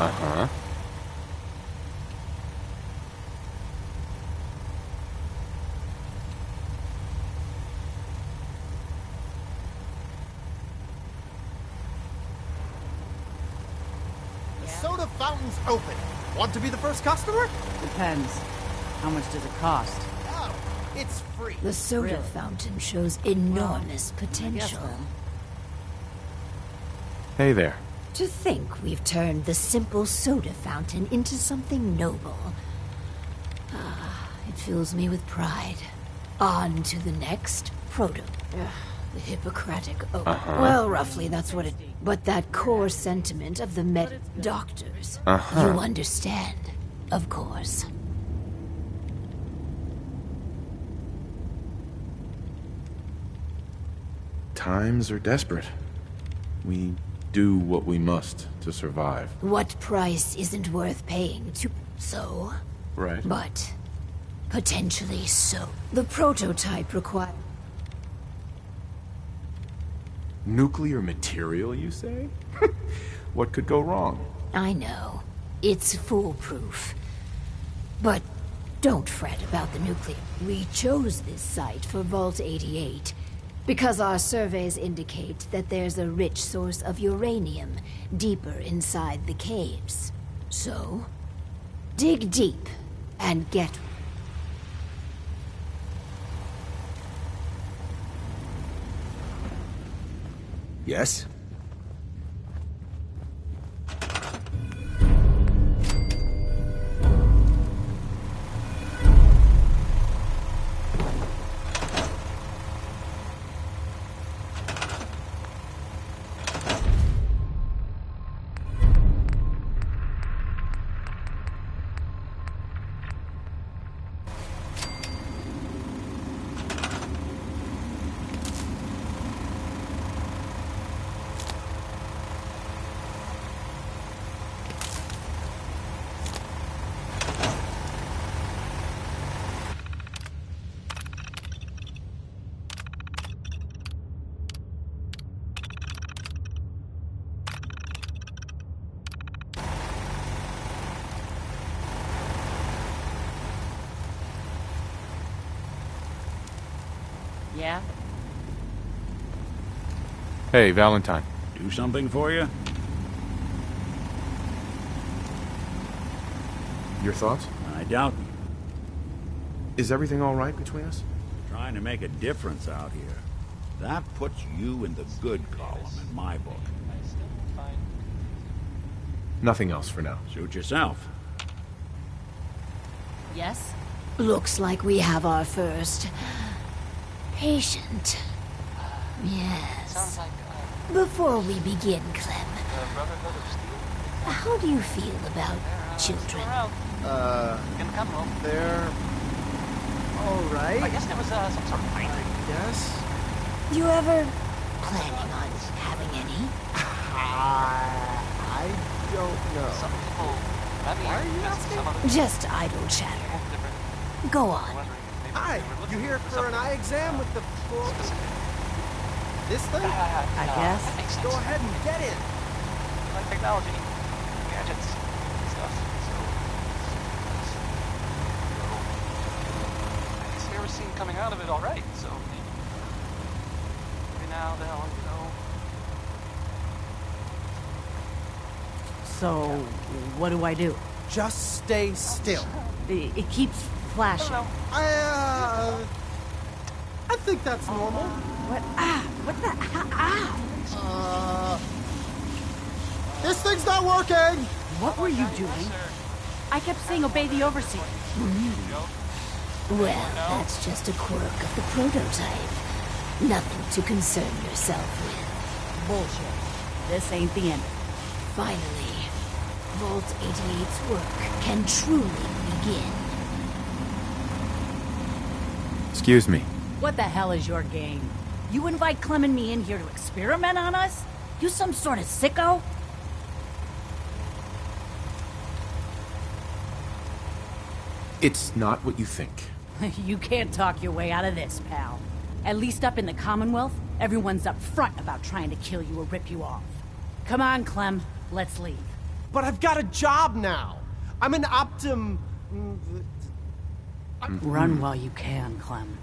Uh-huh. The soda fountain's open. Want to be the first customer? Depends. How much does it cost? Oh, it's free. The soda Really? fountain shows enormous I guess potential. then. Hey there. To think we've turned the simple soda fountain into something noble. Ah, it fills me with pride. On to the next proto. The Hippocratic Oath. Well, roughly that's what it... But that core sentiment of the doctors. You understand, of course. Times are desperate. We do what we must to survive. What price isn't worth paying to... So? Right. But... potentially so. The prototype requires... Nuclear material, you say? What could go wrong? I know. It's foolproof. But don't fret about the nuclear. We chose this site for Vault 88 because our surveys indicate that there's a rich source of uranium deeper inside the caves. So, dig deep and get... Yes? Yeah? Hey, Valentine. Do something for you? Your thoughts? I doubt you. Is everything all right between us? Trying to make a difference out here. That puts you in the good column in my book. Nothing else for now. Suit yourself. Yes? Looks like we have our first... patient. Yes. Before we begin, Clem, how do you feel about children? They're... alright. I guess there was some sort of fight. Yes? You ever planning on having any? I don't know. Some people, I mean, Why are you that's asking? some other Just idle chatter. Go on. wondering if maybe Hi, they were looking you here for an something eye exam with the... specific. This thing? I guess. That makes sense. Go ahead and get in. I like technology, gadgets, stuff. So, I guess the air scene coming out of it all right. So maybe now they'll, So, what do I do? Just stay still. It keeps I don't flashing. know. I think that's normal. What? Ah! What the? Ah! This thing's not working! What were you doing? I kept saying obey the overseer. Well, that's just a quirk of the prototype. Nothing to concern yourself with. Bullshit. This ain't the end. Finally, Vault 88's work can truly begin. Excuse me. What the hell is your game? You invite Clem and me in here to experiment on us? You some sort of sicko? It's not what you think. You can't talk your way out of this, pal. At least up in the Commonwealth, everyone's up front about trying to kill you or rip you off. Come on, Clem. Let's leave. but I've got a job now. I'm an Run while you can, Clem.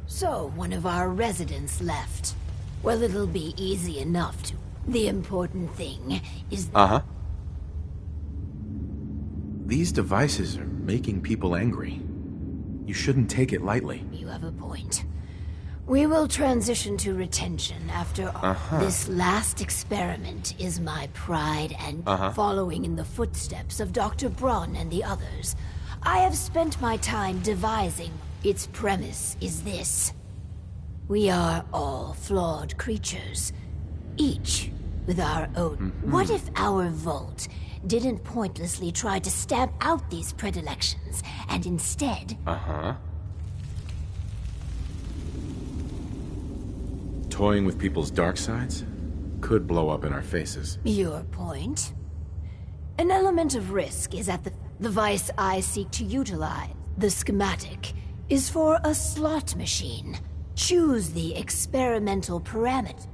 So, one of our residents left. Well, it'll be easy enough to... The important thing is... Uh-huh. These devices are making people angry. You shouldn't take it lightly. You have a point. We will transition to retention after all. This last experiment is my pride and following in the footsteps of Dr. Braun and the others. I have spent my time devising. Its premise is this. We are all flawed creatures, each with our own. What if our Vault didn't pointlessly try to stamp out these predilections, and instead... Toying with people's dark sides could blow up in our faces. Your point? An element of risk is at the device I seek to utilize. The schematic is for a slot machine. Choose the experimental parameter.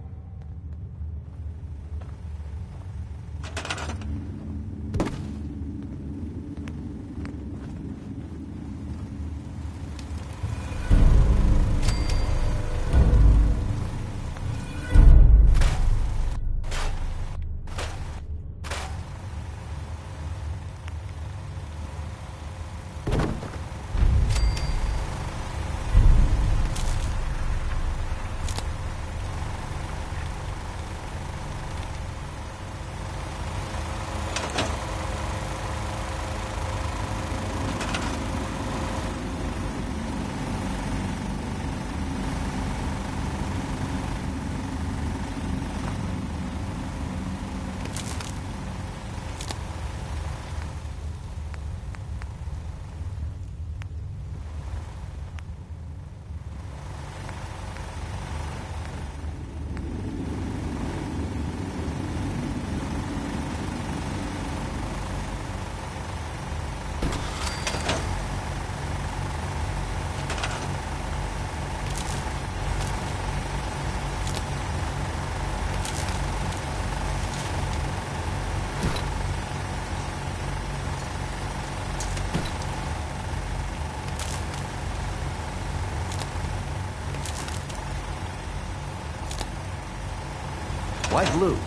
Why blue?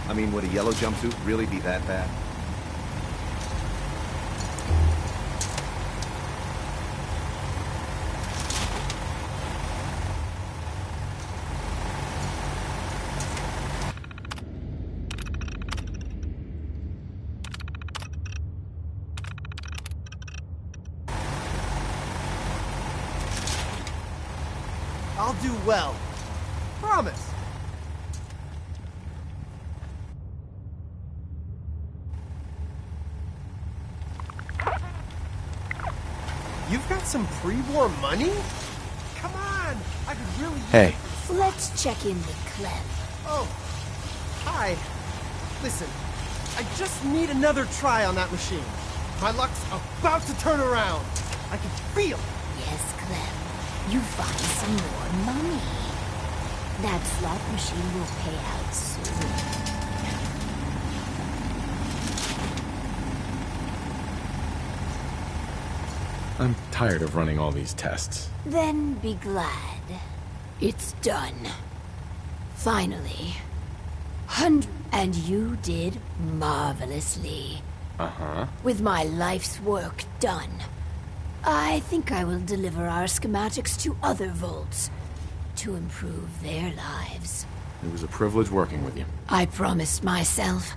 I mean, would a yellow jumpsuit really be that bad? I'll do well. Promise. You've got some pre-war money? Come on! I could really use Hey. it for- Let's check in with Clem. Oh, hi. Listen, I just need another try on that machine. My luck's about to turn around. I can feel it. Yes, Clem. You find some more money. That slot machine will pay out soon. I'm tired of running all these tests. Then be glad. It's done. Finally. And you did marvelously. With my life's work done, I think I will deliver our schematics to other Vaults to improve their lives. It was a privilege working with you. I promised myself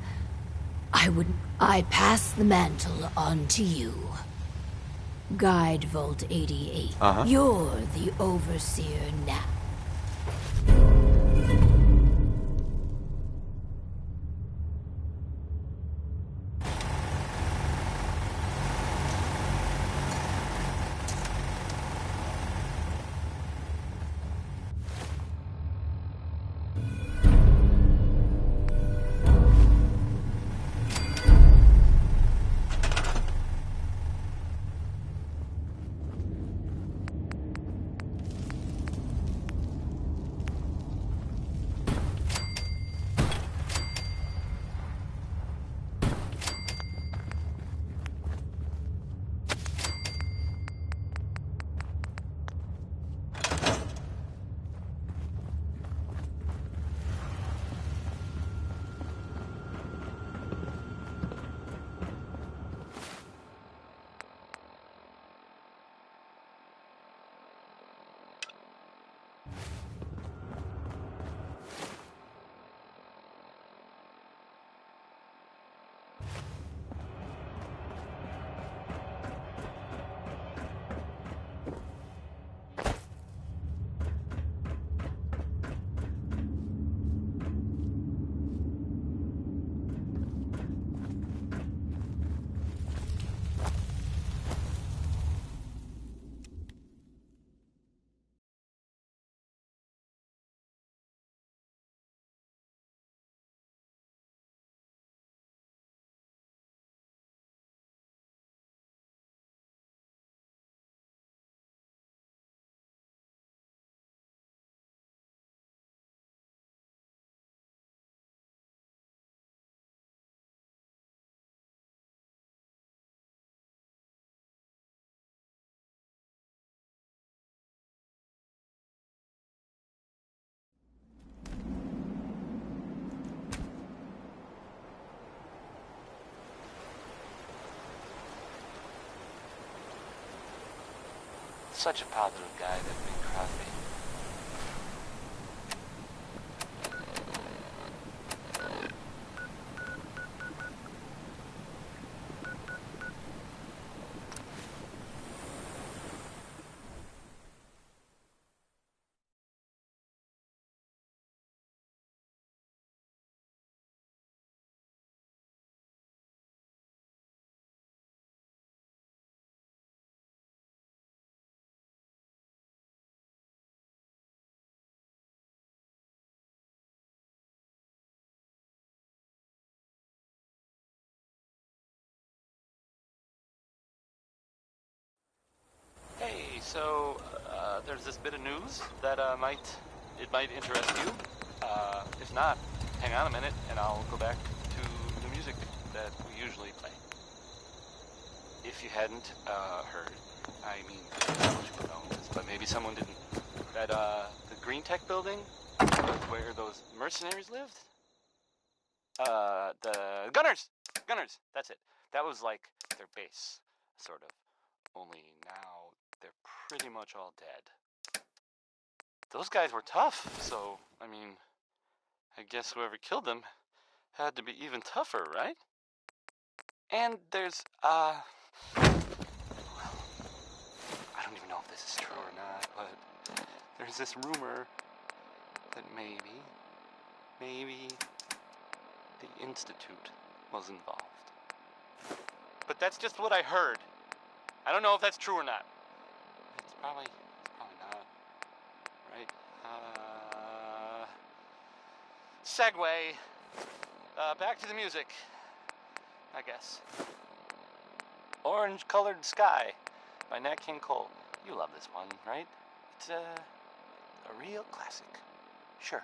I wouldn't. I pass the mantle on to you. Guide Vault 88. You're the overseer now. Such a positive guy, that Bing Crosby. Hey, so there's this bit of news that might interest you. If not, hang on a minute, and I'll go back to the music that we usually play. If you hadn't heard, I mean, most people know this, but maybe someone didn't. That the Green Tech building was where those mercenaries lived. The Gunners. That's it. That was like their base, sort of. Only now they're pretty much all dead. Those guys were tough, so, I mean, I guess whoever killed them had to be even tougher, right? And there's, well, I don't even know if this is true or not, but there's this rumor that maybe the Institute was involved. But that's just what I heard. I don't know if that's true or not. It's probably not, right? Segue. Back to the music, I guess. Orange Colored Sky by Nat King Cole. You love this one, right? It's a real classic. Sure.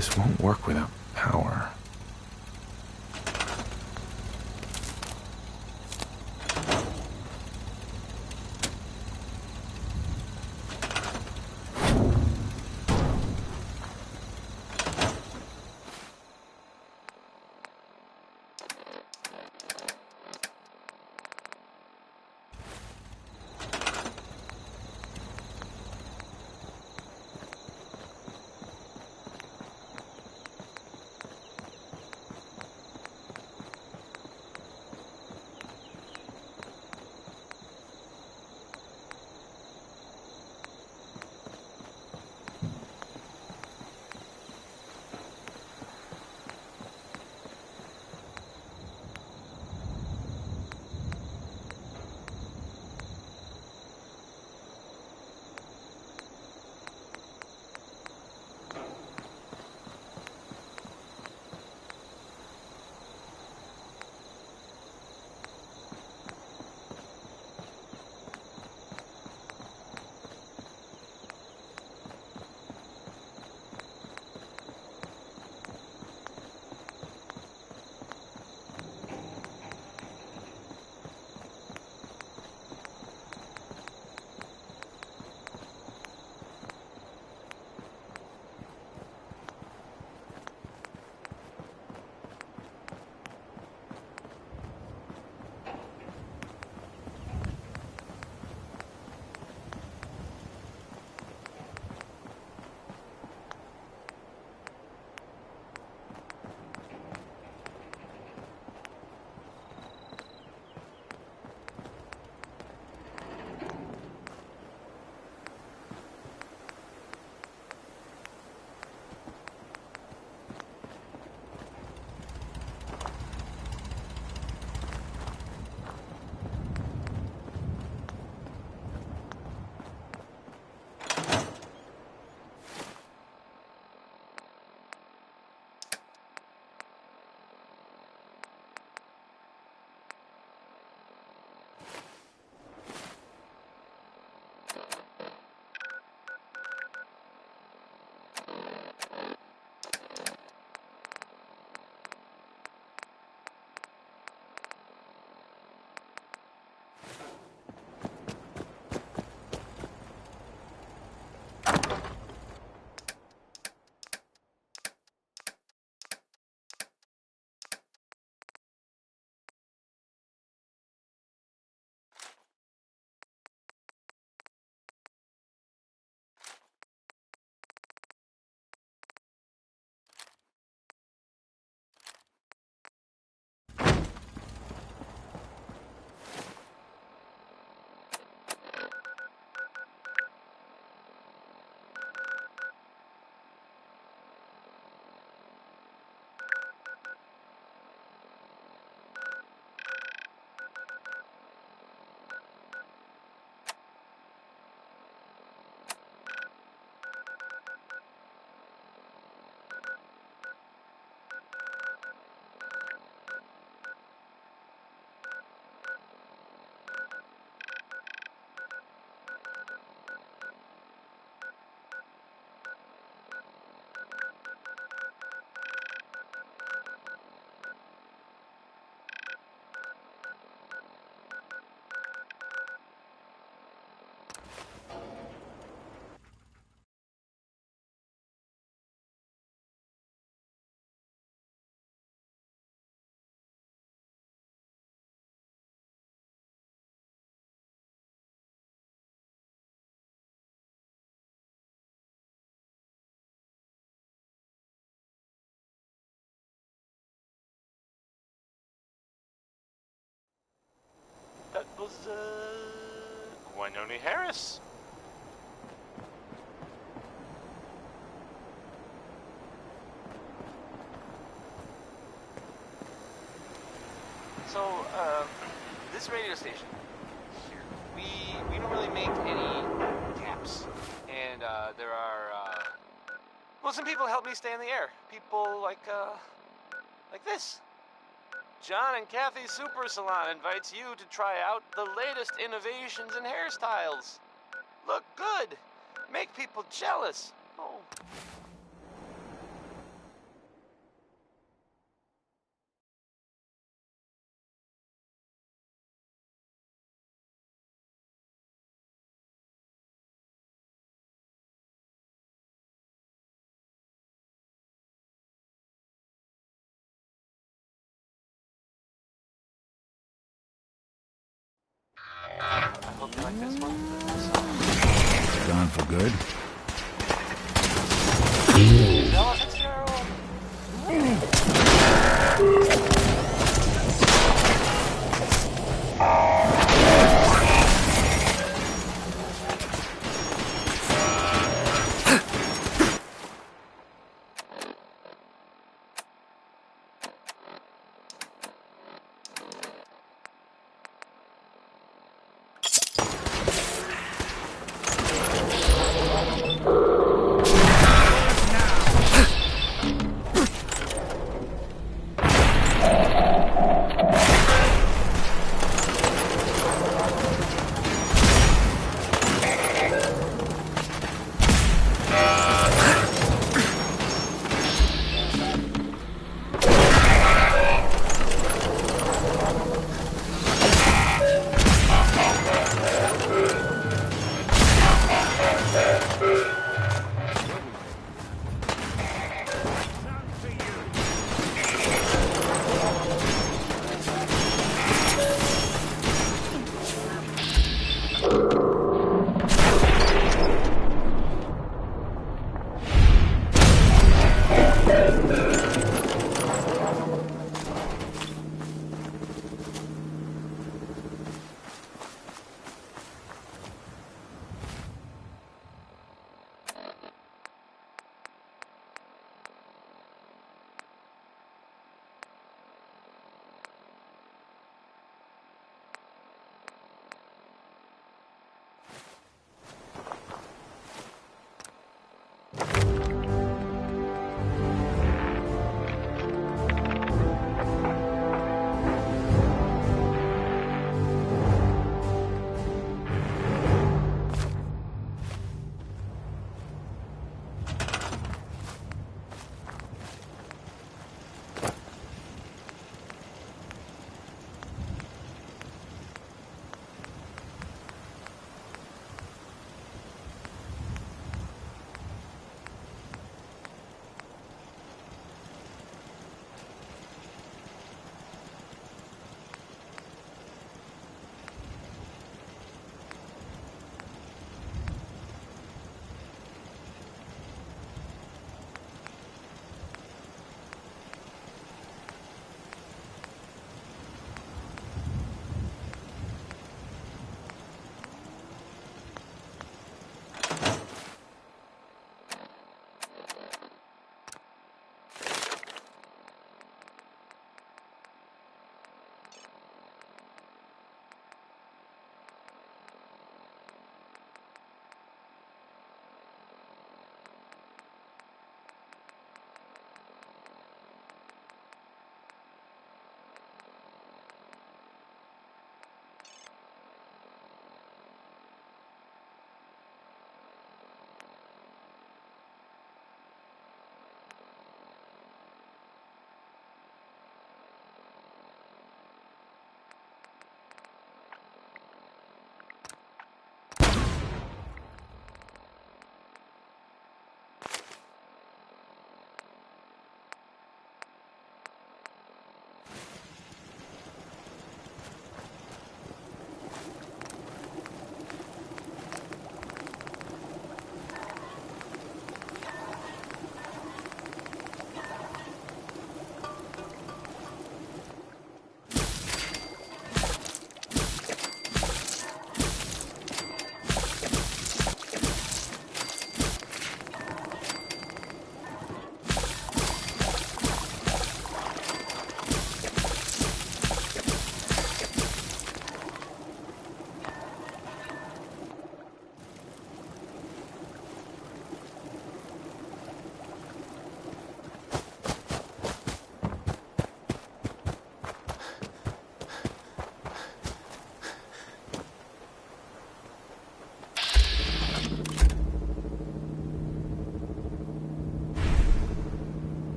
This won't work without power. That was, Wynonie Harris. So, this radio station here, we don't really make any taps. And, there are, well, some people help me stay in the air. People like this. John and Kathy Super Salon invites you to try out the latest innovations in hairstyles. Look good. Make people jealous. Oh. something like this one. Gone for good? Stella Fitzgerald.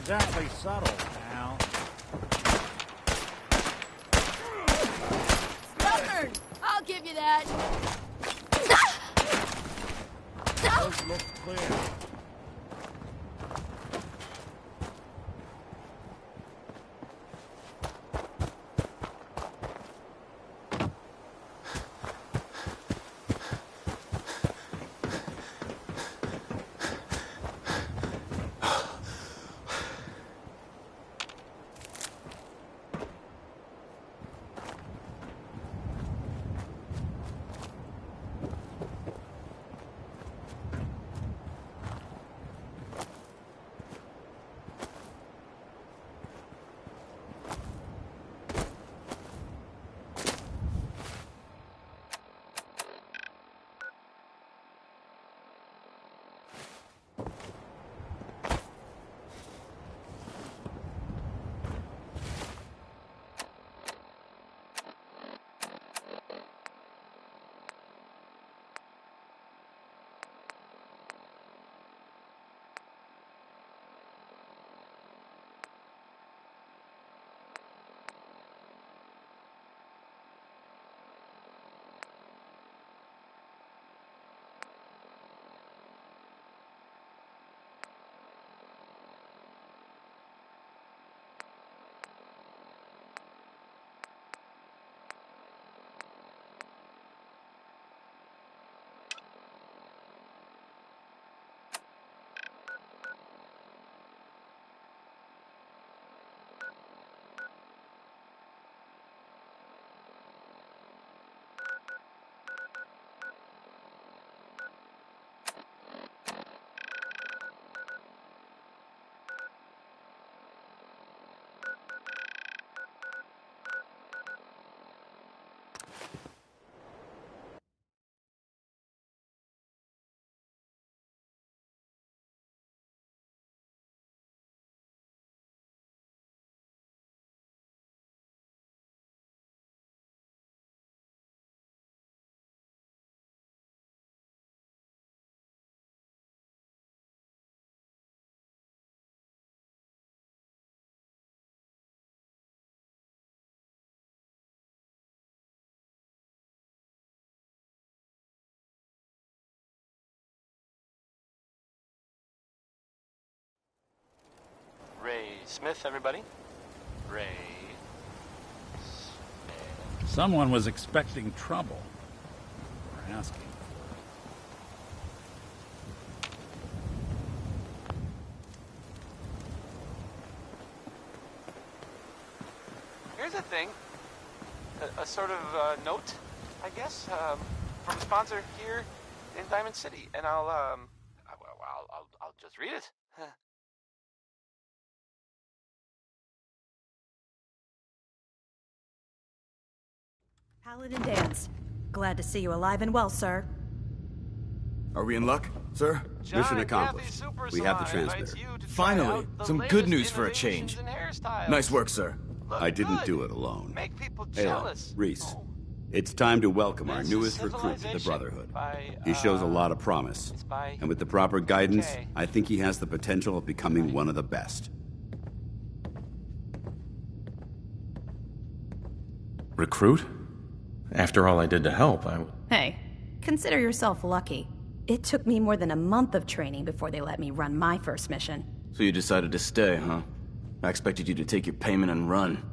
exactly subtle, pal. Stubborn! I'll give you that. Those look clear. Ray Smith, everybody. Ray Smith. Someone was expecting trouble. We're asking. Here's a thing. A sort of note, I guess, from a sponsor here in Diamond City, and I'll just read it. Paladin Danse. Glad to see you alive and well, sir. Are we in luck, sir? John Mission and accomplished. Kathy Super We have the Salon transmitter. invites you to try Finally, out the some latest good news for a innovations change. in hairstyles. Nice work, sir. Look I didn't good. do it alone. Make people Hey, jealous. Reese. Oh. It's time to welcome our This is newest recruit to the Civilization Brotherhood. by, He shows a lot of promise. it's by And with the proper guidance, Jay. I think he has the potential of becoming one of the best. Recruit? After all I did to help, Hey, consider yourself lucky. It took me more than a month of training before they let me run my first mission. So you decided to stay, huh? I expected you to take your payment and run.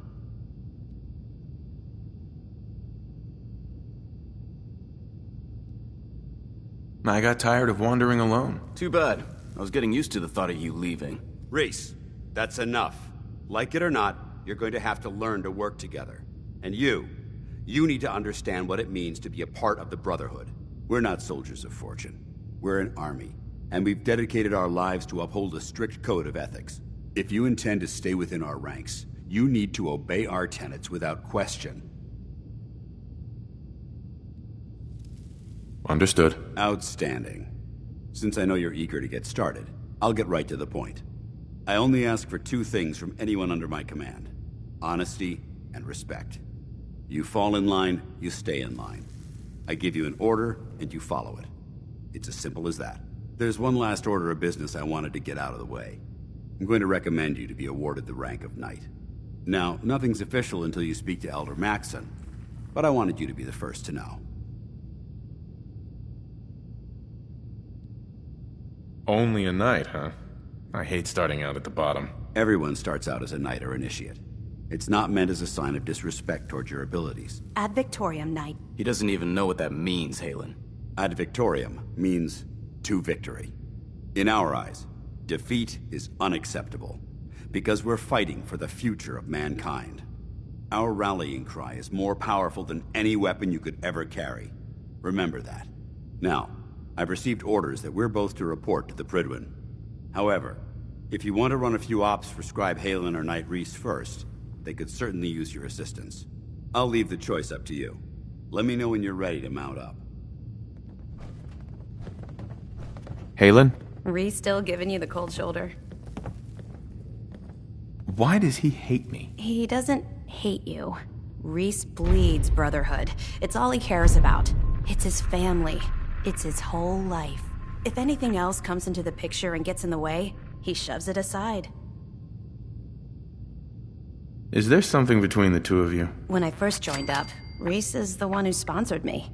I got tired of wandering alone. Too bad. I was getting used to the thought of you leaving. Reese, that's enough. Like it or not, you're going to have to learn to work together. And you need to understand what it means to be a part of the Brotherhood. We're not soldiers of fortune. We're an army, and we've dedicated our lives to uphold a strict code of ethics. If you intend to stay within our ranks, you need to obey our tenets without question. Understood. Outstanding. Since I know you're eager to get started, I'll get right to the point. I only ask for two things from anyone under my command: honesty and respect. You fall in line, you stay in line. I give you an order, and you follow it. It's as simple as that. There's one last order of business I wanted to get out of the way. I'm going to recommend you to be awarded the rank of Knight. Now, nothing's official until you speak to Elder Maxson, but I wanted you to be the first to know. Only a knight, huh? I hate starting out at the bottom. Everyone starts out as a knight or initiate. It's not meant as a sign of disrespect towards your abilities. Ad Victoriam, Knight. He doesn't even know what that means, Halen. Ad Victoriam means to victory. In our eyes, defeat is unacceptable, because we're fighting for the future of mankind. Our rallying cry is more powerful than any weapon you could ever carry. Remember that. Now, I've received orders that we're both to report to the Prydwen. However, if you want to run a few ops for Scribe Halen or Knight Rhys first, they could certainly use your assistance. I'll leave the choice up to you. Let me know when you're ready to mount up. Halen? Rhys still giving you the cold shoulder? Why does he hate me? He doesn't hate you. Rhys bleeds Brotherhood. It's all he cares about. It's his family. It's his whole life. If anything else comes into the picture and gets in the way, he shoves it aside. Is there something between the two of you? When I first joined up, Rhys is the one who sponsored me.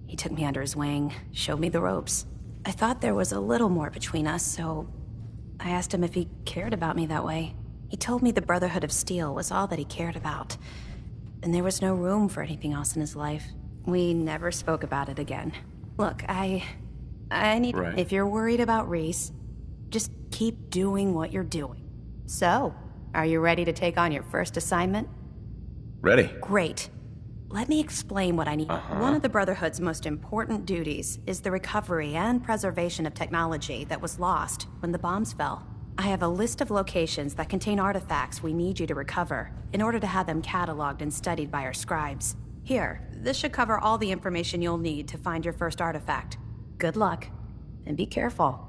He took me under his wing, showed me the ropes. I thought there was a little more between us, so I asked him if he cared about me that way. He told me the Brotherhood of Steel was all that he cared about, and there was no room for anything else in his life. We never spoke about it again. Look, I need... Right. If you're worried about Rhys, just keep doing what you're doing. So, are you ready to take on your first assignment? Ready. Great. Let me explain what I need. One of the Brotherhood's most important duties is the recovery and preservation of technology that was lost when the bombs fell. I have a list of locations that contain artifacts we need you to recover in order to have them cataloged and studied by our scribes. Here, this should cover all the information you'll need to find your first artifact. Good luck, and be careful.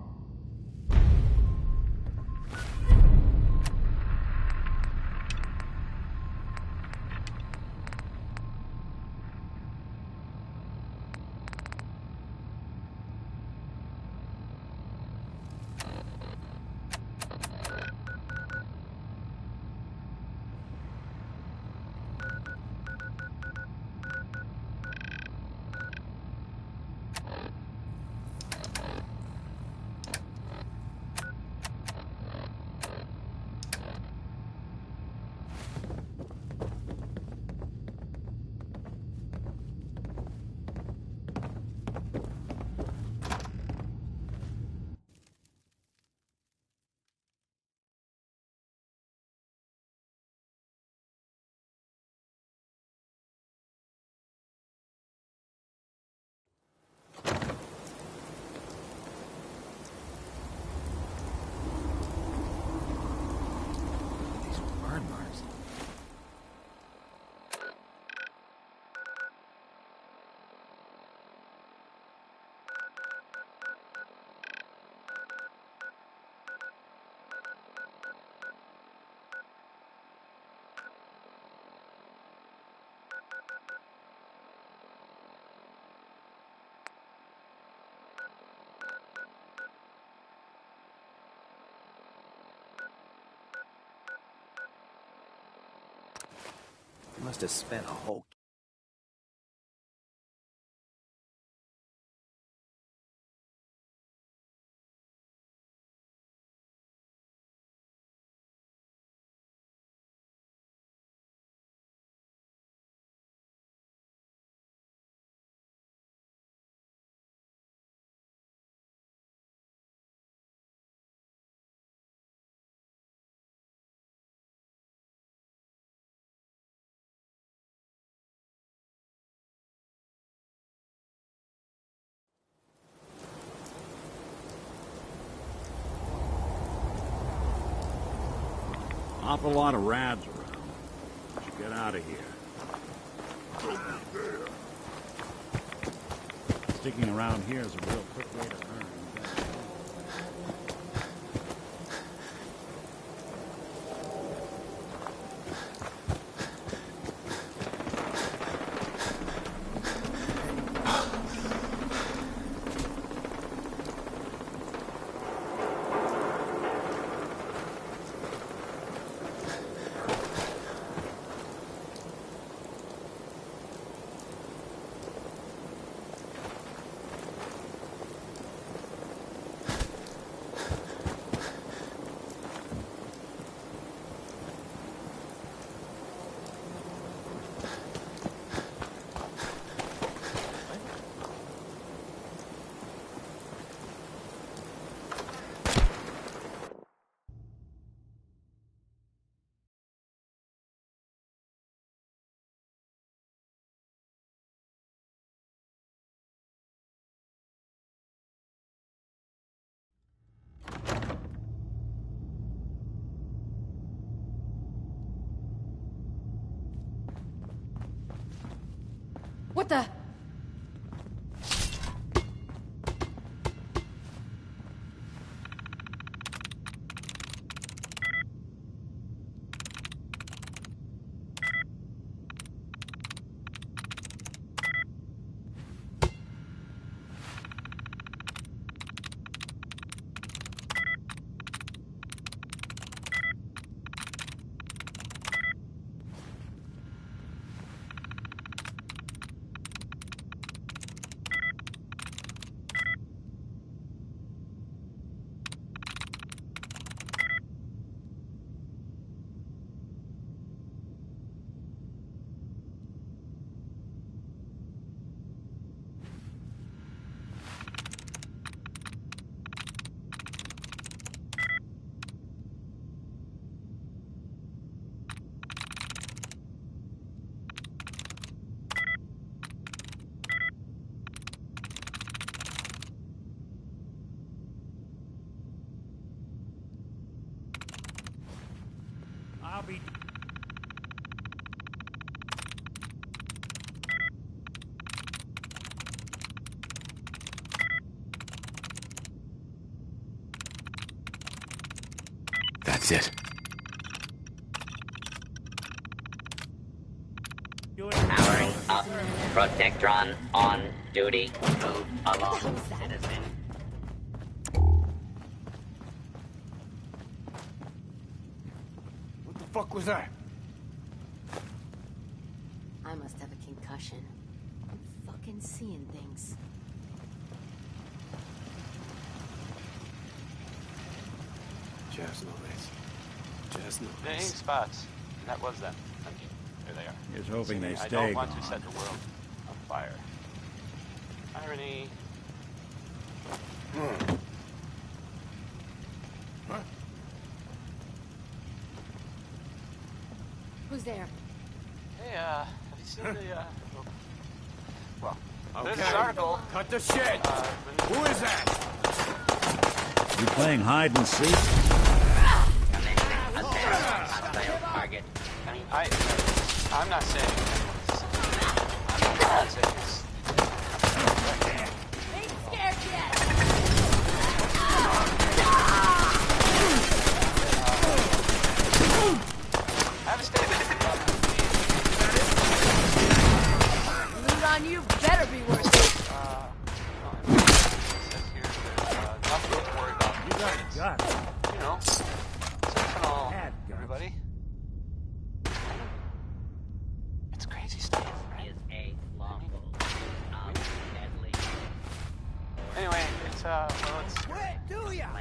Must have spent a whole... Awful lot of rads around. We should get out of here. Sticking around here is a real quick way to earn. What the? I'll be... That's it. Powering up. Protectron on duty. Move along, citizen. What the fuck was that? I must have a concussion. I'm fucking seeing things. Jazz noise. Jazz Dang noise. spots. That was them. There they are. Here's hoping they I stay don't want gone. to set the world on fire. Irony. Who's there? Hey, have you seen the, well, there's Okay. this article. Cut the shit! Who is that? You playing hide and seek? Commencing attack on hostile target. I mean, I'm not saying I'm not saying this. Ain't scared yet! Have a statement. Loot on you better be worth it. It says here there's nothing to worry about. You got a gun. You know, sentinel, Bad guns. everybody. It's crazy stuff, right? Is a lawful deadly. Anyway, it's well,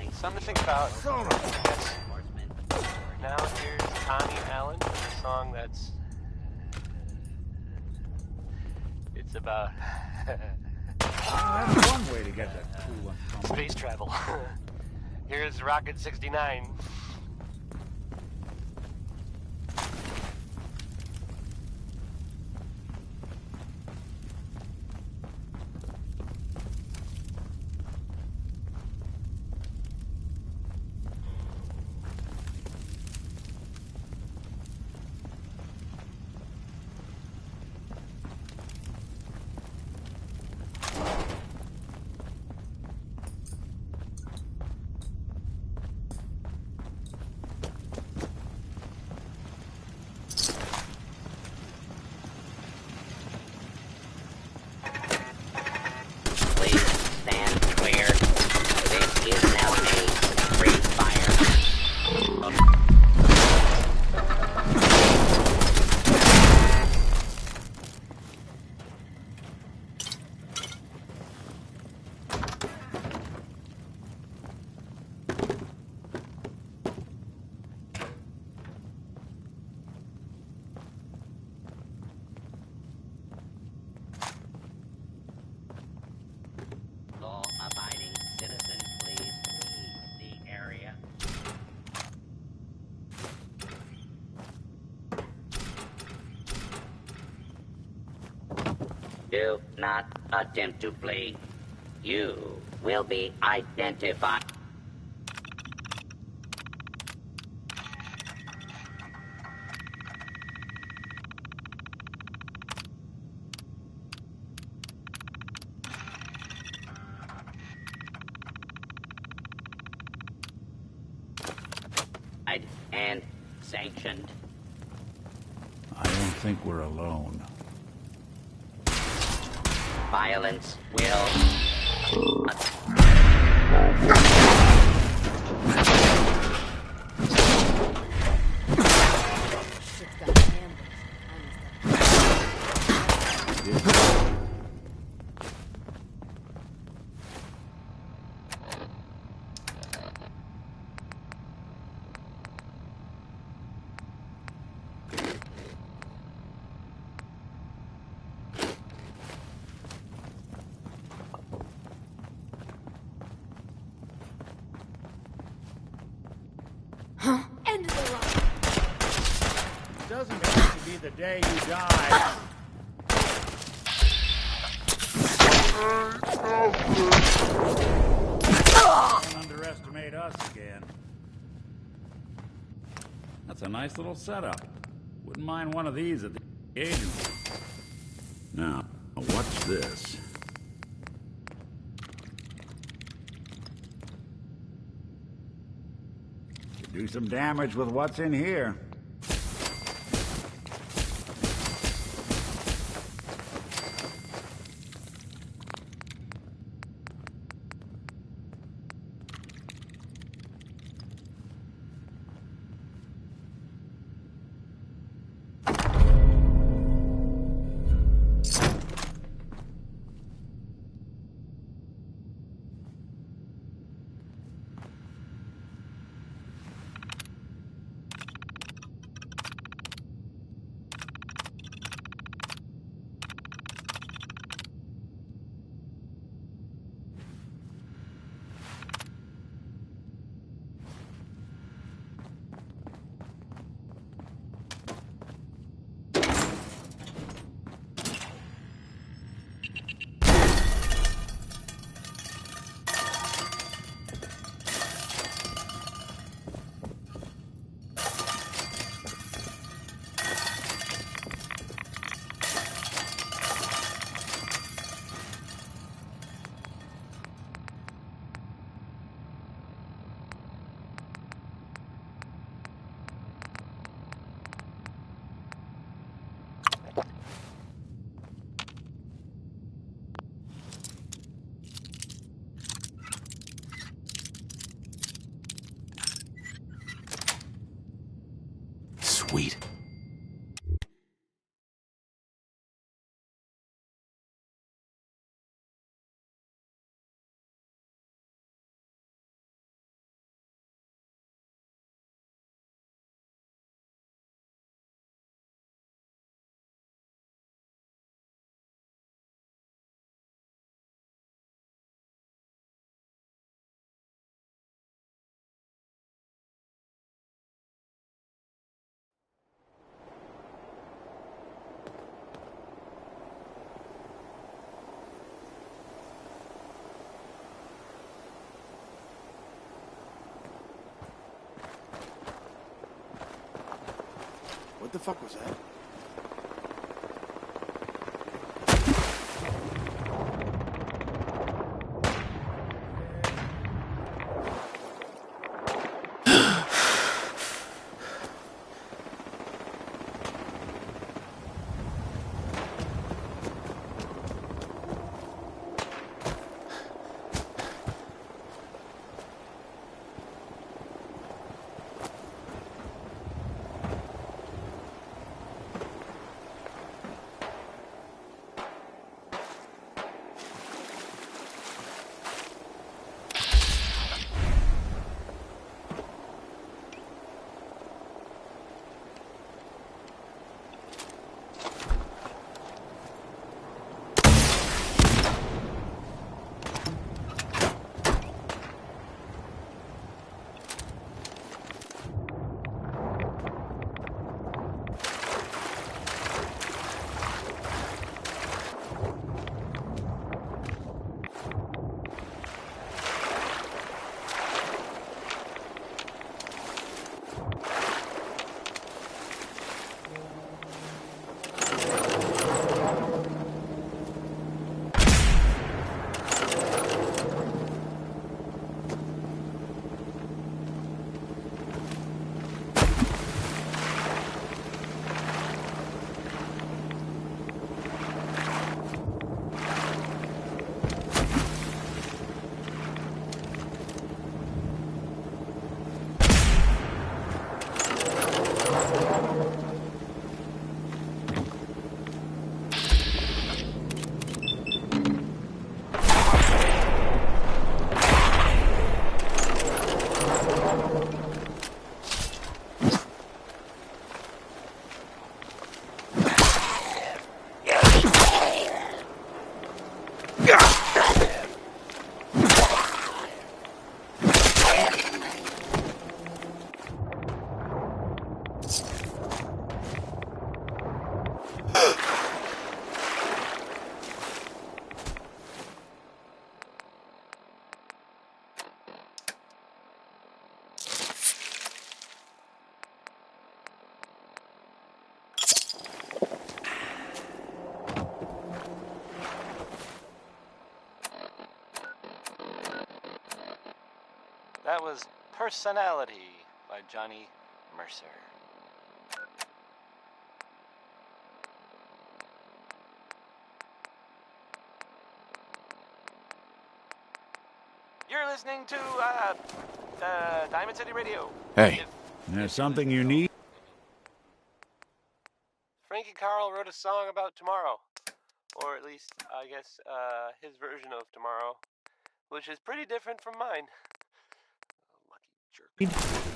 it's something to think about. I guess. Now here's Tony Allen with a song that's it's about That's one way to get that cool and comfy. space travel. Here's Rocket 69. Please stand clear. This is now a free fire. Law-abiding citizens, please leave the area. Do not attempt to flee. You will be identified. certified and sanctioned. I don't think we're alone. Violence will... End of the line. It doesn't have to be the day you die. Don't underestimate us again. That's a nice little setup. Wouldn't mind one of these at the agency. Now, what's this? Could do some damage with what's in here. Sweet. What the fuck was that? that was Personality by Johnny Mercer. You're listening to Diamond City Radio. Hey. There's something you need? Frankie Carl wrote a song about tomorrow. Or at least, I guess, his version of tomorrow. Which is pretty different from mine. Lucky jerk.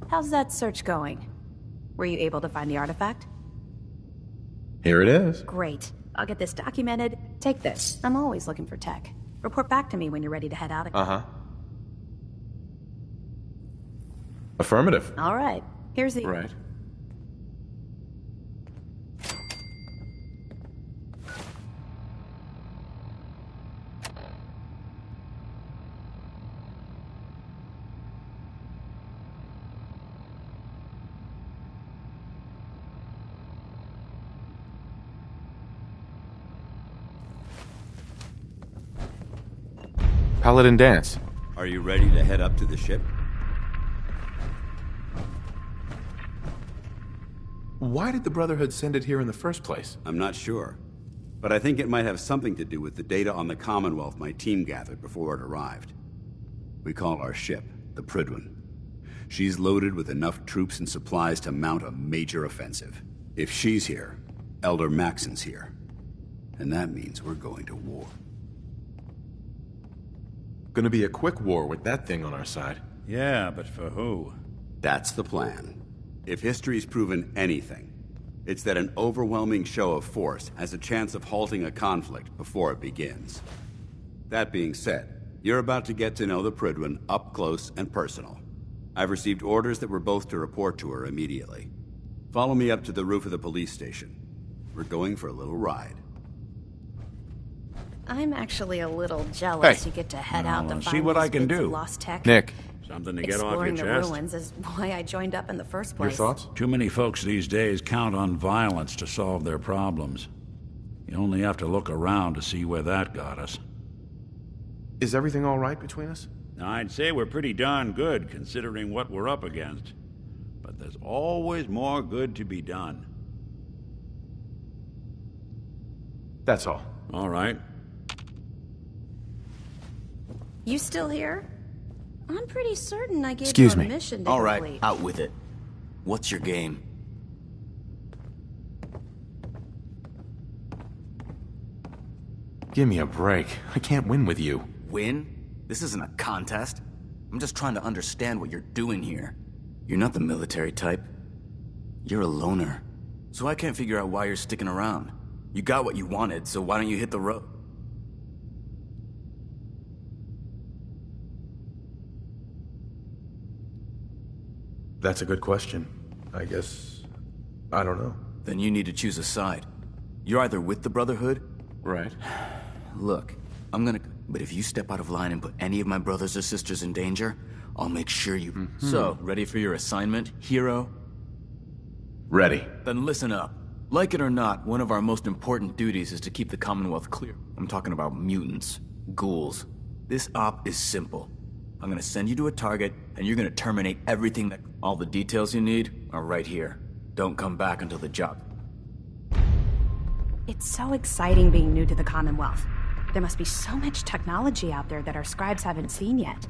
How's that search going? Were you able to find the artifact? Here it is. Great. I'll get this documented. Take this. I'm always looking for tech. Report back to me when you're ready to head out again. Uh-huh. Affirmative. All right. Here's the... Right. Paladin Dance. Are you ready to head up to the ship? Why did the Brotherhood send it here in the first place? I'm not sure. But I think it might have something to do with the data on the Commonwealth my team gathered before it arrived. We call our ship the Prydwen. She's loaded with enough troops and supplies to mount a major offensive. If she's here, Elder Maxson's here. And that means we're going to war. Gonna be a quick war with that thing on our side. Yeah, but for who? That's the plan. If history's proven anything, it's that an overwhelming show of force has a chance of halting a conflict before it begins. That being said, you're about to get to know the Prydwen up close and personal. I've received orders that we're both to report to her immediately. Follow me up to the roof of the police station. We're going for a little ride. I'm actually a little jealous Hey. you get to head out to see find what these I can bits of do. lost tech. Nick, Something to get off your Exploring the chest? ruins is why I joined up in the first your place. thoughts? Too many folks these days count on violence to solve their problems. You only have to look around to see where that got us. Is everything all right between us? I'd say we're pretty darn good, considering what we're up against. But there's always more good to be done. That's all. All right. You still here? I'm pretty certain I gave Excuse you a me. mission to All right, complete. out with it. What's your game? Give me a break. I can't win with you. Win? This isn't a contest. I'm just trying to understand what you're doing here. You're not the military type. You're a loner. So I can't figure out why you're sticking around. You got what you wanted, so why don't you hit the road? That's a good question. I guess... I don't know. Then you need to choose a side. You're either with the Brotherhood. Right. Look, I'm gonna... But if you step out of line and put any of my brothers or sisters in danger, I'll make sure you... So, ready for your assignment, hero? Ready. Then listen up. Like it or not, one of our most important duties is to keep the Commonwealth clear. I'm talking about mutants, ghouls. This op is simple. I'm gonna send you to a target, and you're gonna terminate everything that... All the details you need are right here. Don't come back until the job... It's so exciting being new to the Commonwealth. There must be so much technology out there that our scribes haven't seen yet.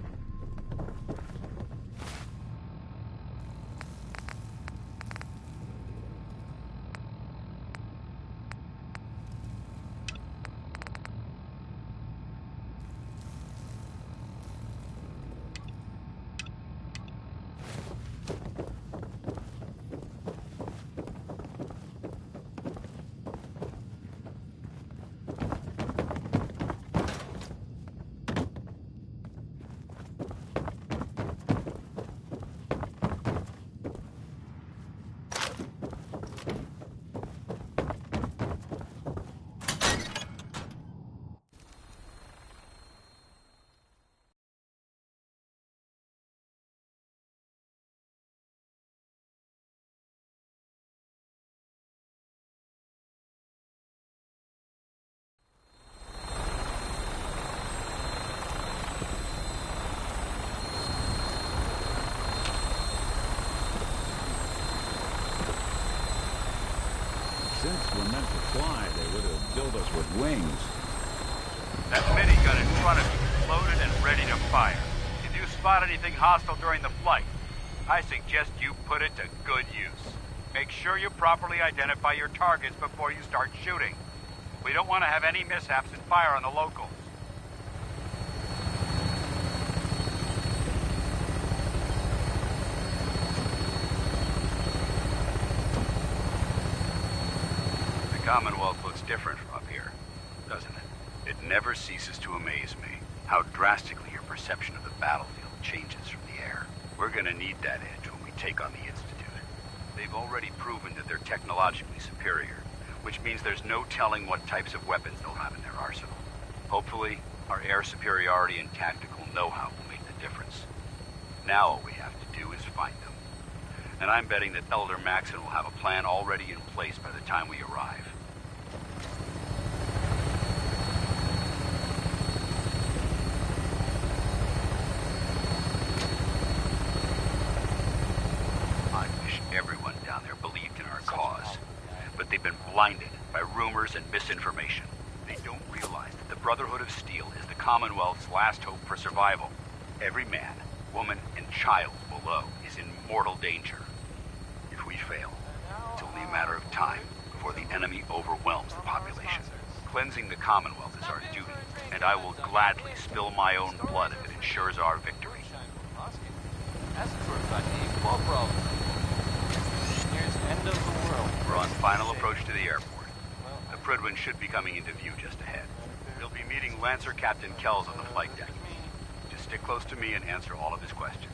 Since we're meant to fly, they would have built us with wings. That minigun in front of you is loaded and ready to fire. If you spot anything hostile during the flight, I suggest you put it to good use. Make sure you properly identify your targets before you start shooting. We don't want to have any mishaps and fire on the locals. The Commonwealth looks different from up here, doesn't it? It never ceases to amaze me how drastically your perception of the battlefield changes from the air. We're gonna need that edge when we take on the Institute. They've already proven that they're technologically superior, which means there's no telling what types of weapons they'll have in their arsenal. Hopefully, our air superiority and tactical know-how will make the difference. Now all we have to do is find them. And I'm betting that Elder Maxson will have a plan already in place by the time we arrive. I wish everyone down there believed in our cause, but they've been blinded by rumors and misinformation. They don't realize that the Brotherhood of Steel is the Commonwealth's last hope for survival. Every man, woman, and child below is in mortal danger. If we fail, it's only a matter of time before the enemy overwhelms the population. Cleansing the Commonwealth is our duty, and I will gladly spill my own blood if it ensures our victory. End of the world. We're on final approach to the airport. The Prydwen should be coming into view just ahead. We'll be meeting Lancer Captain Kells on the flight deck. Just stick close to me and answer all of his questions.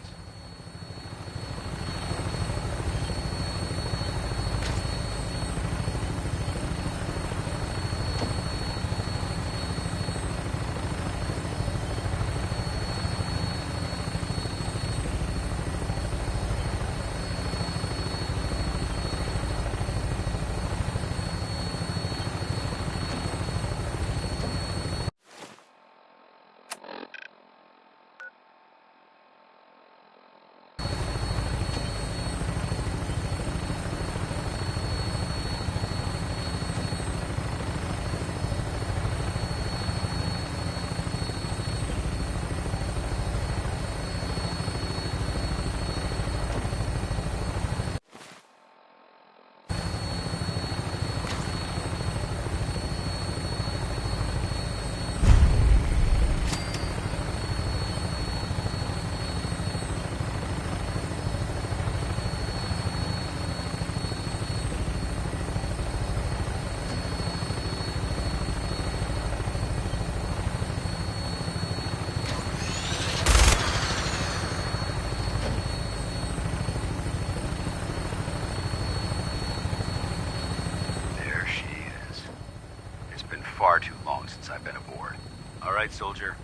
Far too long since I've been aboard. All right, soldier.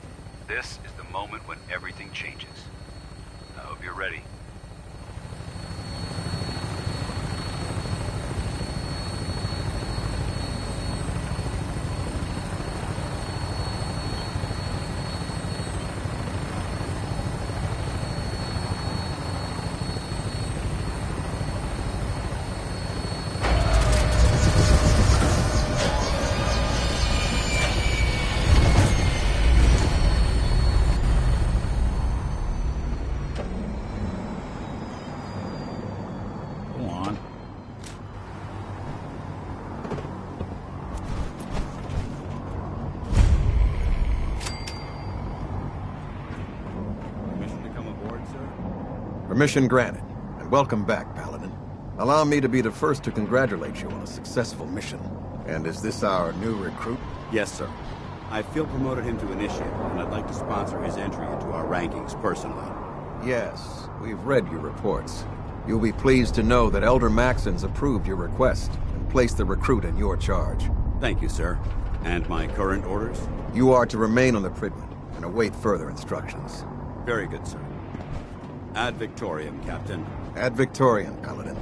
This is the moment when everything changes. I hope you're ready. Permission granted, and welcome back, Paladin. Allow me to be the first to congratulate you on a successful mission. And is this our new recruit? Yes, sir. I feel promoted him to initiate, and I'd like to sponsor his entry into our rankings personally. Yes, we've read your reports. You'll be pleased to know that Elder Maxon's approved your request and placed the recruit in your charge. Thank you, sir. And my current orders? You are to remain on the Prydwen and await further instructions. Very good, sir. Ad Victoriam, Captain. Ad Victoriam, Paladin.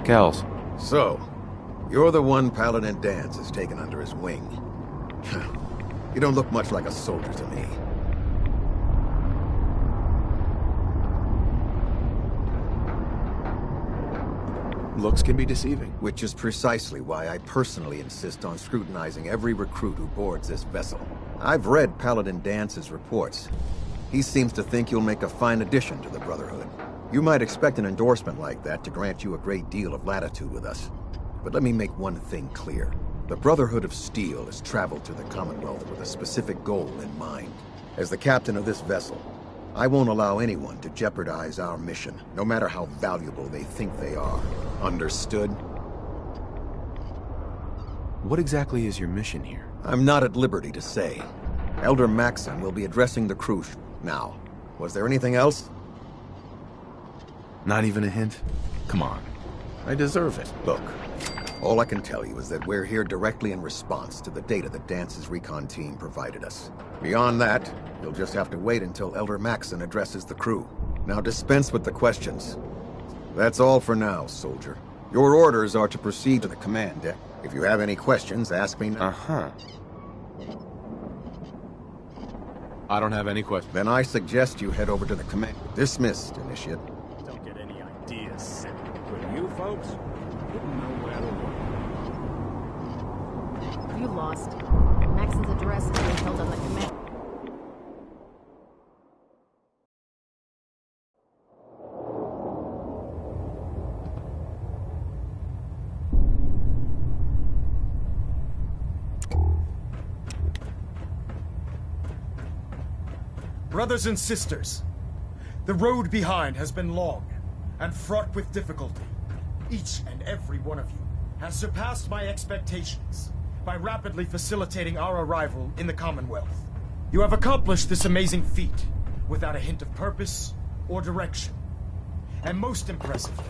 Kells. So, you're the one Paladin Danse has taken under his wing. You don't look much like a soldier to me. Looks can be deceiving. Which is precisely why I personally insist on scrutinizing every recruit who boards this vessel. I've read Paladin Dance's reports. He seems to think you'll make a fine addition to the Brotherhood. You might expect an endorsement like that to grant you a great deal of latitude with us. But let me make one thing clear. The Brotherhood of Steel has traveled to the Commonwealth with a specific goal in mind. As the captain of this vessel, I won't allow anyone to jeopardize our mission, no matter how valuable they think they are. Understood? What exactly is your mission here? I'm not at liberty to say. Elder Maxon will be addressing the crew now. Was there anything else? Not even a hint? Come on. I deserve it. Look, all I can tell you is that we're here directly in response to the data that Dance's recon team provided us. Beyond that, you'll just have to wait until Elder Maxon addresses the crew. Now dispense with the questions. That's all for now, soldier. Your orders are to proceed to the command deck. If you have any questions, ask me now. Uh-huh. I don't have any questions. Then I suggest you head over to the command. Dismissed, Initiate. Don't get any ideas. For you folks, wouldn't know where to look. You lost. Maxon's address is being held on the command. Brothers and sisters, the road behind has been long and fraught with difficulty. Each and every one of you has surpassed my expectations by rapidly facilitating our arrival in the Commonwealth. You have accomplished this amazing feat without a hint of purpose or direction. And most impressively,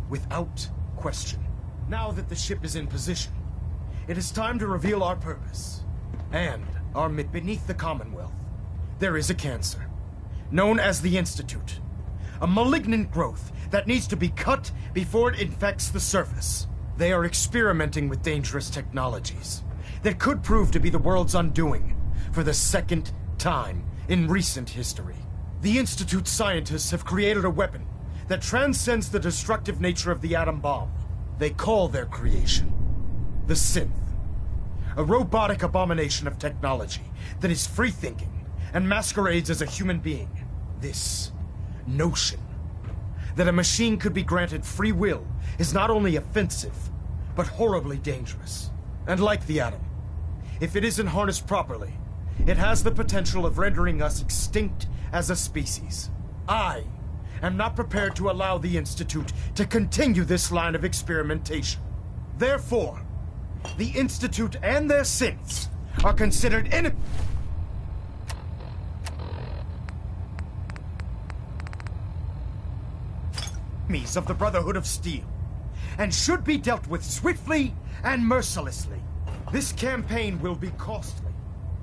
without question. Now that the ship is in position, it is time to reveal our purpose and our mission. Beneath the Commonwealth, there is a cancer, known as the Institute. A malignant growth that needs to be cut before it infects the surface. They are experimenting with dangerous technologies that could prove to be the world's undoing for the second time in recent history. The Institute scientists have created a weapon that transcends the destructive nature of the atom bomb. They call their creation the Synth, a robotic abomination of technology that is free-thinking and masquerades as a human being. This notion that a machine could be granted free will is not only offensive, but horribly dangerous. And like the atom, if it isn't harnessed properly, it has the potential of rendering us extinct as a species. I am not prepared to allow the Institute to continue this line of experimentation. Therefore, the Institute and their synths are considered enemies of the Brotherhood of Steel, and should be dealt with swiftly and mercilessly. This campaign will be costly.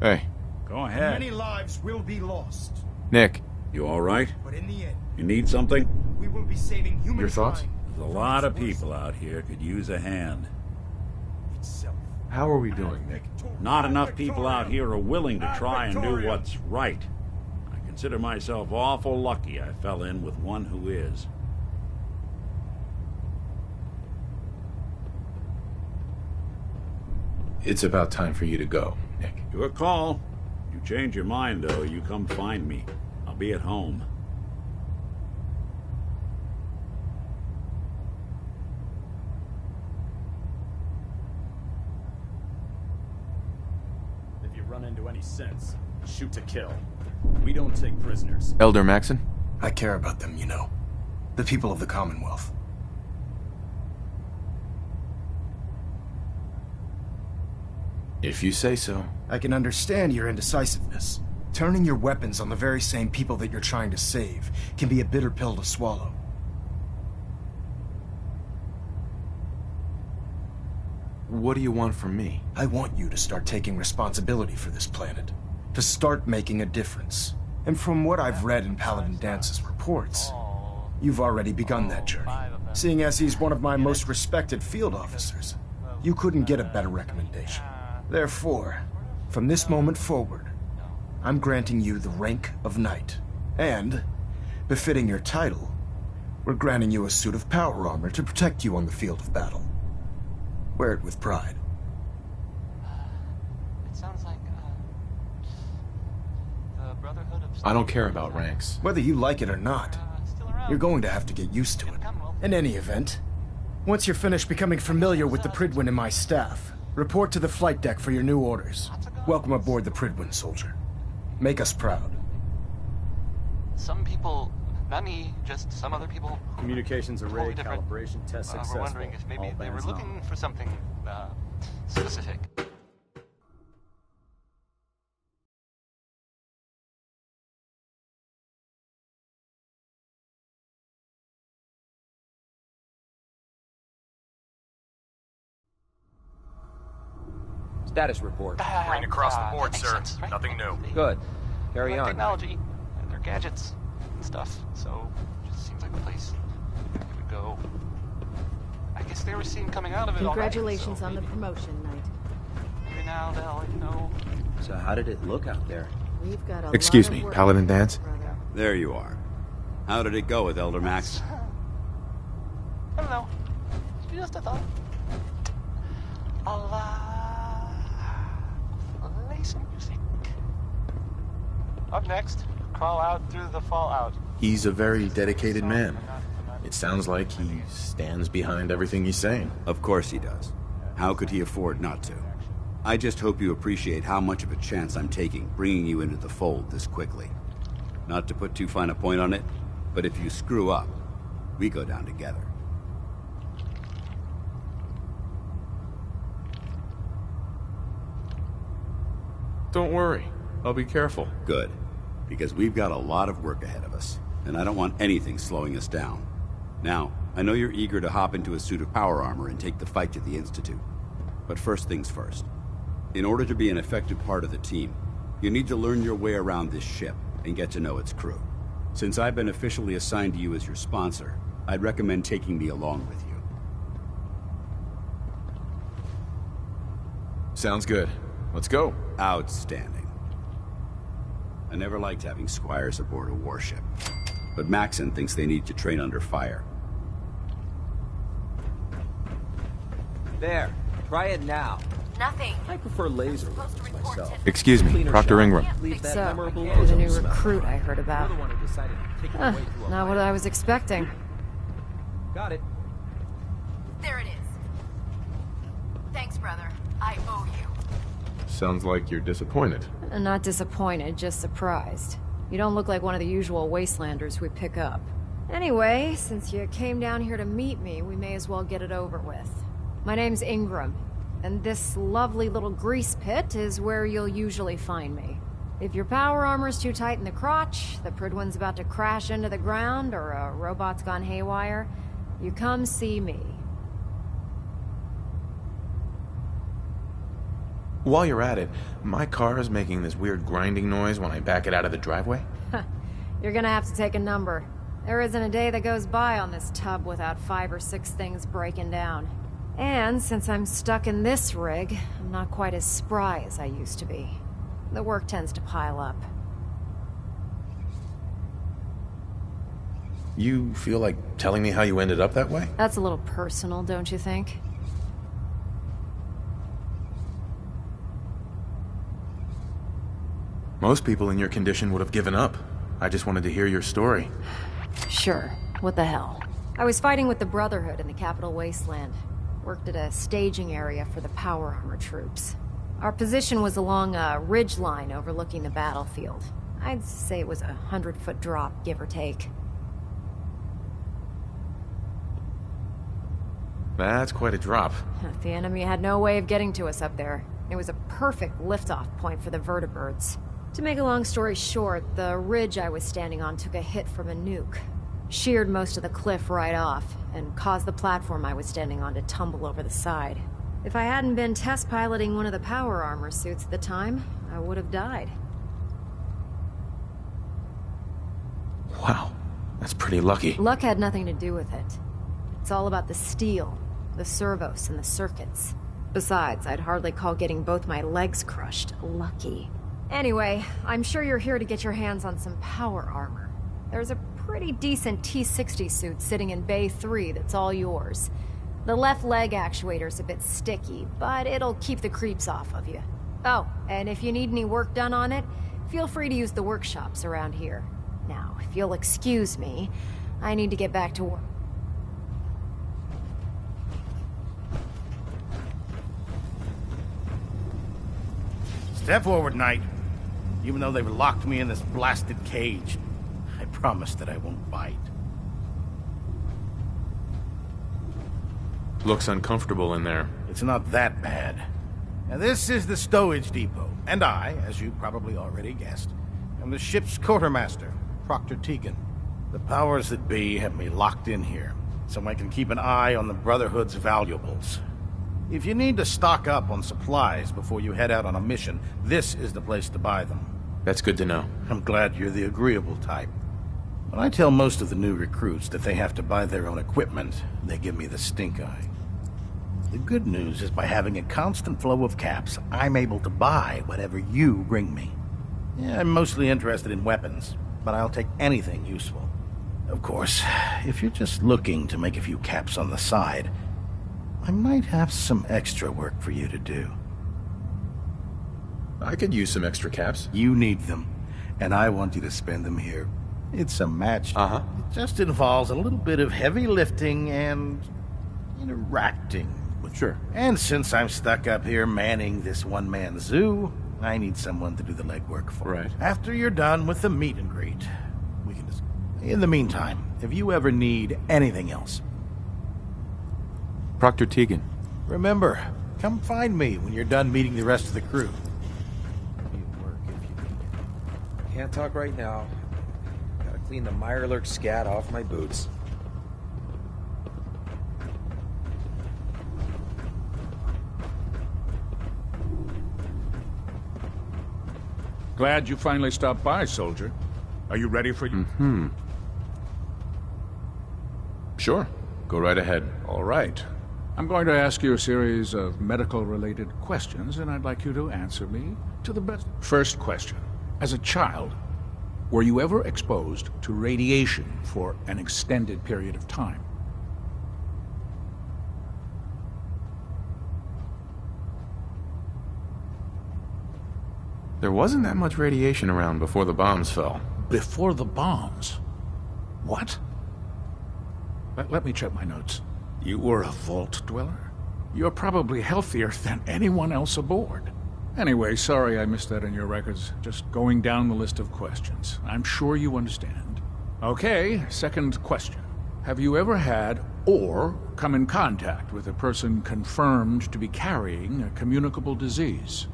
Hey. Go ahead. Many lives will be lost. Nick. You all right? But in the end, you need something? We will be saving humankind. Your thoughts? There's a lot of people out here could use a hand. Itself. How are we doing, Nick? Not enough people out here are willing to try and do what's right. I consider myself awful lucky I fell in with one who is. It's about time for you to go, Nick. Your call. You change your mind, though, you come find me. I'll be at home. If you run into any sense. Shoot to kill. We don't take prisoners. Elder Maxon? I care about them, you know. The people of the Commonwealth. If you say so. I can understand your indecisiveness. Turning your weapons on the very same people that you're trying to save can be a bitter pill to swallow. What do you want from me? I want you to start taking responsibility for this planet. To start making a difference. And from what I've read in Paladin Dance's reports, you've already begun that journey. Seeing as he's one of my most respected field officers, you couldn't get a better recommendation. Therefore, from this moment forward, I'm granting you the rank of Knight. And, befitting your title, we're granting you a suit of power armor to protect you on the field of battle. Wear it with pride. It sounds like, the Brotherhood of... I don't care about ranks. Whether you like it or not, you're going to have to get used to it. In any event, once you're finished becoming familiar with the Prydwen and my staff, report to the flight deck for your new orders. Welcome aboard the Prydwen, soldier. Make us proud. Some people, not me, just some other people... Communications array, different, calibration, test successful. We're wondering if maybe they were looking for something, specific. Status report. Green across the board, makes sir. sense, right? Nothing new. Good. Carry Like on. technology and their gadgets and stuff, so it just seems like the place we would go. I guess they were seen coming out of it Congratulations already, on the promotion, Knight. maybe now they'll, So how did it look out there? We've got a Excuse lot of me, work Paladin to do, Dance? brother. There you are. How did it go with Elder Max? I don't know. Just a thought. Play some music. Up next, crawl out through the fallout. He's a very dedicated man. It sounds like he stands behind everything he's saying. Of course he does. How could he afford not to? I just hope you appreciate how much of a chance I'm taking bringing you into the fold this quickly. Not to put too fine a point on it, but if you screw up, we go down together. Don't worry. I'll be careful. Good. Because we've got a lot of work ahead of us, and I don't want anything slowing us down. Now, I know you're eager to hop into a suit of power armor and take the fight to the Institute. But first things first. In order to be an effective part of the team, you need to learn your way around this ship and get to know its crew. Since I've been officially assigned to you as your sponsor, I'd recommend taking me along with you. Sounds good. Let's go. Outstanding. I never liked having squires aboard a warship, but Maxon thinks they need to train under fire. There. Try it now. Nothing. I prefer laser weapons myself. Excuse me, Cleaner Proctor shot. Ingram. Leave that So, memorable you're the ozone new smell. recruit I heard about. You're the one who decided to take it away through a Not what I was expecting. Got it. There it is. Thanks, brother. I owe you. Sounds like you're disappointed. Not disappointed, just surprised. You don't look like one of the usual wastelanders we pick up. Anyway, since you came down here to meet me, we may as well get it over with. My name's Ingram, and this lovely little grease pit is where you'll usually find me. If your power armor's too tight in the crotch, the Prydwen's about to crash into the ground, or a robot's gone haywire, you come see me. While you're at it, my car is making this weird grinding noise when I back it out of the driveway. You're gonna have to take a number. There isn't a day that goes by on this tub without 5 or 6 things breaking down. And since I'm stuck in this rig, I'm not quite as spry as I used to be. The work tends to pile up. You feel like telling me how you ended up that way? That's a little personal, don't you think? Most people in your condition would have given up. I just wanted to hear your story. Sure. What the hell? I was fighting with the Brotherhood in the Capital Wasteland. Worked at a staging area for the power armor troops. Our position was along a ridge line overlooking the battlefield. I'd say it was a 100-foot drop, give or take. That's quite a drop. The enemy had no way of getting to us up there. It was a perfect liftoff point for the vertibirds. To make a long story short, the ridge I was standing on took a hit from a nuke. Sheared most of the cliff right off, and caused the platform I was standing on to tumble over the side. If I hadn't been test piloting one of the power armor suits at the time, I would have died. Wow, that's pretty lucky. Luck had nothing to do with it. It's all about the steel, the servos, and the circuits. Besides, I'd hardly call getting both my legs crushed lucky. Anyway, I'm sure you're here to get your hands on some power armor. There's a pretty decent T-60 suit sitting in Bay 3 that's all yours. The left leg actuator's a bit sticky, but it'll keep the creeps off of you. Oh, and if you need any work done on it, feel free to use the workshops around here. Now, if you'll excuse me, I need to get back to work. Step forward, Knight. Even though they've locked me in this blasted cage, I promise that I won't bite. Looks uncomfortable in there. It's not that bad. Now, this is the stowage depot, and I, as you probably already guessed, am the ship's quartermaster, Proctor Tegan. The powers that be have me locked in here, so I can keep an eye on the Brotherhood's valuables. If you need to stock up on supplies before you head out on a mission, this is the place to buy them. That's good to know. I'm glad you're the agreeable type. When I tell most of the new recruits that they have to buy their own equipment, they give me the stink eye. The good news is by having a constant flow of caps, I'm able to buy whatever you bring me. Yeah, I'm mostly interested in weapons, but I'll take anything useful. Of course, if you're just looking to make a few caps on the side, I might have some extra work for you to do. I could use some extra caps. You need them, and I want you to spend them here. It's a match. Uh-huh. It just involves a little bit of heavy lifting and interacting. Sure. And since I'm stuck up here manning this one-man zoo, I need someone to do the legwork for me. Right. After you're done with the meet and greet, we can just... In the meantime, if you ever need anything else... Proctor Tegan. Remember, come find me when you're done meeting the rest of the crew. Can't talk right now. Gotta clean the Mirelurk scat off my boots. Glad you finally stopped by, soldier. Are you ready for you? Sure. Go right ahead. All right. I'm going to ask you a series of medical-related questions, and I'd like you to answer me to the best. First question. As a child, were you ever exposed to radiation for an extended period of time? There wasn't that much radiation around before the bombs fell. Before the bombs? What? Let me check my notes. You were a vault dweller? You're probably healthier than anyone else aboard. Anyway, sorry I missed that in your records. Just going down the list of questions. I'm sure you understand. Okay, second question. Have you ever had or come in contact with a person confirmed to be carrying a communicable disease?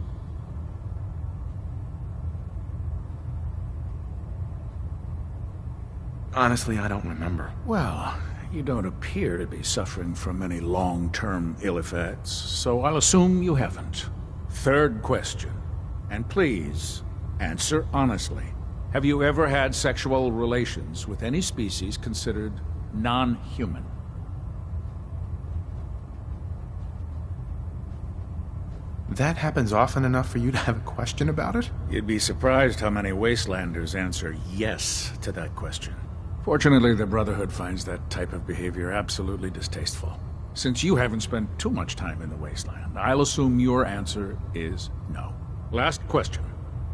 Honestly, I don't remember. Well, you don't appear to be suffering from any long-term ill effects, so I'll assume you haven't. Third question, and please, answer honestly. Have you ever had sexual relations with any species considered non-human? That happens often enough for you to have a question about it? You'd be surprised how many Wastelanders answer yes to that question. Fortunately, the Brotherhood finds that type of behavior absolutely distasteful. Since you haven't spent too much time in the Wasteland, I'll assume your answer is no. Last question.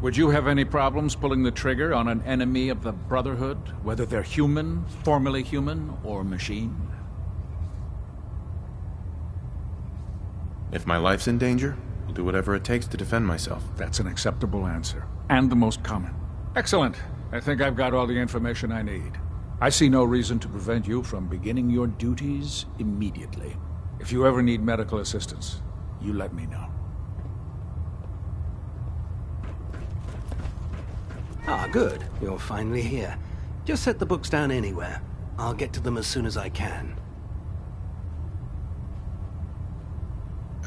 Would you have any problems pulling the trigger on an enemy of the Brotherhood, whether they're human, formerly human, or machine? If my life's in danger? I'll do whatever it takes to defend myself. That's an acceptable answer. And the most common. Excellent. I think I've got all the information I need. I see no reason to prevent you from beginning your duties immediately. If you ever need medical assistance, you let me know. Ah, good. You're finally here. Just set the books down anywhere. I'll get to them as soon as I can.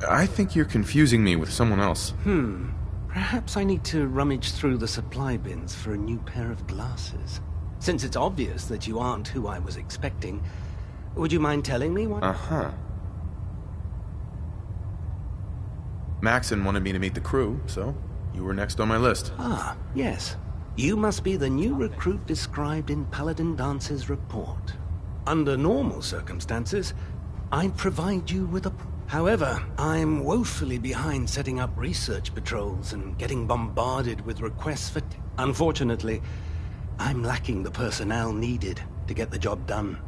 I think you're confusing me with someone else. Perhaps I need to rummage through the supply bins for a new pair of glasses. Since it's obvious that you aren't who I was expecting, would you mind telling me what... Maxon wanted me to meet the crew, so you were next on my list. Ah, yes. You must be the new recruit described in Paladin Dance's report. Under normal circumstances, I'd provide you with a... However, I'm woefully behind setting up research patrols and getting bombarded with requests for... Unfortunately, I'm lacking the personnel needed to get the job done.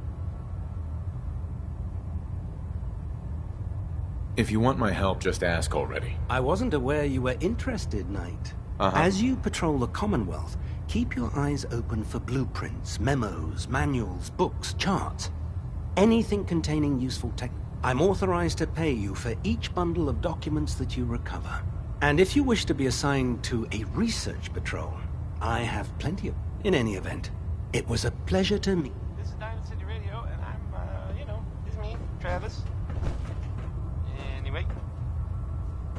If you want my help, just ask already. I wasn't aware you were interested, Knight. As you patrol the Commonwealth, keep your eyes open for blueprints, memos, manuals, books, charts. Anything containing useful tech. I'm authorized to pay you for each bundle of documents that you recover. And if you wish to be assigned to a research patrol, I have plenty of... In any event, it was a pleasure to meet... This is Diamond City Radio, and I'm, it's me, Travis. Anyway,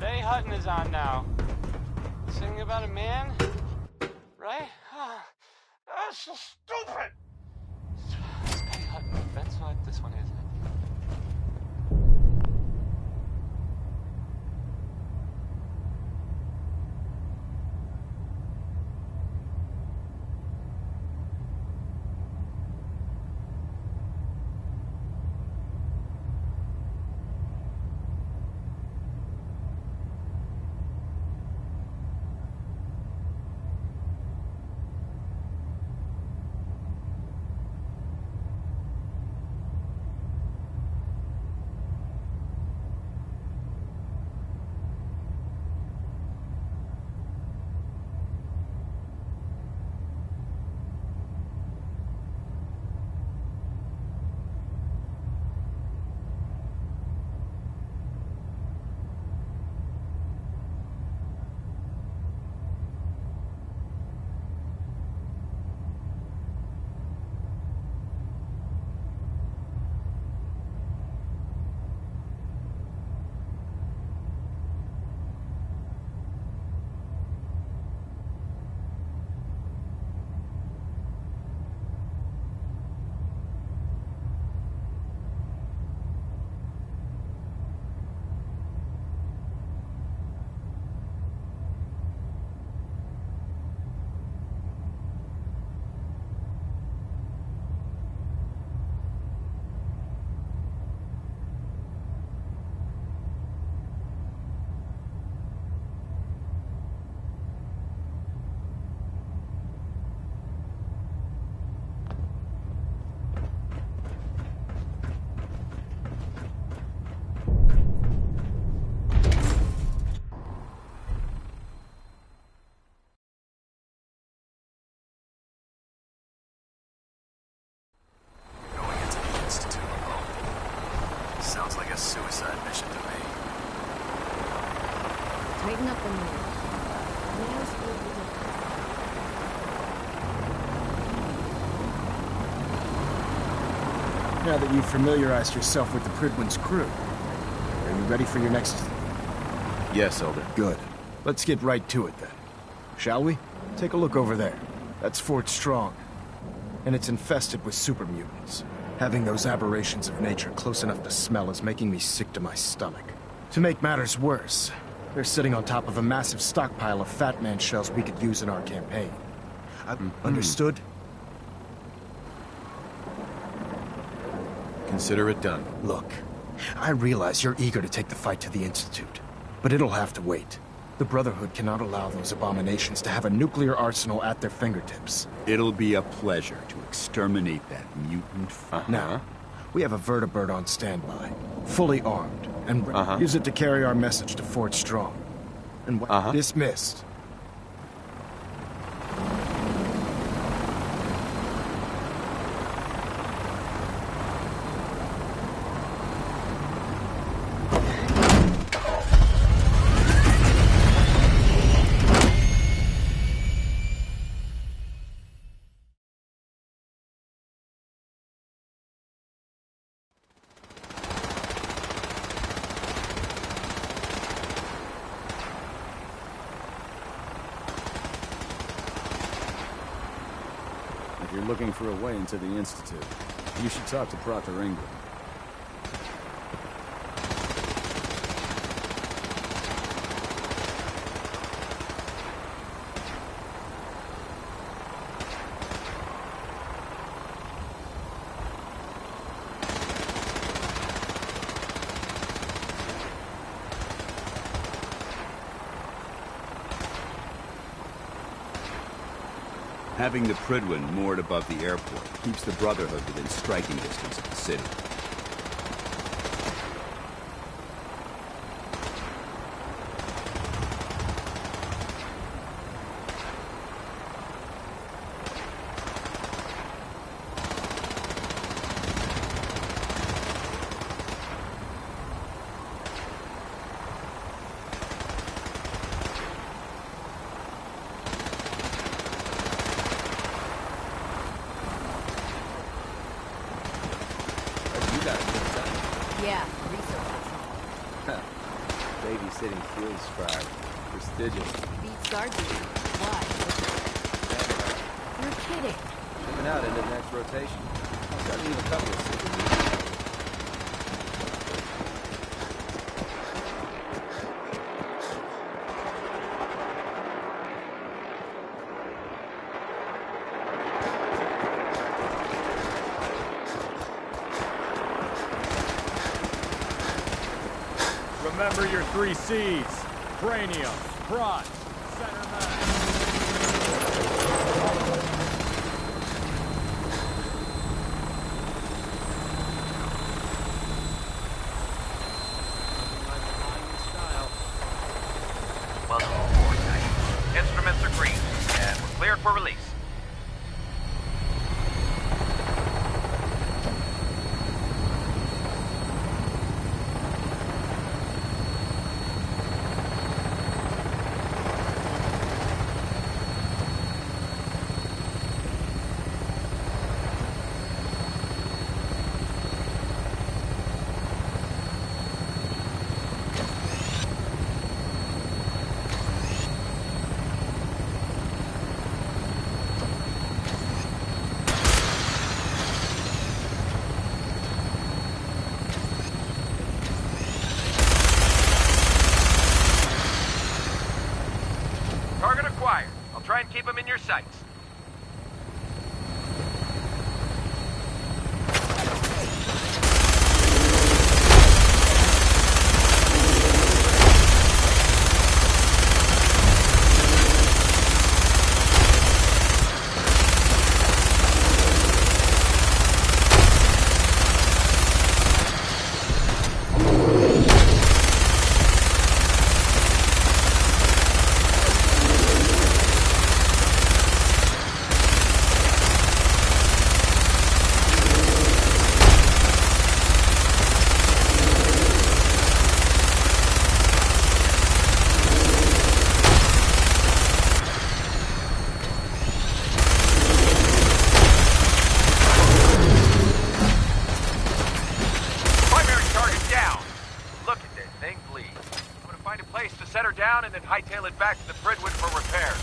Betty Hutton is on now. Singing about a man, right? That's so stupid! It's Betty Hutton. That's what this one is. Sounds like a suicide mission to me. Tighten up the mood. Now that you've familiarized yourself with the Prydwen's crew, are you ready for your next... Yes, Elder. Good. Let's get right to it then. Shall we? Take a look over there. That's Fort Strong. And it's infested with super mutants. Having those aberrations of nature close enough to smell is making me sick to my stomach. To make matters worse, they're sitting on top of a massive stockpile of Fat Man shells we could use in our campaign. Understood? Consider it done. Look, I realize you're eager to take the fight to the Institute, but it'll have to wait. The Brotherhood cannot allow those abominations to have a nuclear arsenal at their fingertips. It'll be a pleasure to exterminate that mutant Now, we have a Vertibird on standby, fully armed, and use it to carry our message to Fort Strong. And dismissed. If you're looking for a way into the Institute, you should talk to Proctor Ingram. Having the Prydwen moored above the airport keeps the Brotherhood within striking distance of the city. Yeah, research. Babysitting field scribe. Prestigious. Beats guard duty. Why? You're kidding. Moving out into the next rotation. I'll start leaving a couple of cities. Remember your 3 C's. Cranium, front, center mass. Welcome aboard, Knight. Instruments are green, and we're cleared for release. Target acquired. I'll try and keep him in your sights. Set her down and then hightail it back to the Prydwen for repairs.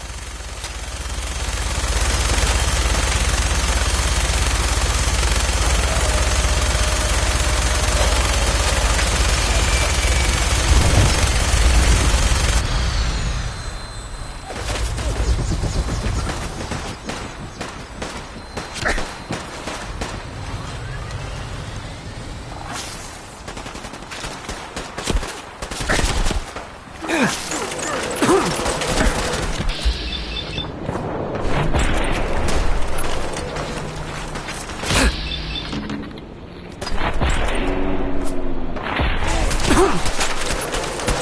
Target acquired. I'll try and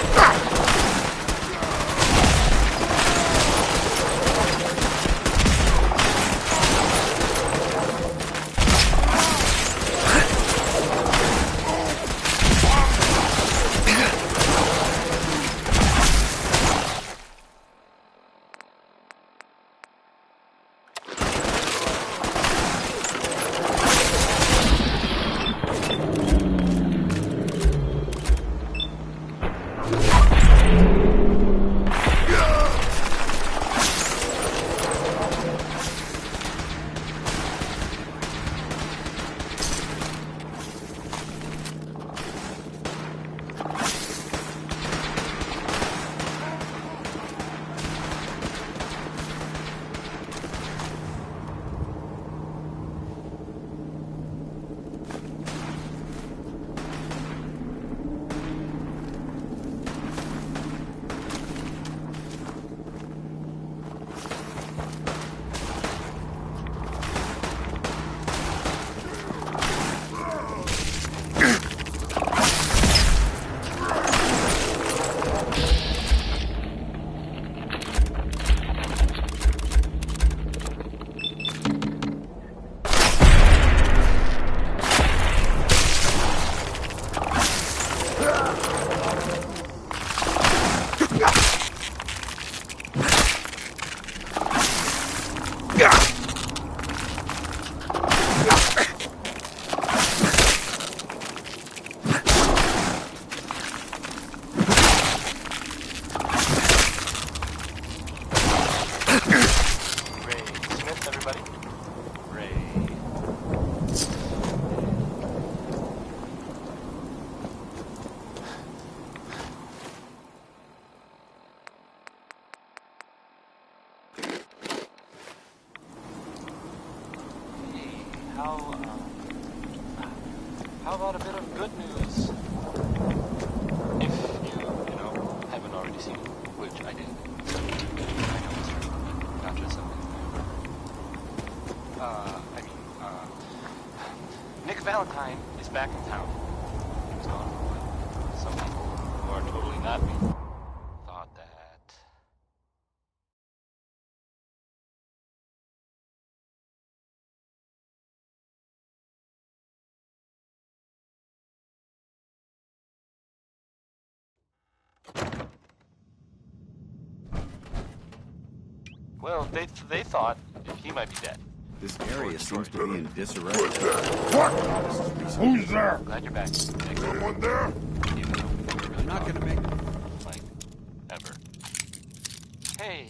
keep him in your sights. Remember your 3 C's. Cranium, front, center mass. Welcome aboard, Knight. Instruments are green, and we're cleared for release. Welcome aboard, Knight. Instruments are green, and we're cleared for repairs. How about a bit of good news? If you know, haven't already seen it, which I did. I know it's true. Not just something Nick Valentine is back in town. He was gone for a while. Some people who are totally not me thought that. Well, they thought he might be dead. This area seems to be in disarray. Who's there? Glad you're back. Someone there? I'm not gonna make like ever. Hey,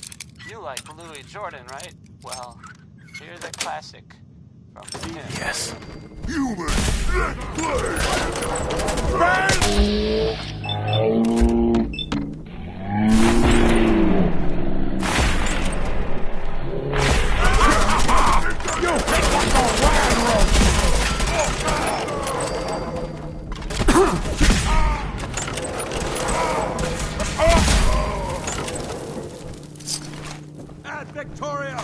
you like Louis Jordan, right? Well, here's a classic from him. Yes. Human At Victoria!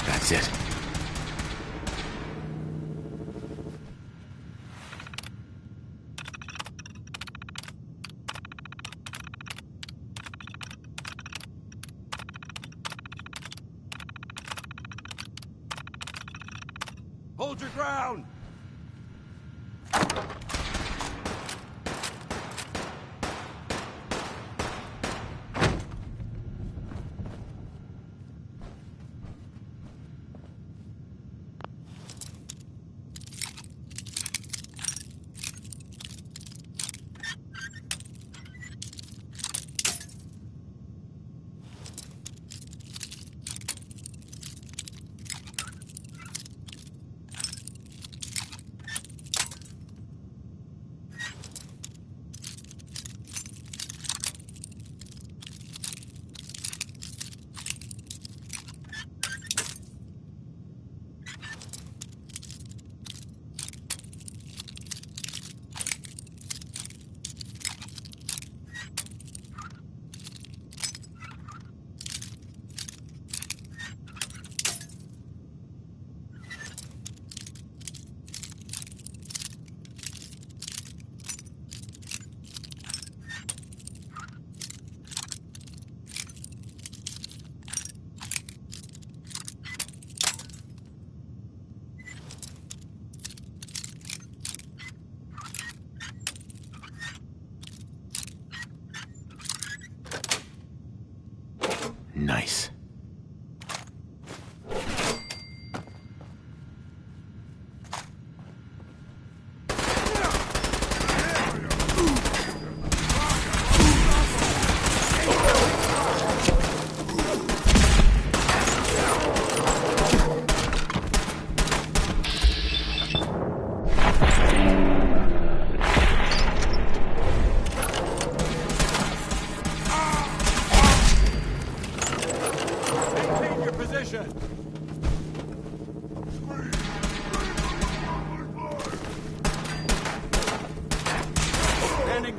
That's it. Hold your ground!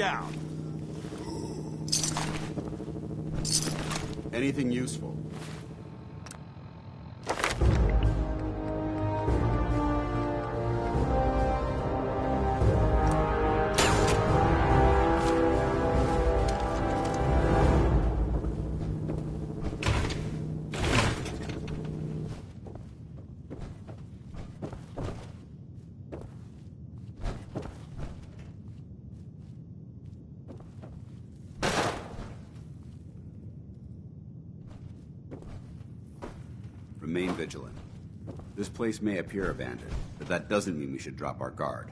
down. Anything useful? Remain vigilant. This place may appear abandoned, but that doesn't mean we should drop our guard.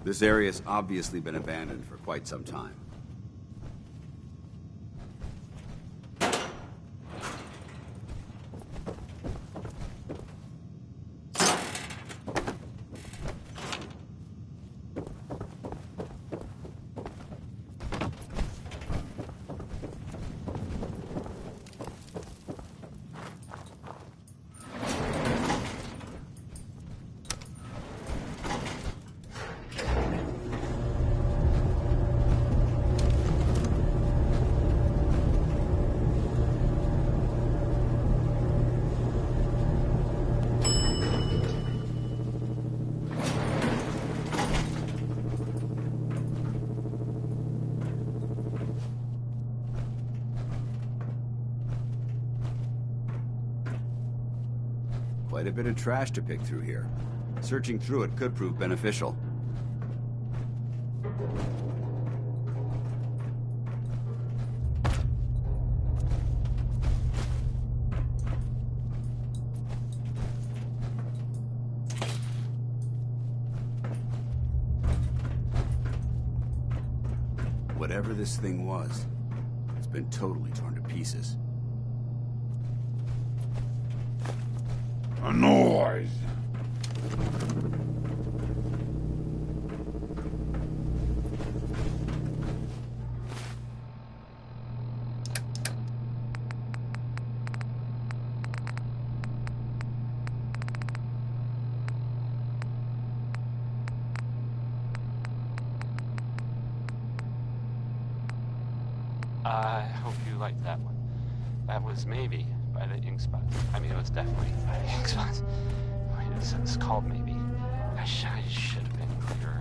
This area's obviously been abandoned for quite some time. Quite a bit of trash to pick through here. Searching through it could prove beneficial. Whatever this thing was, it's been totally torn to pieces. A noise! I hope you liked that one. That was maybe by the ink spots. I mean, it was definitely by the ink spots. Wait, it's called maybe. I should have been clearer.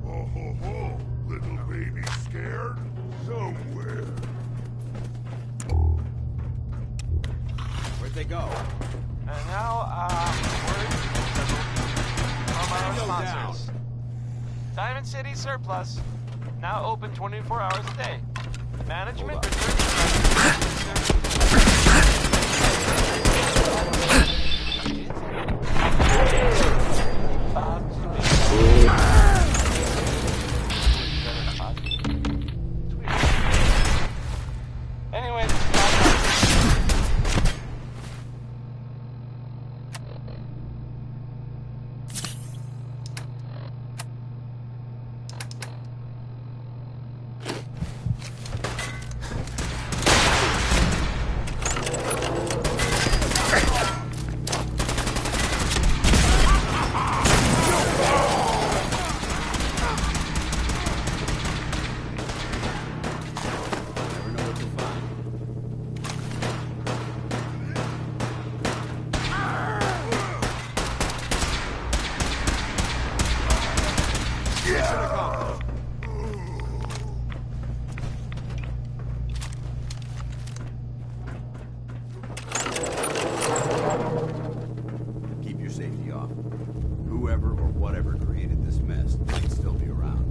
Oh ho ho! Little baby scared? go. And now, word from our sponsors. Diamond City Surplus, now open 24 hours a day. Management Anyways, Keep your safety off. Whoever or whatever created this mess might still be around.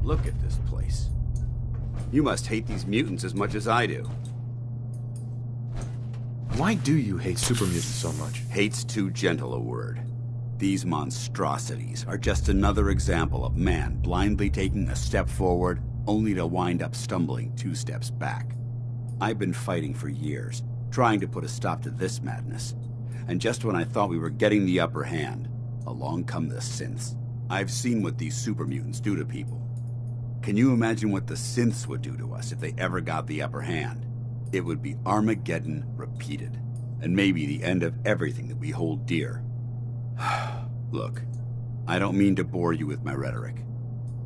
Look at this place. You must hate these mutants as much as I do. Why do you hate super mutants so much? Hate's too gentle a word. These monstrosities are just another example of man blindly taking a step forward, only to wind up stumbling 2 steps back. I've been fighting for years, trying to put a stop to this madness. And just when I thought we were getting the upper hand, along come the synths. I've seen what these super mutants do to people. Can you imagine what the synths would do to us if they ever got the upper hand? It would be Armageddon repeated, and maybe the end of everything that we hold dear. Look, I don't mean to bore you with my rhetoric.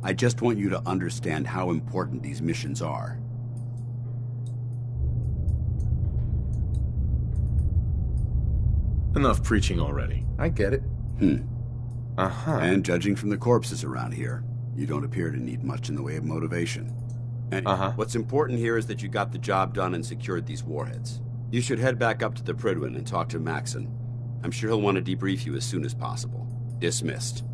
I just want you to understand how important these missions are. Enough preaching already. I get it. Uh-huh. And judging from the corpses around here, you don't appear to need much in the way of motivation. Anyway, what's important here is that you got the job done and secured these warheads. You should head back up to the Prydwen and talk to Maxon. I'm sure he'll want to debrief you as soon as possible. Dismissed.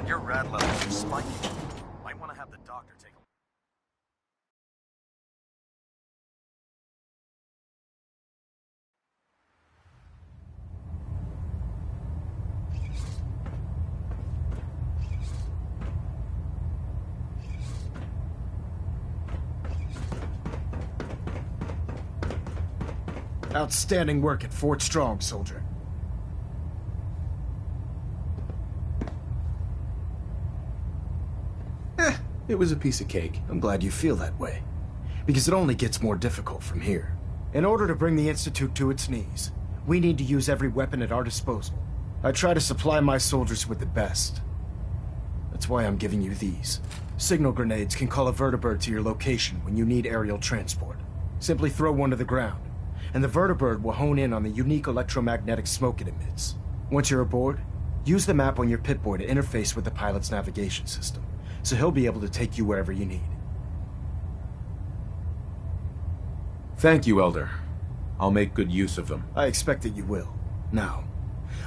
Your rad levels are spiking. Might want to have the doctor take a look. Outstanding work at Fort Strong, soldier. It was a piece of cake. I'm glad you feel that way. Because it only gets more difficult from here. In order to bring the Institute to its knees, we need to use every weapon at our disposal. I try to supply my soldiers with the best. That's why I'm giving you these. Signal grenades can call a vertibird to your location when you need aerial transport. Simply throw one to the ground, and the vertibird will hone in on the unique electromagnetic smoke it emits. Once you're aboard, use the map on your Pip-Boy to interface with the pilot's navigation system, so he'll be able to take you wherever you need. Thank you, Elder. I'll make good use of them. I expect that you will. Now,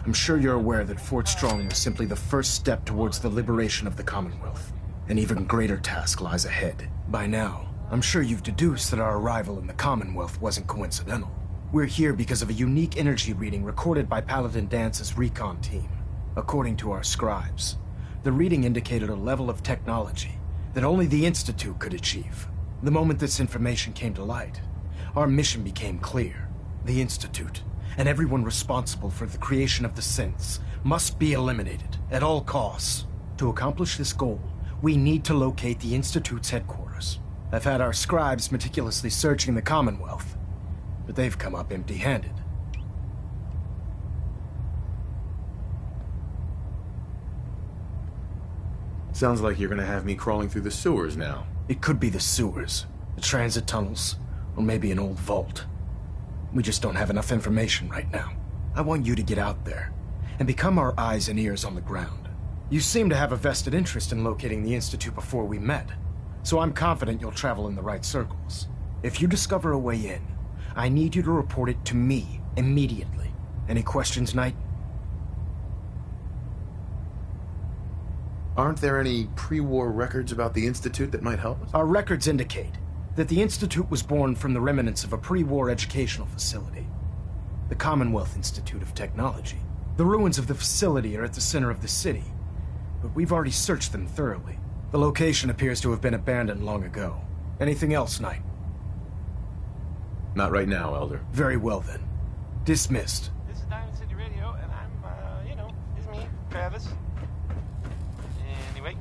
I'm sure you're aware that Fort Strong was simply the first step towards the liberation of the Commonwealth. An even greater task lies ahead. By now, I'm sure you've deduced that our arrival in the Commonwealth wasn't coincidental. We're here because of a unique energy reading recorded by Paladin Dance's recon team. According to our scribes, the reading indicated a level of technology that only the Institute could achieve. The moment this information came to light, our mission became clear. The Institute, and everyone responsible for the creation of the synths, must be eliminated at all costs. To accomplish this goal, we need to locate the Institute's headquarters. I've had our scribes meticulously searching the Commonwealth, but they've come up empty-handed. Sounds like you're gonna have me crawling through the sewers now. It could be the sewers, the transit tunnels, or maybe an old vault. We just don't have enough information right now. I want you to get out there and become our eyes and ears on the ground. You seem to have a vested interest in locating the Institute before we met, so I'm confident you'll travel in the right circles. If you discover a way in, I need you to report it to me immediately. Any questions, Knight? Aren't there any pre-war records about the Institute that might help us? Our records indicate that the Institute was born from the remnants of a pre-war educational facility. The Commonwealth Institute of Technology. The ruins of the facility are at the center of the city, but we've already searched them thoroughly. The location appears to have been abandoned long ago. Anything else, Knight? Not right now, Elder. Very well then. Dismissed. This is Diamond City Radio, and I'm, it's me, Travis. Anyway,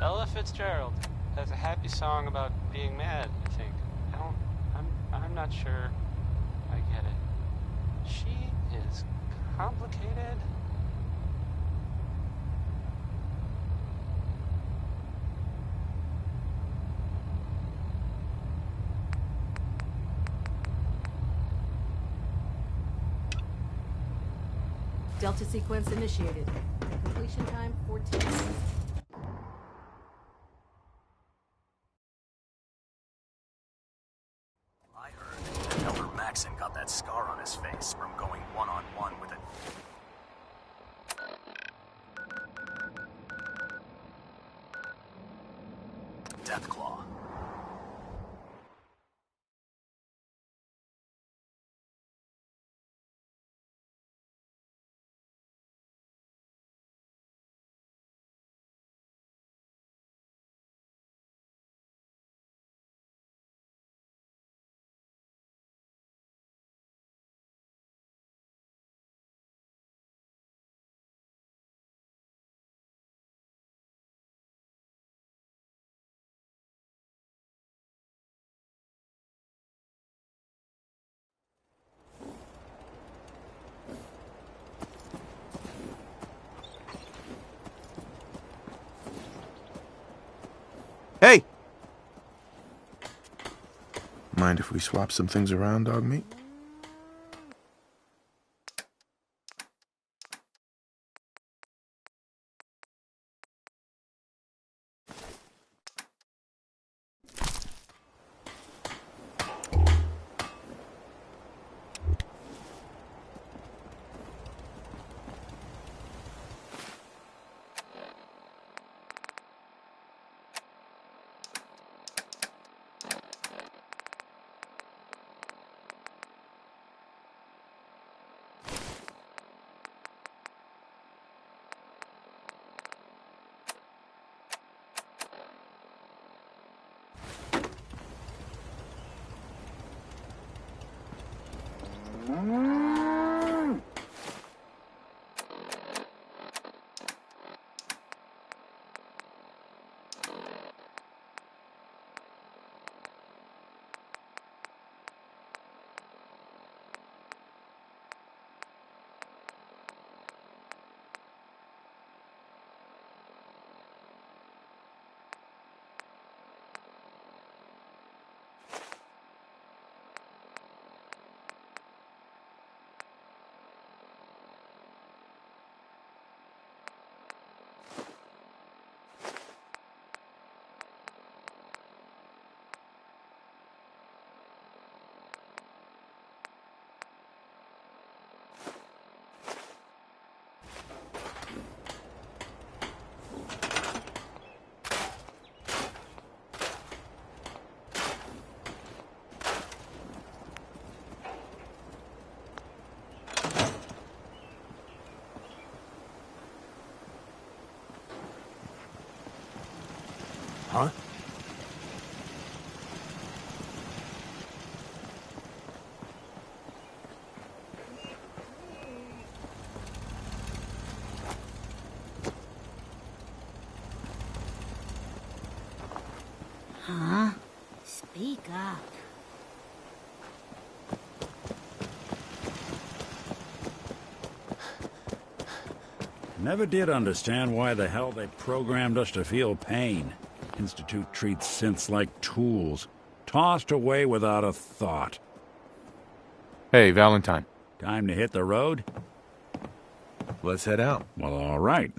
Ella Fitzgerald has a happy song about being mad, I think. I'm not sure I get it. She is complicated. Delta sequence initiated. Completion time 14 minutes. I heard that Elder Maxon got that scar on his face from going one-on-one with a... Deathclaw. Hey! Mind if we swap some things around, dog meat? Huh? Huh? Speak up. Never did understand why the hell they programmed us to feel pain. Institute treats synths like tools, tossed away without a thought. Hey, Valentine. Time to hit the road? Let's head out. Well, all right.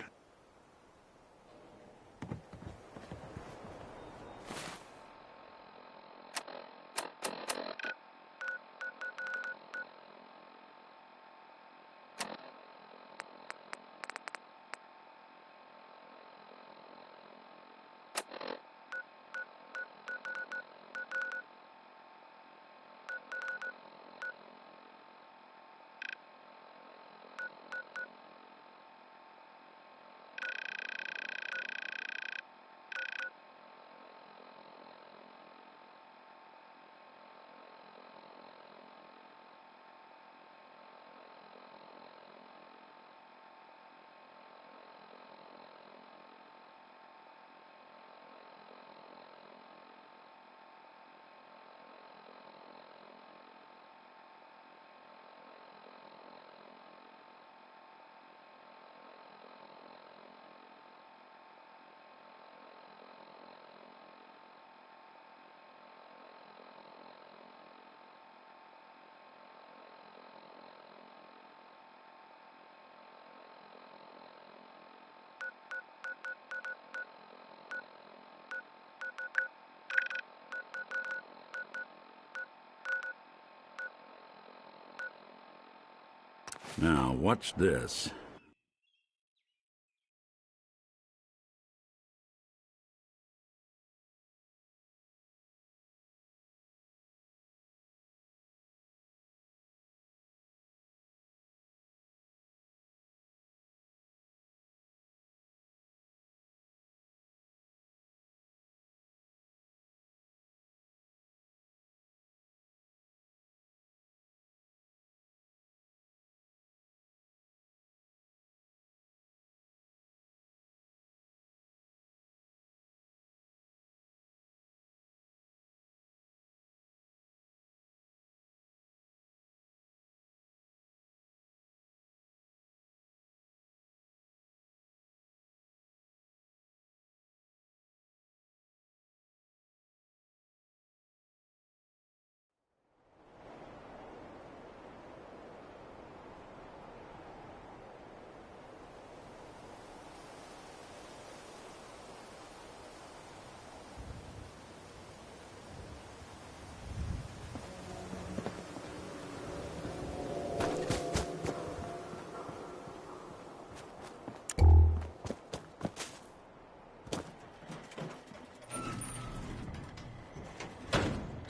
Now, watch this.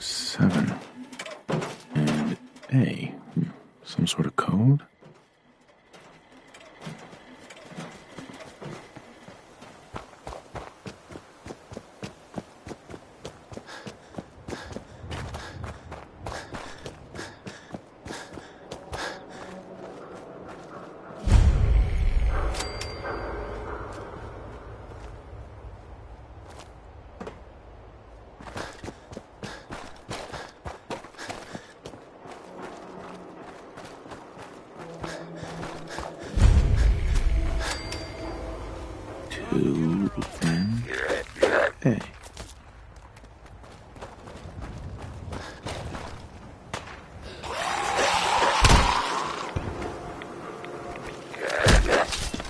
Seven. And A. Some sort of code? A.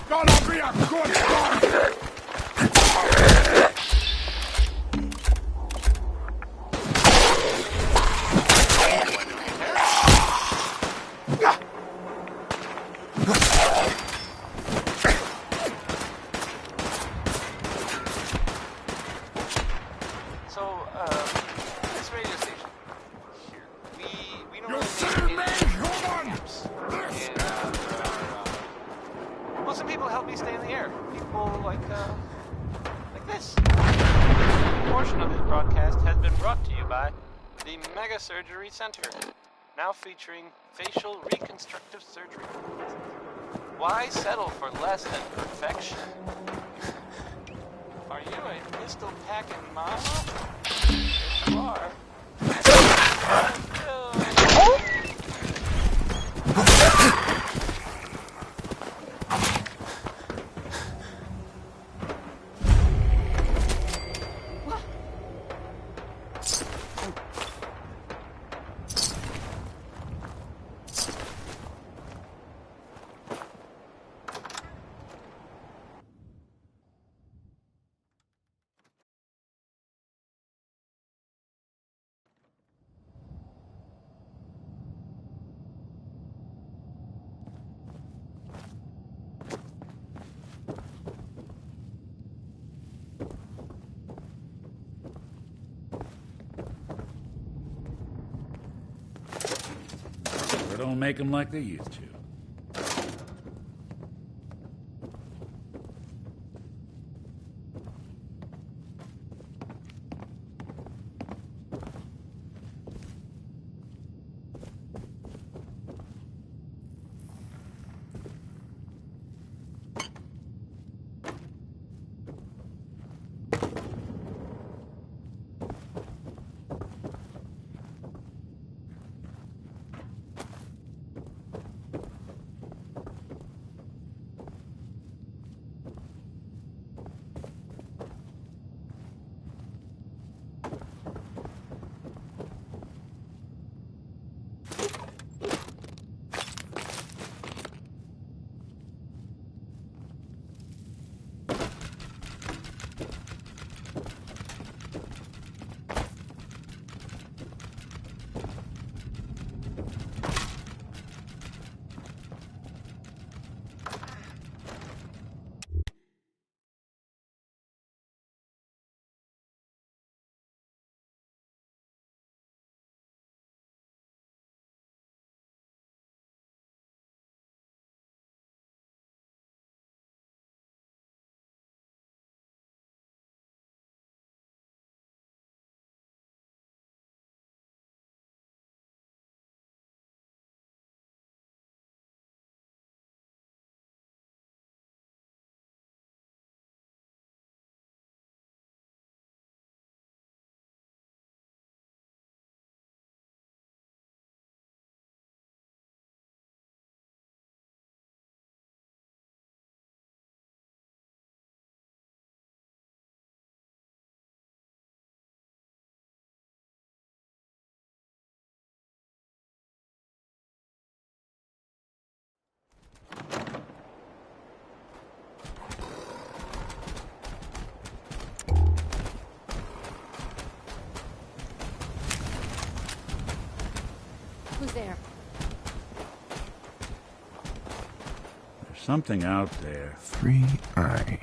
Gonna be a good one! This radio station here, we don't really make gaps. Well, some people help me stay in the air. People like this. A portion of this broadcast has been brought to you by the Mega Surgery Center, now featuring facial reconstructive surgery. Why settle for less than perfection? Are you a pistol-packing mama? If you are... Don't make them like they used to. there. There's something out there. 3i.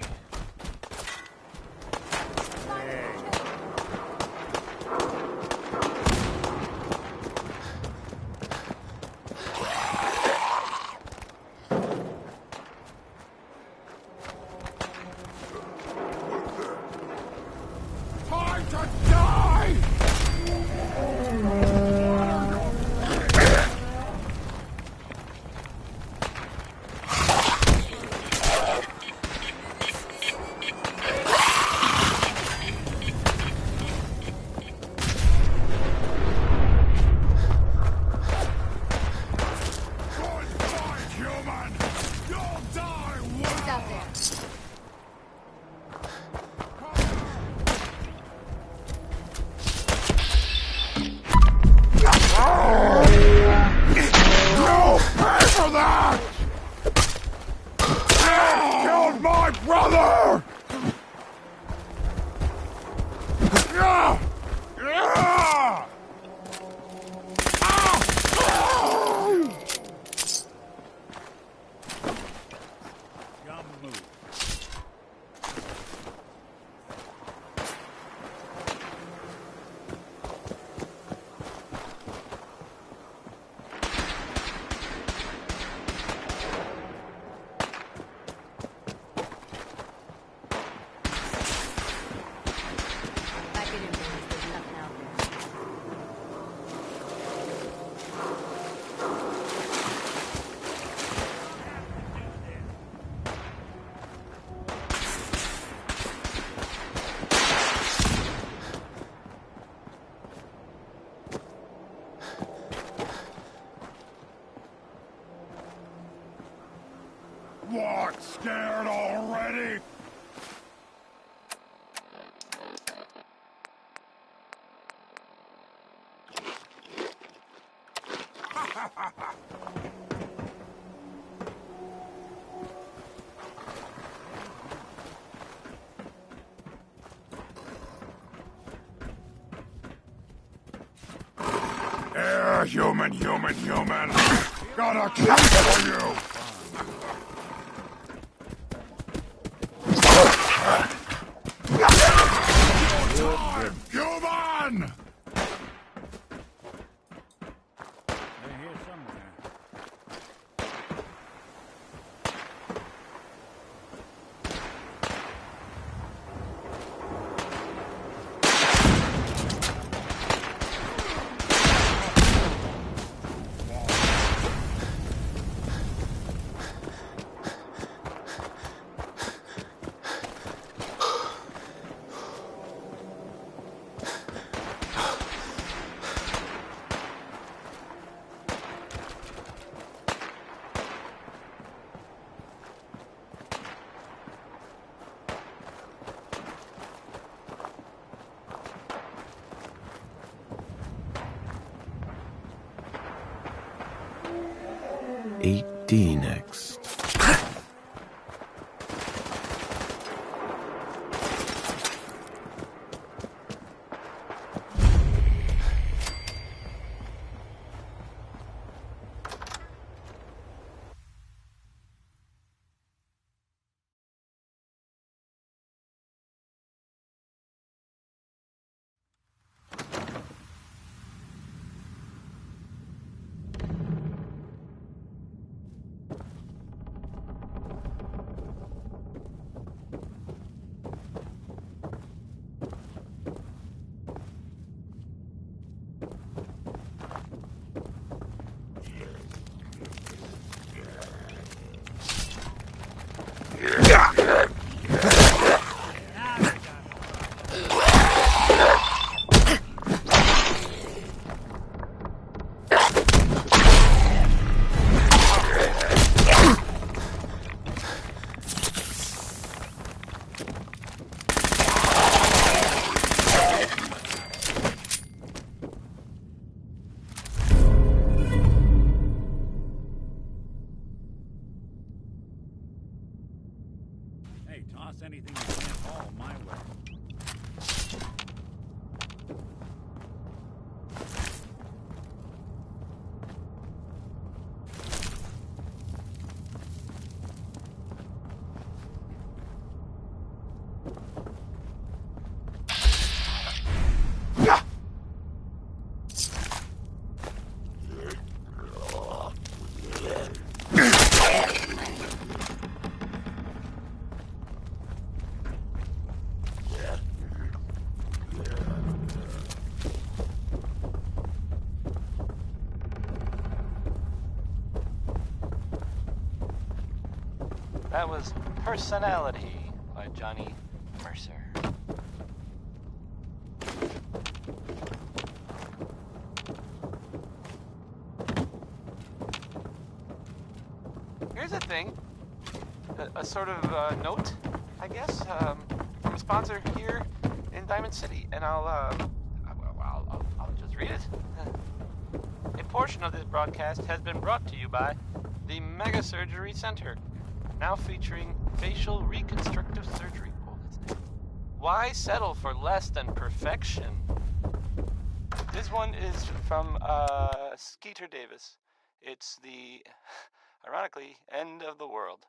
What? Scared already? Human! Got a kill for you! Time! Human! They're here somewhere. D next. Hey, toss anything you can't haul my way. That was Personality by Johnny Mercer. Here's a thing. A sort of note, I guess, from a sponsor here in Diamond City, and I'll just read it. A portion of this broadcast has been brought to you by the Mega Surgery Center, now featuring facial reconstructive surgery. Oh, that's nice. Why settle for less than perfection? This one is from Skeeter Davis. It's the, ironically, end of the world.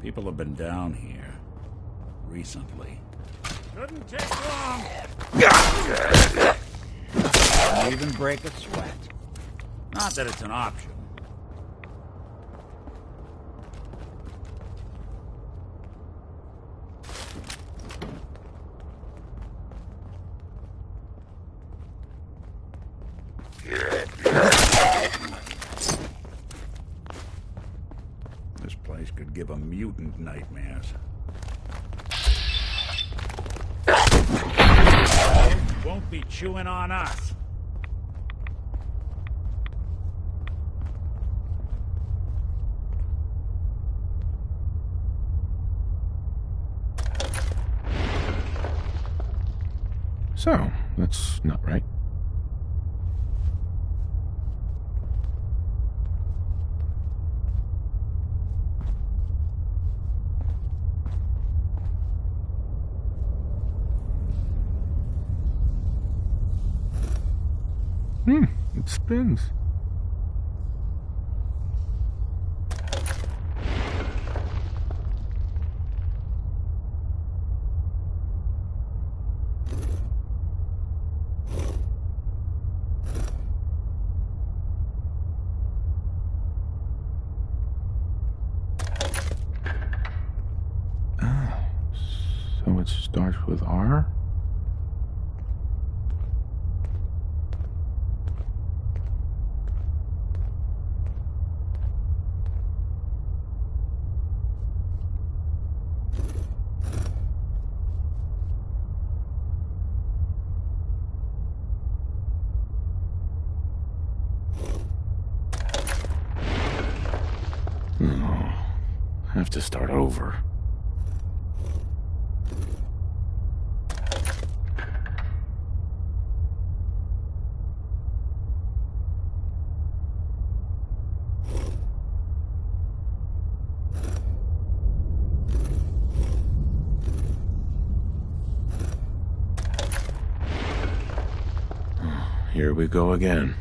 People have been down here recently. Shouldn't take long. Don't even break a sweat. Not that it's an option. This place could give a mutant nightmares. Won't be chewing on us. So, that's not right. It spins. So it starts with R? Have to start over. Here we go again.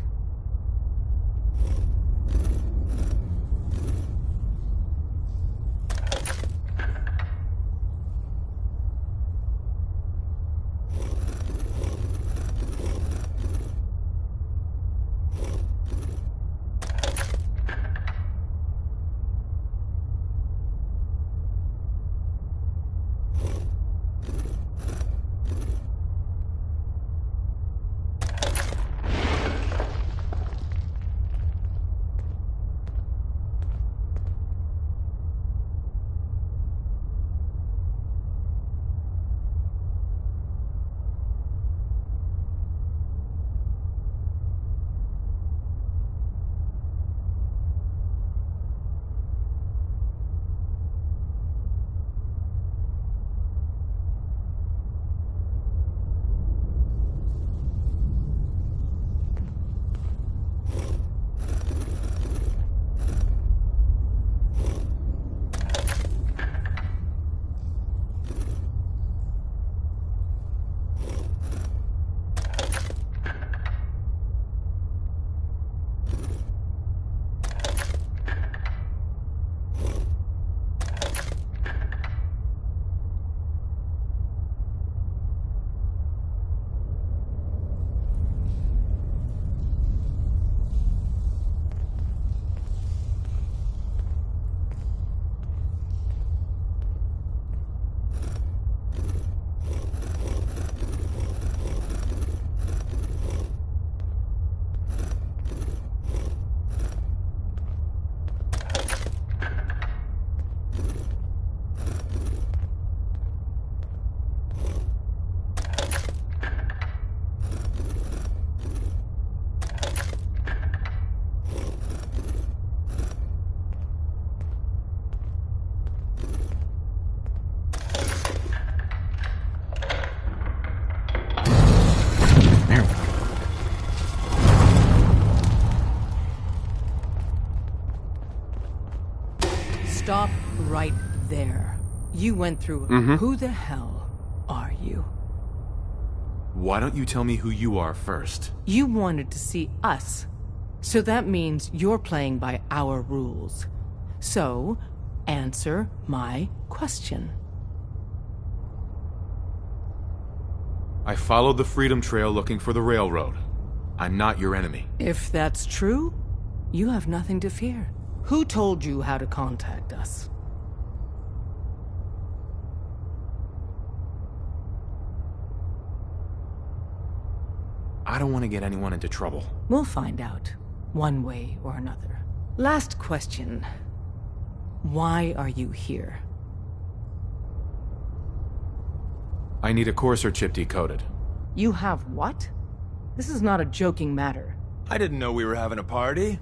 Stop right there. You went through Who the hell are you? Why don't you tell me who you are first? You wanted to see us. So that means you're playing by our rules. So, answer my question. I followed the Freedom Trail looking for the railroad. I'm not your enemy. If that's true, you have nothing to fear. Who told you how to contact us? I don't want to get anyone into trouble. We'll find out, one way or another. Last question. Why are you here? I need a Courser chip decoded. You have what? This is not a joking matter. I didn't know we were having a party.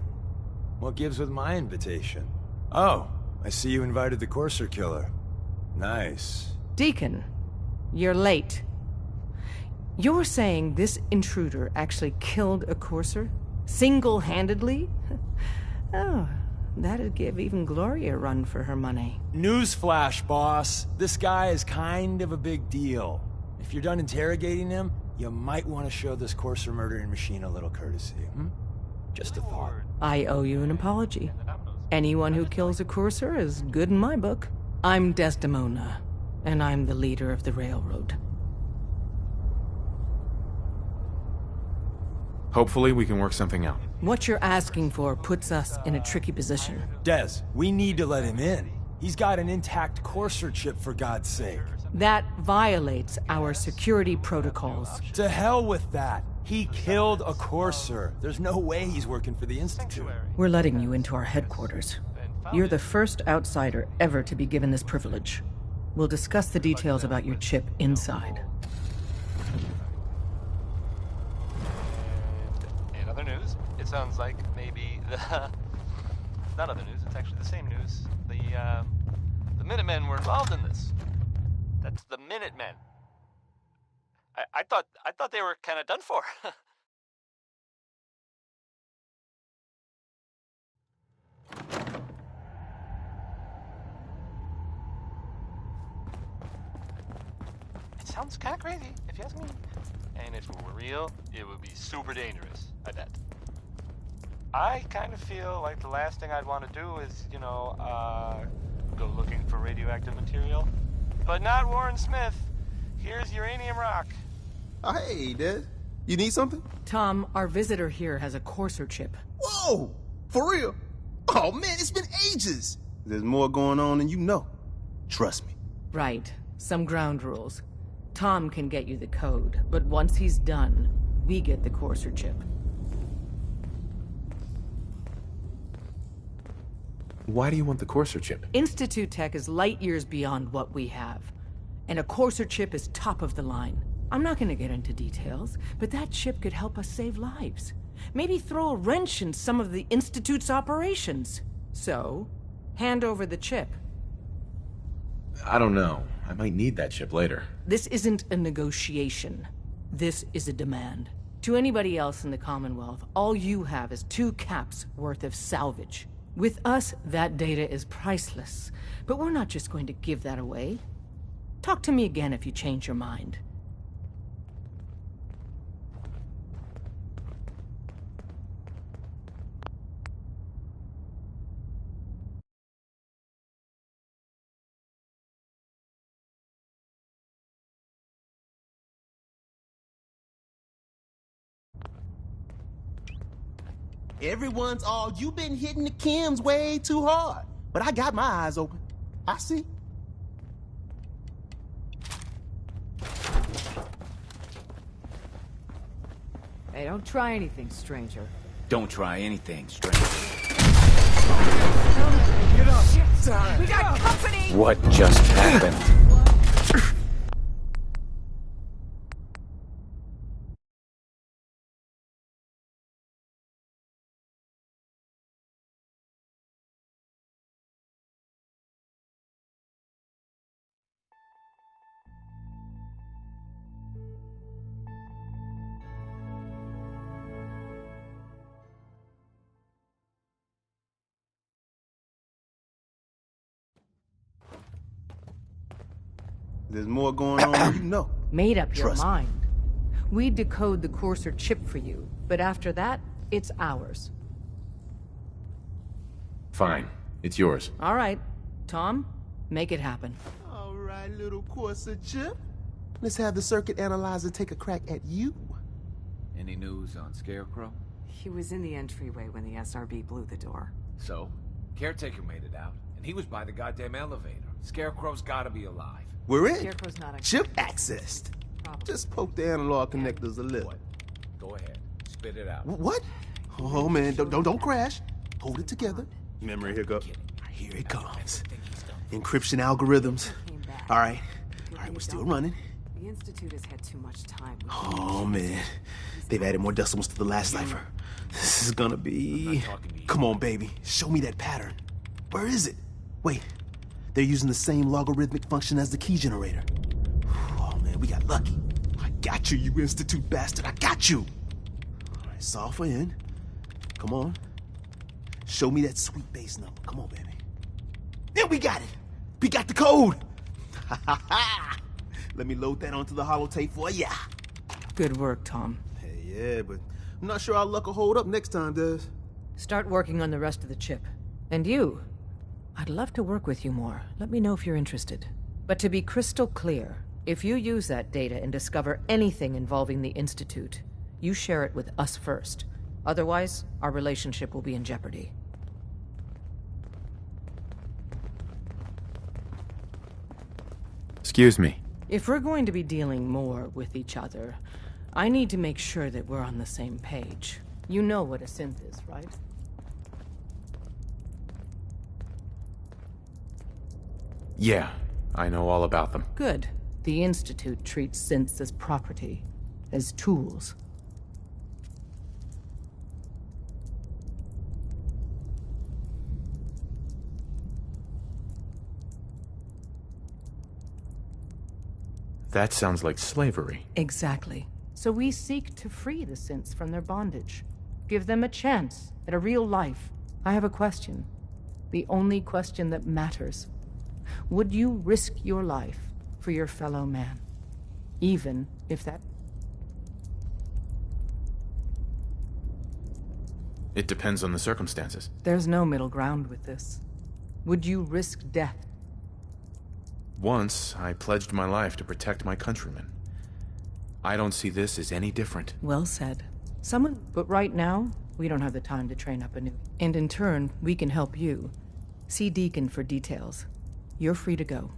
What gives with my invitation? Oh, I see you invited the Courser killer. Nice. Deacon, you're late. You're saying this intruder actually killed a Courser? Single-handedly? Oh, that'd give even Gloria a run for her money. Newsflash, boss. This guy is kind of a big deal. If you're done interrogating him, you might want to show this Courser murdering machine a little courtesy, Just a thought. I owe you an apology. Anyone who kills a Courser is good in my book. I'm Desdemona, and I'm the leader of the railroad. Hopefully we can work something out. What you're asking for puts us in a tricky position. Des, we need to let him in. He's got an intact Courser chip, for God's sake. That violates our security protocols. To hell with that. He killed a Courser. There's no way he's working for the Institute. We're letting you into our headquarters. You're the first outsider ever to be given this privilege. We'll discuss the details about your chip inside. In other news, it sounds like maybe the... Not other news, it's actually the same news. The Minutemen were involved in this. That's the Minutemen. I thought they were kind of done for. It sounds kind of crazy, if you ask me. And if it were real, it would be super dangerous, I bet. I kind of feel like the last thing I'd want to do is, go looking for radioactive material. But not Warren Smith. Here's uranium rock. Oh, hey, Des. You need something? Tom, our visitor here has a Courser chip. Whoa! For real? Oh, man, it's been ages. There's more going on than you know. Trust me. Right. Some ground rules. Tom can get you the code, but once he's done, we get the Courser chip. Why do you want the Courser chip? Institute tech is light years beyond what we have. And a Courser chip is top of the line. I'm not gonna get into details, but that chip could help us save lives. Maybe throw a wrench in some of the Institute's operations. So, hand over the chip. I don't know. I might need that chip later. This isn't a negotiation. This is a demand. To anybody else in the Commonwealth, all you have is 2 caps worth of salvage. With us, that data is priceless. But we're not just going to give that away. Talk to me again if you change your mind. Everyone's all, you've been hitting the chems way too hard. But I got my eyes open. I see. Hey, don't try anything, stranger. Don't try anything, stranger. Get up! Time. We got company! What just happened? There's more going on than you know. Made up your Trust me. mind. We decode the Courser chip for you, but after that, it's ours. Fine. It's yours. All right. Tom, make it happen. All right, little Courser chip. Let's have the circuit analyzer take a crack at you. Any news on Scarecrow? He was in the entryway when the SRB blew the door. So, Caretaker made it out, and he was by the goddamn elevator. Scarecrow's gotta be alive. We're in. Scarecrow's not Chip accessed. Just poke the analog connectors a little. Go ahead, spit it out. What? Oh man, don't crash. Hold it together. Memory hiccup. Here it comes. Encryption algorithms. All right, we're still running. The Institute has had too much time. Oh man, they've added more decimals to the last cipher. This is gonna be... Come on, baby. Show me that pattern. Where is it? Wait, they're using the same logarithmic function as the key generator. Oh man, we got lucky. I got you, you Institute bastard. I got you. All right, solve for N. Come on. Show me that sweet base number. Come on, baby. Then we got it. We got the code. Let me load that onto the holotape for ya. Good work, Tom. Hey, yeah, but I'm not sure our luck will hold up next time, Des. Start working on the rest of the chip. And you, I'd love to work with you more. Let me know if you're interested. But to be crystal clear, if you use that data and discover anything involving the Institute, you share it with us first. Otherwise, our relationship will be in jeopardy. Excuse me. If we're going to be dealing more with each other, I need to make sure that we're on the same page. You know what a synth is, right? Yeah, I know all about them. Good. The Institute treats synths as property, as tools. That sounds like slavery. Exactly. So we seek to free the synths from their bondage. Give them a chance at a real life. I have a question. The only question that matters. Would you risk your life for your fellow man? Even if that... It depends on the circumstances. There's no middle ground with this. Would you risk death? Once, I pledged my life to protect my countrymen. I don't see this as any different. Well said. But right now, we don't have the time to train up a new... And in turn, we can help you. See Deacon for details. You're free to go.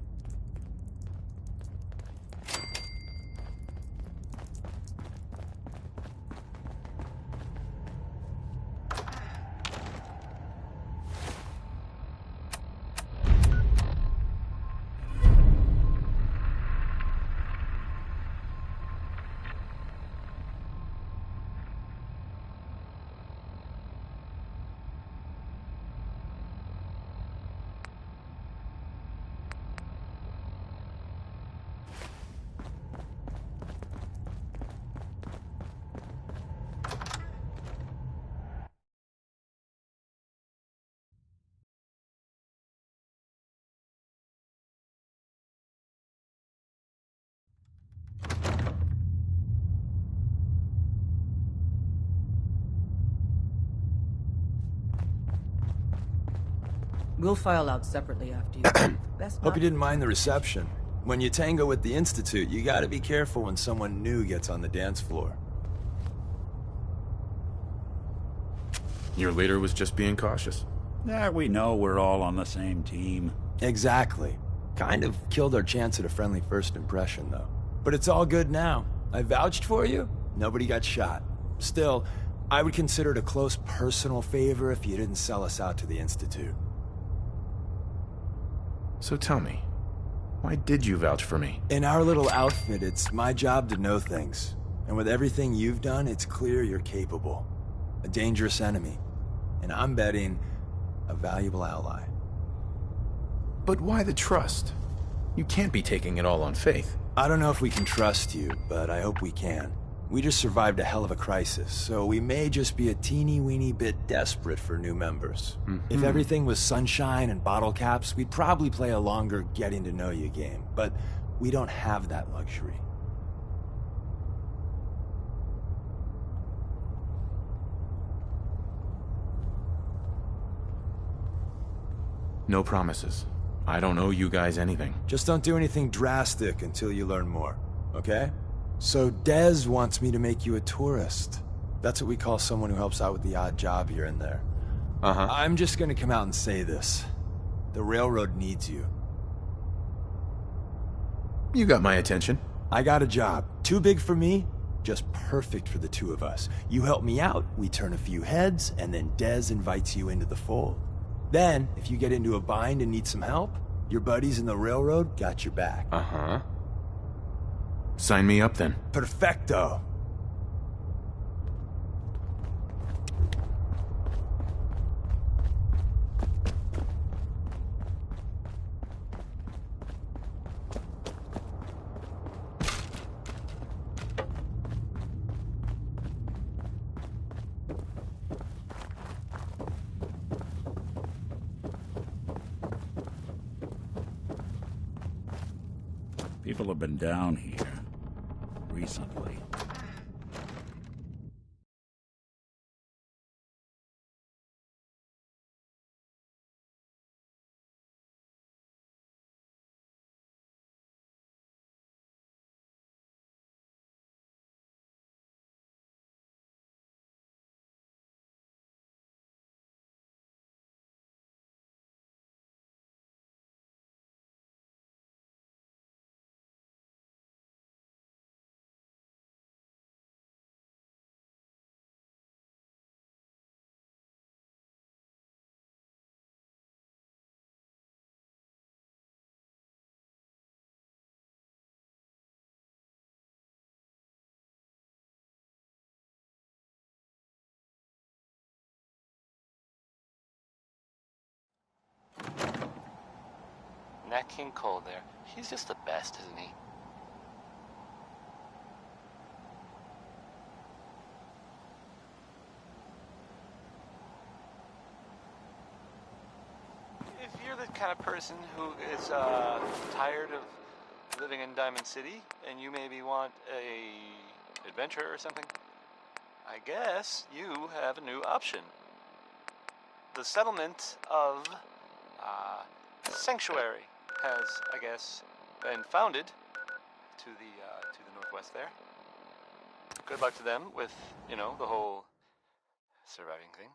We'll file out separately after you. Hope you didn't mind the reception. When you tango with the Institute, you gotta be careful when someone new gets on the dance floor. Your leader was just being cautious. We know we're all on the same team. Exactly. Kind of killed our chance at a friendly first impression, though. But it's all good now. I vouched for you. Nobody got shot. Still, I would consider it a close personal favor if you didn't sell us out to the Institute. So tell me, why did you vouch for me? In our little outfit, it's my job to know things. And with everything you've done, it's clear you're capable. A dangerous enemy. And I'm betting, a valuable ally. But why the trust? You can't be taking it all on faith. I don't know if we can trust you, but I hope we can. We just survived a hell of a crisis, so we may just be a teeny-weeny bit desperate for new members. If everything was sunshine and bottle caps, we'd probably play a longer getting-to-know-you game, but we don't have that luxury. No promises. I don't owe you guys anything. Just don't do anything drastic until you learn more, okay? So Dez wants me to make you a tourist. That's what we call someone who helps out with the odd job here and there. I'm just gonna come out and say this. The railroad needs you. You got my attention. I got a job. Too big for me, just perfect for the two of us. You help me out, we turn a few heads, and then Dez invites you into the fold. Then, if you get into a bind and need some help, your buddies in the railroad got your back. Sign me up then. Perfecto. People have been down here recently. Nat King Cole there. He's just the best, isn't he? citizen who is tired of living in Diamond City, and you maybe want a adventure or something, I guess you have a new option. The settlement of Sanctuary has, I guess, been founded to the northwest there. Good luck to them with, you know, the whole surviving thing.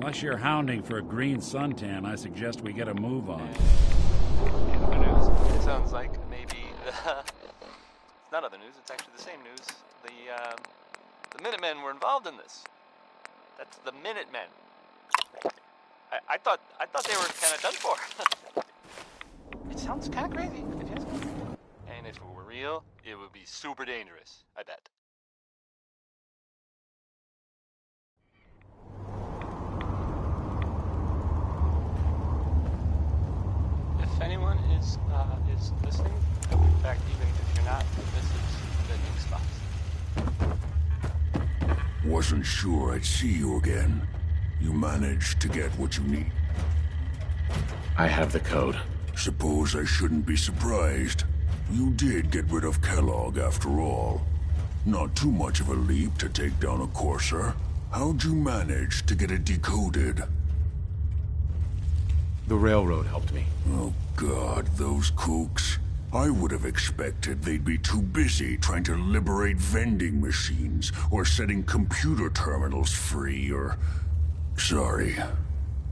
Unless you're hounding for a green suntan, I suggest we get a move on. In other news, it sounds like maybe it's not other news. It's actually the same news. The Minutemen were involved in this. That's the Minutemen. I thought they were kind of done for. It sounds kind of crazy, if you ask me. And if it were real, it would be super dangerous. I bet. If anyone is listening, in fact, even if you're not, this is the new spot. Wasn't sure I'd see you again. You managed to get what you need. I have the code. Suppose I shouldn't be surprised. You did get rid of Kellogg after all. Not too much of a leap to take down a Courser. How'd you manage to get it decoded? The railroad helped me. Oh God, those kooks. I would have expected they'd be too busy trying to liberate vending machines or setting computer terminals free or... Sorry.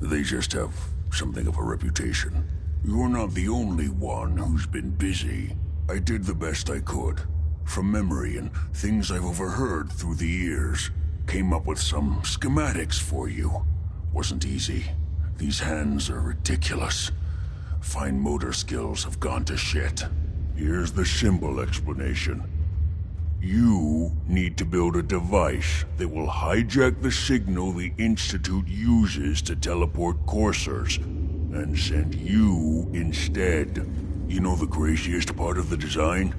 They just have something of a reputation. You're not the only one who's been busy. I did the best I could. From memory and things I've overheard through the years. Came up with some schematics for you. Wasn't easy. These hands are ridiculous. Fine motor skills have gone to shit. Here's the simple explanation. You need to build a device that will hijack the signal the Institute uses to teleport coursers, and send you instead. You know the craziest part of the design?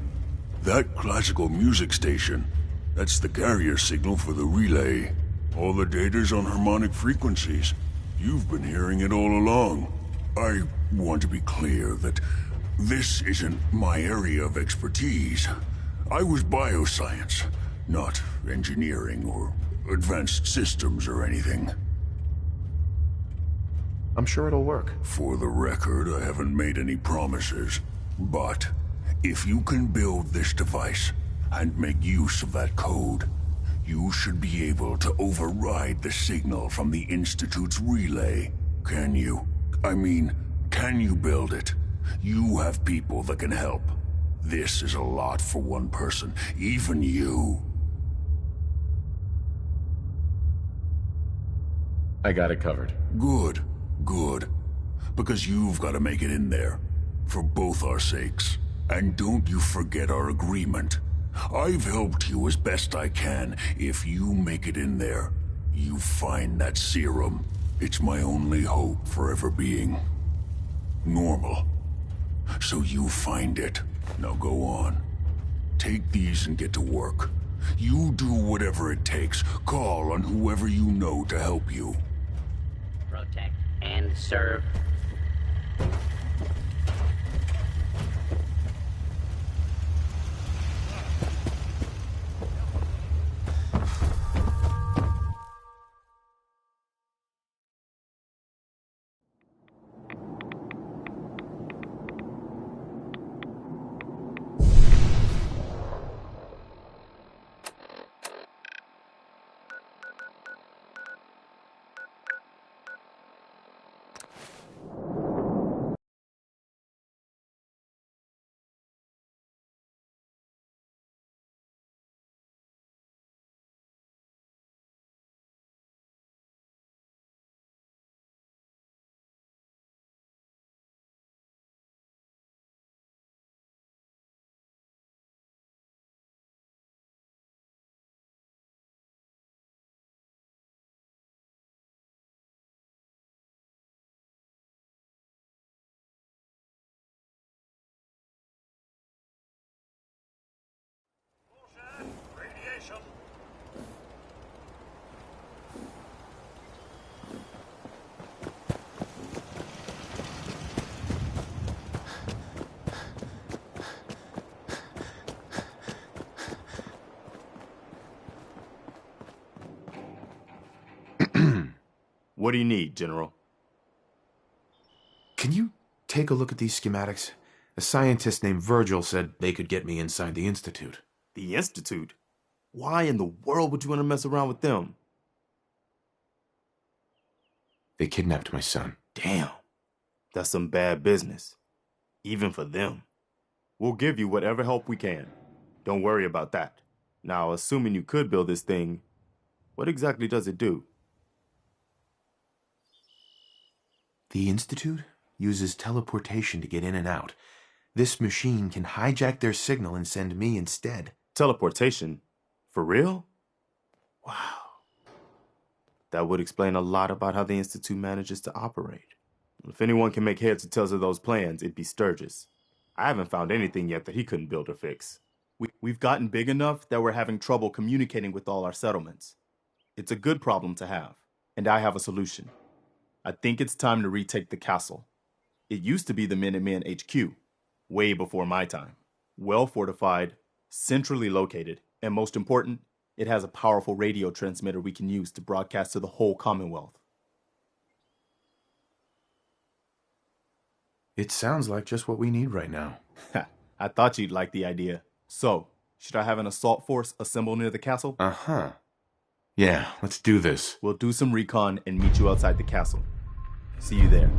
That classical music station. That's the carrier signal for the relay. All the data's on harmonic frequencies. You've been hearing it all along. I want to be clear that this isn't my area of expertise. I was bioscience, not engineering or advanced systems or anything. I'm sure it'll work. For the record, I haven't made any promises. But if you can build this device and make use of that code, you should be able to override the signal from the Institute's relay. Can you? I mean, can you build it? You have people that can help. This is a lot for one person, even you. I got it covered. Good, good. Because you've got to make it in there. For both our sakes. And don't you forget our agreement. I've helped you as best I can. If you make it in there, you find that serum. It's my only hope for ever being normal. So you find it. Now go on. Take these and get to work. You do whatever it takes. Call on whoever you know to help you. Protect and serve. station. What do you need, General? Can you take a look at these schematics? A scientist named Virgil said they could get me inside the Institute. The Institute? Why in the world would you want to mess around with them? They kidnapped my son. Damn. That's some bad business. Even for them. We'll give you whatever help we can. Don't worry about that. Now, assuming you could build this thing, what exactly does it do? The Institute uses teleportation to get in and out. This machine can hijack their signal and send me instead. Teleportation? For real? Wow. That would explain a lot about how the Institute manages to operate. If anyone can make heads or tails of those plans, it'd be Sturgis. I haven't found anything yet that he couldn't build or fix. We've gotten big enough that we're having trouble communicating with all our settlements. It's a good problem to have, and I have a solution. I think it's time to retake the castle. It used to be the Minutemen HQ, way before my time. Well fortified, centrally located, and most important, it has a powerful radio transmitter we can use to broadcast to the whole Commonwealth. It sounds like just what we need right now. I thought you'd like the idea. So, should I have an assault force assemble near the castle? Uh-huh. Yeah, let's do this. We'll do some recon and meet you outside the castle. See you there.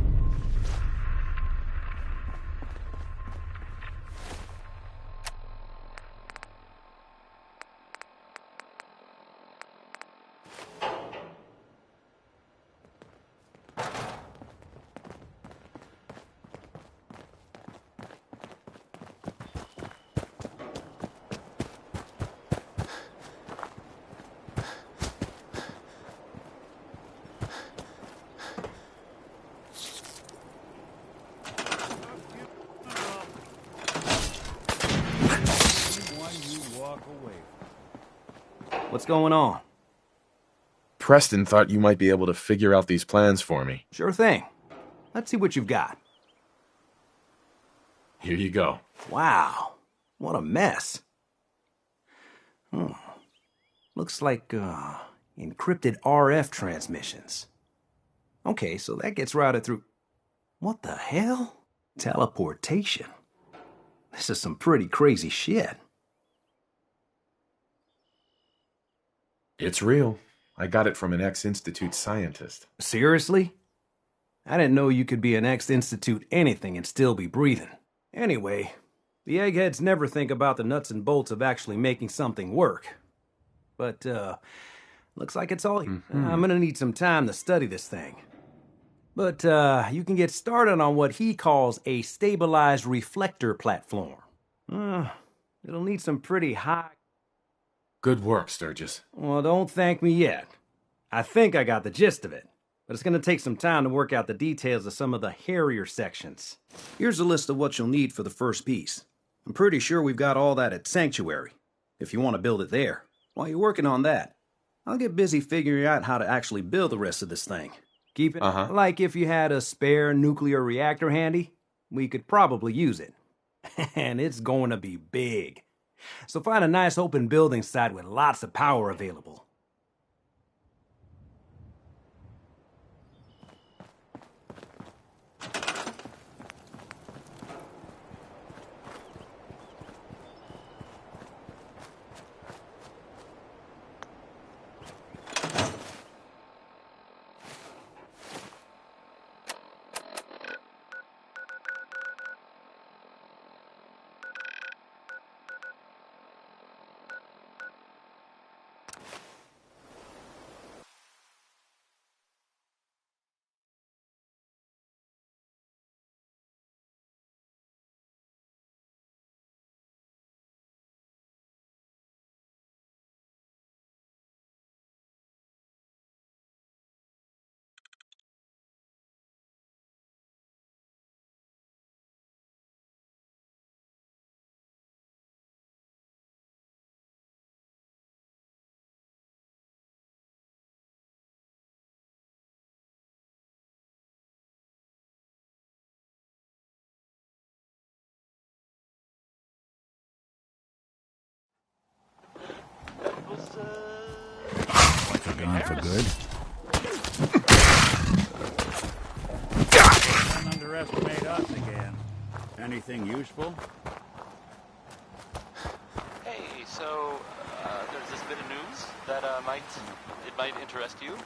What's going on? Preston thought you might be able to figure out these plans for me. Sure thing. Let's see what you've got. Here you go. Wow. What a mess. Looks like, encrypted RF transmissions. Okay, so that gets routed through... What the hell? Teleportation. This is some pretty crazy shit. It's real. I got it from an ex-Institute scientist. Seriously? I didn't know you could be an ex-Institute anything and still be breathing. Anyway, the eggheads never think about the nuts and bolts of actually making something work. But, looks like it's all... I'm gonna need some time to study this thing. But, you can get started on what he calls a stabilized reflector platform. It'll need some pretty high... Good work, Sturgis. Well, don't thank me yet. I think I got the gist of it, but it's going to take some time to work out the details of some of the hairier sections. Here's a list of what you'll need for the first piece. I'm pretty sure we've got all that at Sanctuary, if you want to build it there. While you're working on that, I'll get busy figuring out how to actually build the rest of this thing. Keep it like if you had a spare nuclear reactor handy, we could probably use it. And it's going to be big. So find a nice open building site with lots of power available. gone for good. Don't underestimate us again. Anything useful? Hey, so there's this bit of news that might interest you.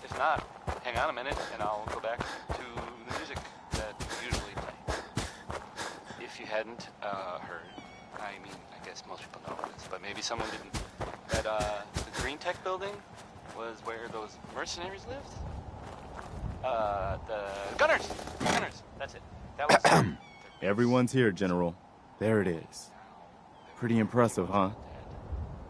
If not, hang on a minute, and I'll go back to the music that we usually play. If you hadn't heard, I mean, I guess most people know this, but maybe someone didn't. That the Green Tech building was where those mercenaries lived. The Gunners. That's it. That was. Everyone's here, General. There it is. Pretty impressive, huh?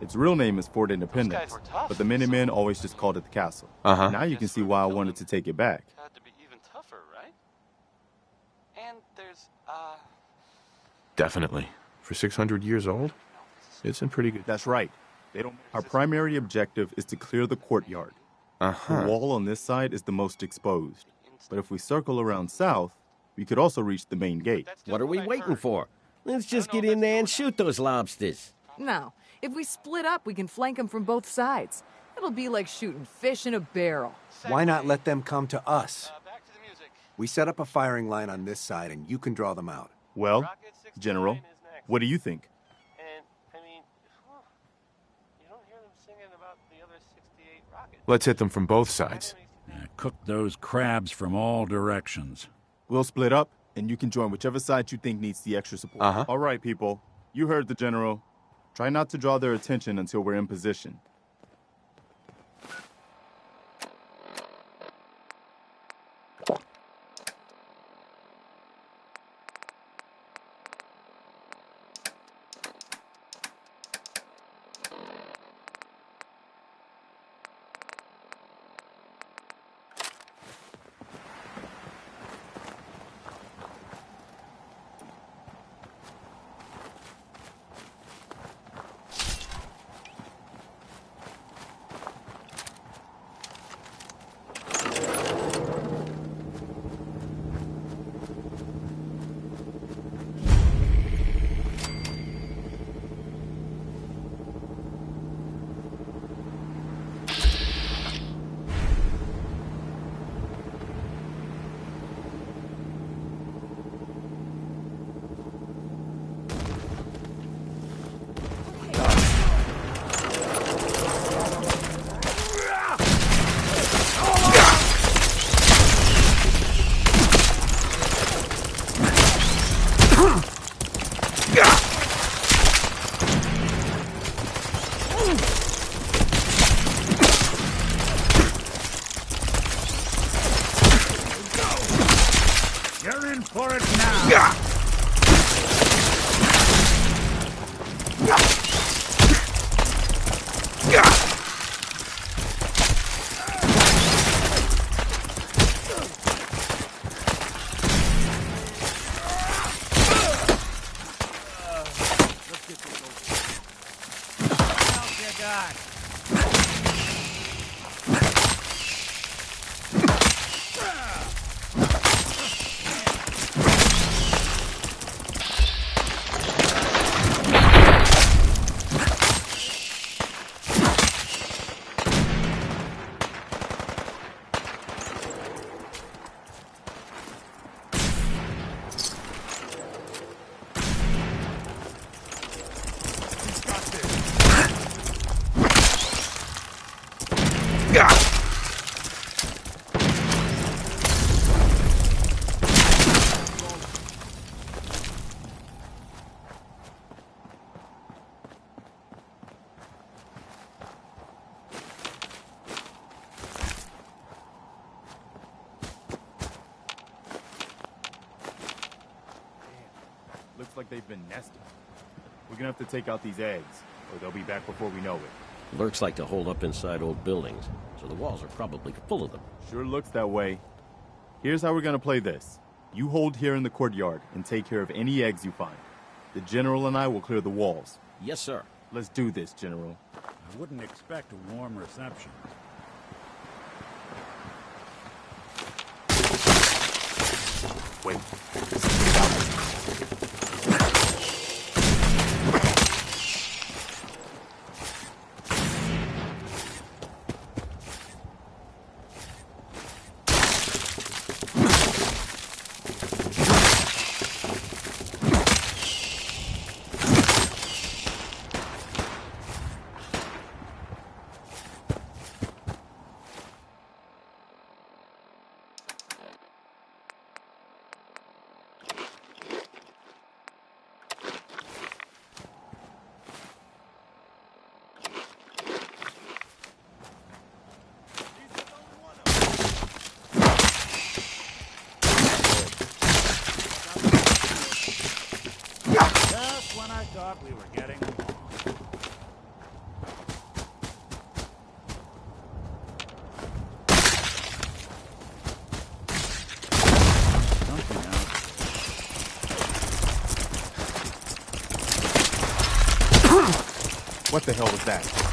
Its real name is Fort Independence, but the Minutemen always just called it the castle. Now you can see why I wanted to take it back. Had to be even tougher, right? And there's Definitely. For 600 years old, it's in pretty good. That's right. Our primary objective is to clear the courtyard. The wall on this side is the most exposed. But if we circle around south, we could also reach the main gate. What are we waiting for? Let's just get in there and shoot those lobsters. No. If we split up, we can flank them from both sides. It'll be like shooting fish in a barrel. Why not let them come to us? We set up a firing line on this side, and you can draw them out. Well, General, what do you think? And I mean, you don't hear them singing about the other 68 rockets. Let's hit them from both sides. Cook those crabs from all directions. We'll split up, and you can join whichever side you think needs the extra support. All right, people. You heard the General. Try not to draw their attention until we're in position. You're in for it now. Looks like they've been nesting. We're gonna have to take out these eggs, or they'll be back before we know it. Lurks like to hold up inside old buildings, so the walls are probably full of them. Sure looks that way. Here's how we're gonna play this. You hold here in the courtyard and take care of any eggs you find. The General and I will clear the walls. Yes, sir. Let's do this, General. I wouldn't expect a warm reception. Wait. thought we were getting along. What the hell was that?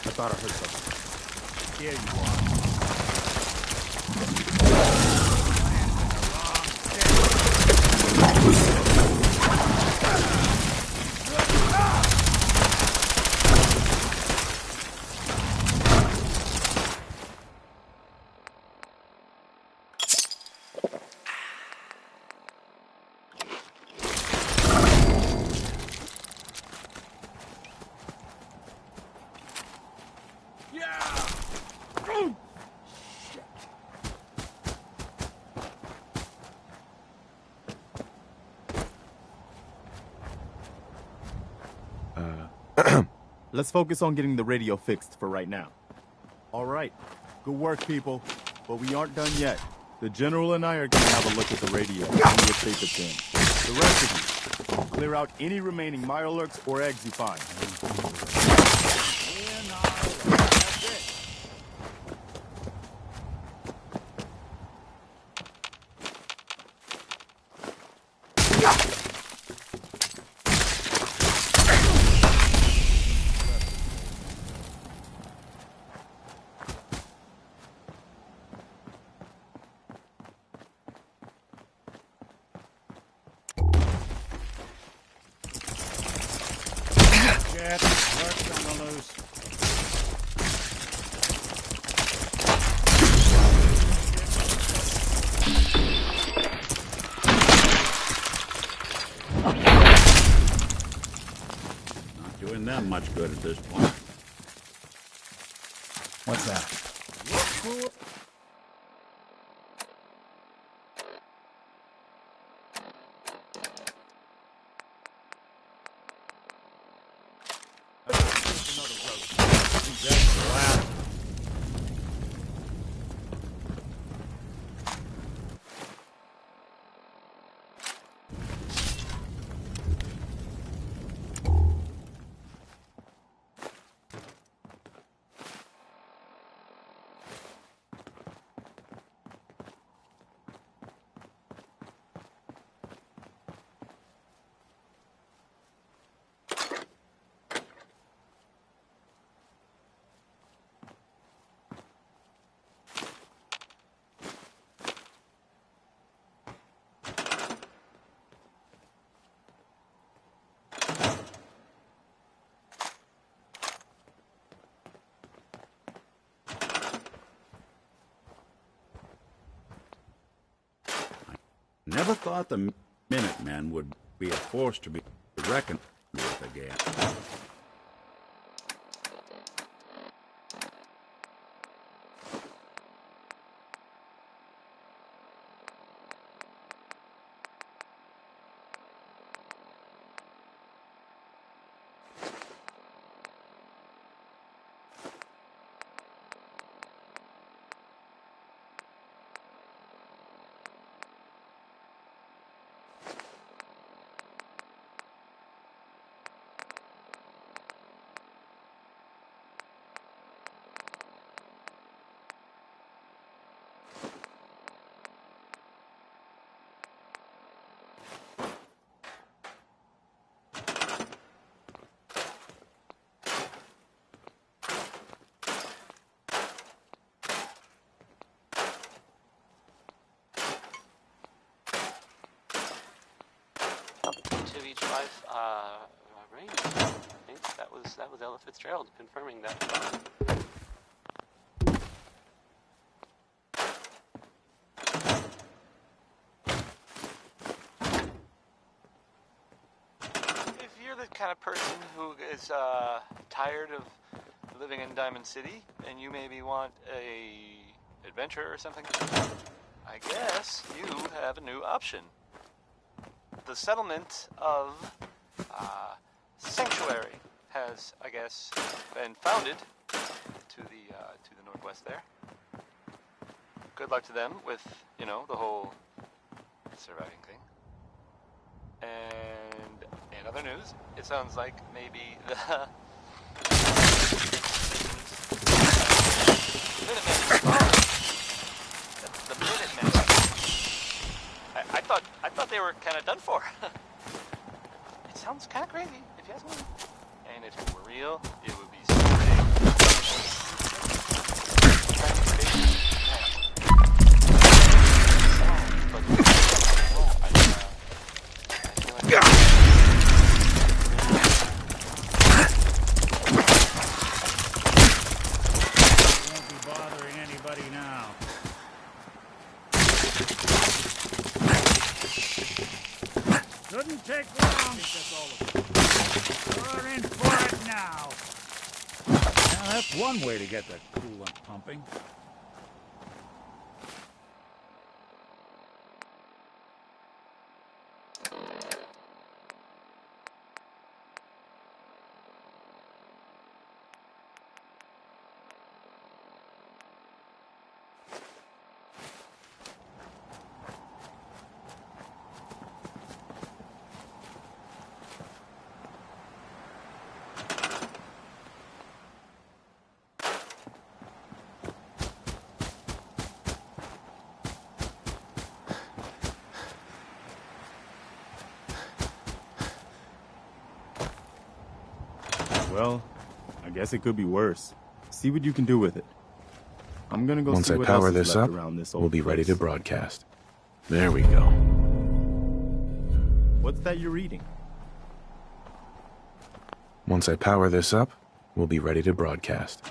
I thought I heard something. Here you are. Let's focus on getting the radio fixed for right now. All right. Good work, people. But we aren't done yet. The General and I are going to have a look at the radio and see what state it's in. The rest of you, clear out any remaining Mirelurks or eggs you find. Much good at this point. What's that? Never thought the Minutemen would be a force to be reckoned with again. To each 5 range. I think that was Ella Fitzgerald confirming that. kind of person who is tired of living in Diamond City, and you maybe want a adventure or something, I guess you have a new option. The settlement of Sanctuary has, I guess, been founded to the northwest there. Good luck to them with, you know, the whole surviving thing. And in other news, it sounds like maybe the Minutemen. I thought they were kind of done for. It sounds kind of crazy, if you ask me. And if it were real, it would be so big. Won't be bothering anybody now. Shouldn't take long. We're in for it now. Now that's one way to get the coolant pumping. Well, I guess it could be worse. See what you can do with it. I'm gonna go Once see I what power else is this left up, around this we'll old be ready to place. broadcast. There we go. What's that you're reading? Once I power this up, we'll be ready to broadcast.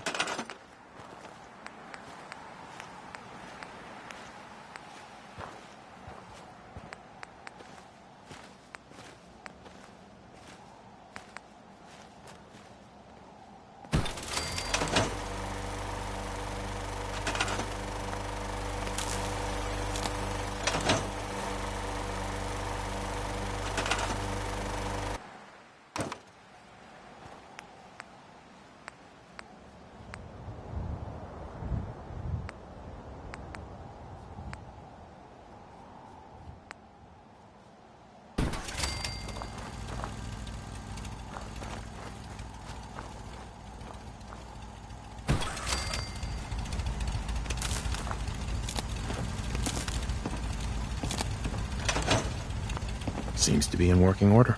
Seems to be in working order.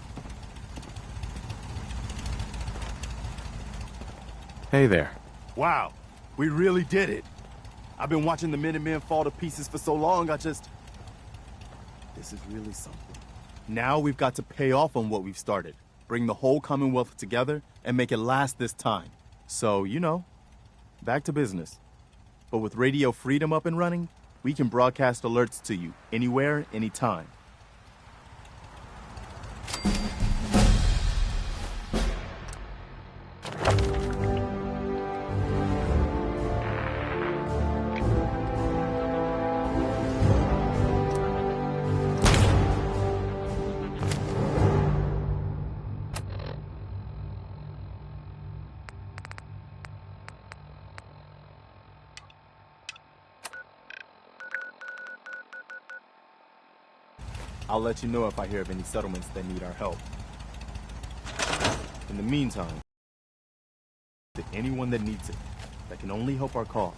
Hey there. Wow, we really did it. I've been watching the Minutemen fall to pieces for so long, this is really something. Now we've got to pay off on what we've started. Bring the whole Commonwealth together and make it last this time. So, you know, back to business. But with Radio Freedom up and running, we can broadcast alerts to you anywhere, anytime. I'll let you know if I hear of any settlements that need our help. In the meantime, to anyone that needs it, that can only help our cause.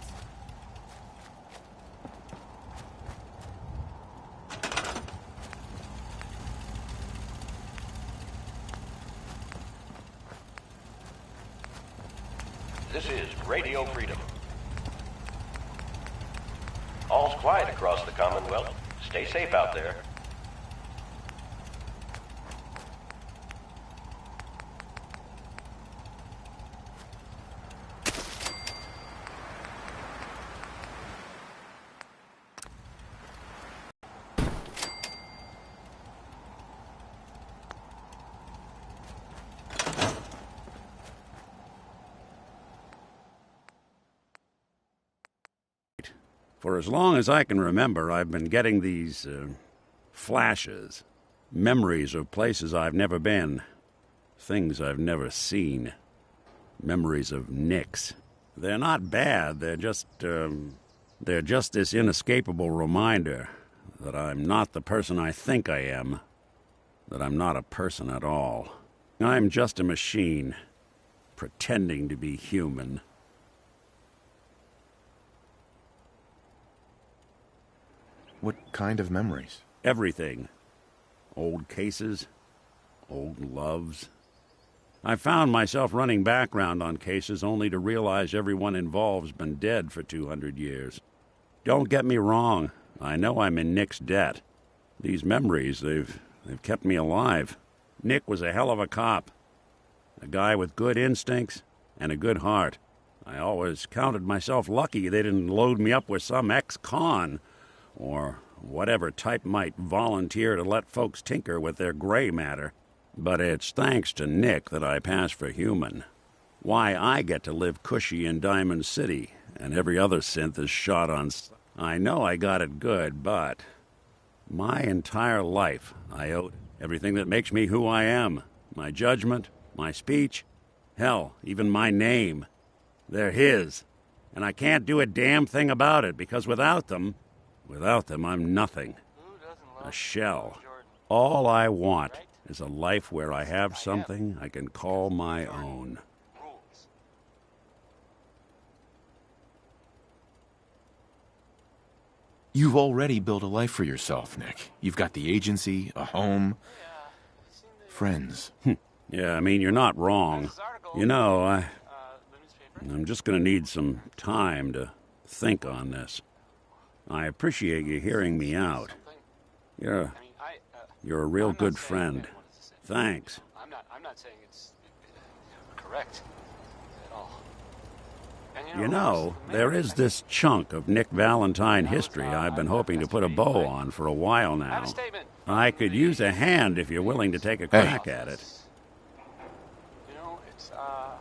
This is Radio Freedom. All's quiet across the Commonwealth. Stay safe out there. For as long as I can remember, I've been getting these, flashes. Memories of places I've never been. Things I've never seen. Memories of Nicks. They're not bad, they're just this inescapable reminder that I'm not the person I think I am. That I'm not a person at all. I'm just a machine, pretending to be human. What kind of memories? Everything. Old cases, old loves. I found myself running background on cases only to realize everyone involved's been dead for 200 years. Don't get me wrong, I know I'm in Nick's debt. These memories, they've kept me alive. Nick was a hell of a cop. A guy with good instincts and a good heart. I always counted myself lucky they didn't load me up with some ex-con, or whatever type might volunteer to let folks tinker with their gray matter. But it's thanks to Nick that I pass for human. Why I get to live cushy in Diamond City, and every other synth is shot on... I know I got it good, but... my entire life, I owed everything that makes me who I am. My judgment, my speech, hell, even my name. They're his. And I can't do a damn thing about it, because without them, I'm nothing. A shell. All I want is a life where I have something I can call my own. You've already built a life for yourself, Nick. You've got the agency, a home, friends. Yeah, I mean, you're not wrong. You know, I'm just gonna need some time to think on this. I appreciate you hearing me out. You're a real good friend. Thanks. I'm not saying it's correct at all. And, you know, there is this chunk of Nick Valentine history I've been hoping to put a bow on for a while now. I could use a hand if you're willing to take a crack at it.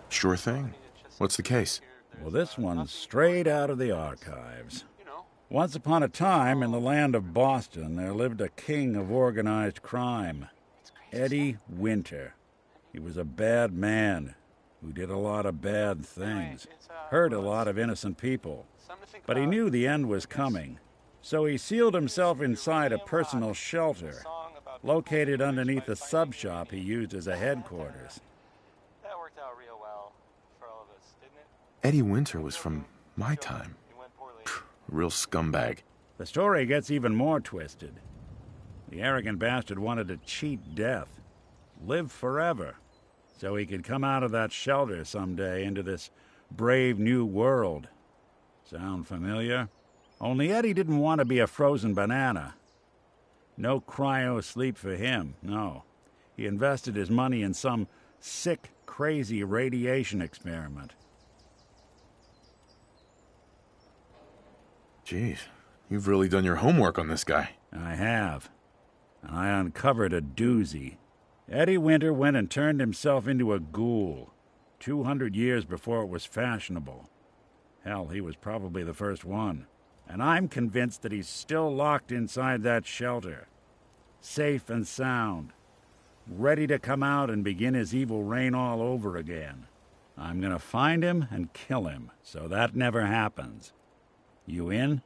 Sure thing. What's the case? Well, this one's straight out of the archives. Once upon a time, in the land of Boston, there lived a king of organized crime, Eddie Winter. He was a bad man who did a lot of bad things, hurt a lot of innocent people. But he knew the end was coming, so he sealed himself inside a personal shelter, located underneath a sub-shop he used as a headquarters. That worked out real well for all of us, didn't it? Eddie Winter was from my time. Real scumbag. The story gets even more twisted. The arrogant bastard wanted to cheat death, live forever, so he could come out of that shelter someday into this brave new world. Sound familiar? Only Eddie didn't want to be a frozen banana. No cryo sleep for him, no. He invested his money in some sick, crazy radiation experiment. Jeez, you've really done your homework on this guy. I have. And I uncovered a doozy. Eddie Winter went and turned himself into a ghoul, 200 years before it was fashionable. Hell, he was probably the first one. And I'm convinced that he's still locked inside that shelter. Safe and sound. Ready to come out and begin his evil reign all over again. I'm gonna find him and kill him, so that never happens. You in?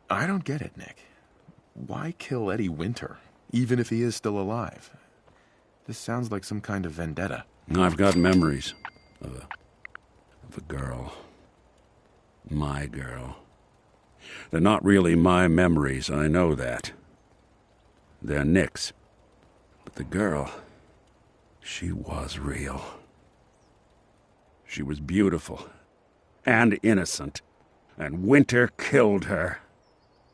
I don't get it, Nick. Why kill Eddie Winter, even if he is still alive? This sounds like some kind of vendetta. I've got memories of a girl. My girl. They're not really my memories, I know that. They're Nick's. But the girl, she was real. She was beautiful. And innocent. And Winter killed her.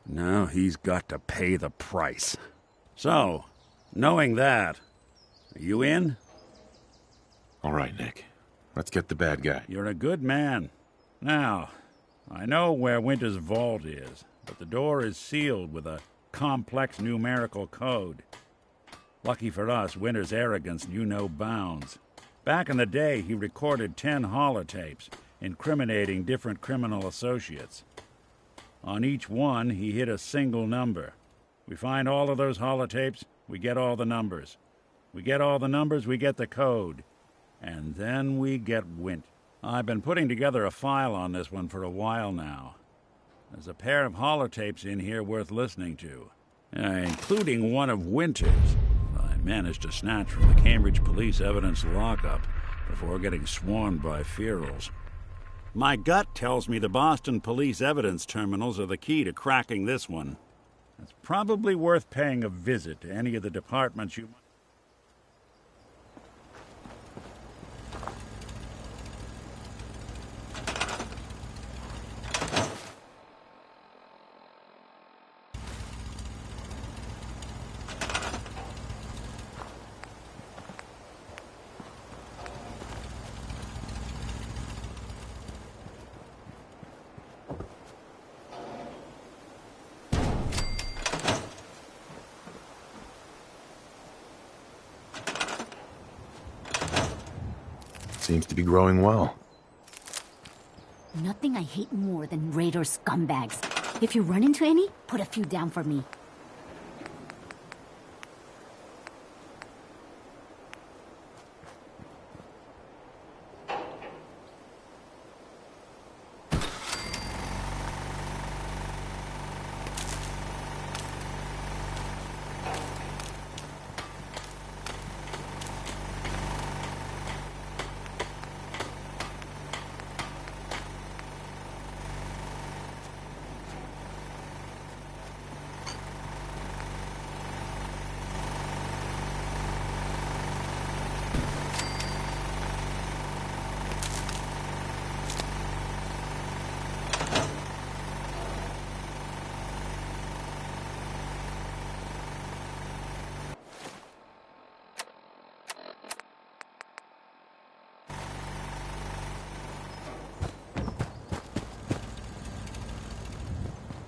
Now he's got to pay the price. So, knowing that, are you in? All right, Nick. Let's get the bad guy. You're a good man. Now, I know where Winter's vault is, but the door is sealed with a complex numerical code. Lucky for us, Winter's arrogance knew no bounds. Back in the day, he recorded 10 holotapes, incriminating different criminal associates. On each one, he hit a single number. We find all of those holotapes, we get all the numbers. We get all the numbers, we get the code. And then we get Wint. I've been putting together a file on this one for a while now. There's a pair of holotapes in here worth listening to, including one of Winter's. I managed to snatch from the Cambridge Police evidence lockup before getting swarmed by ferals. My gut tells me the Boston Police evidence terminals are the key to cracking this one. It's probably worth paying a visit to any of the departments you... Seems to be growing well. Nothing I hate more than Raider scumbags. If you run into any, put a few down for me.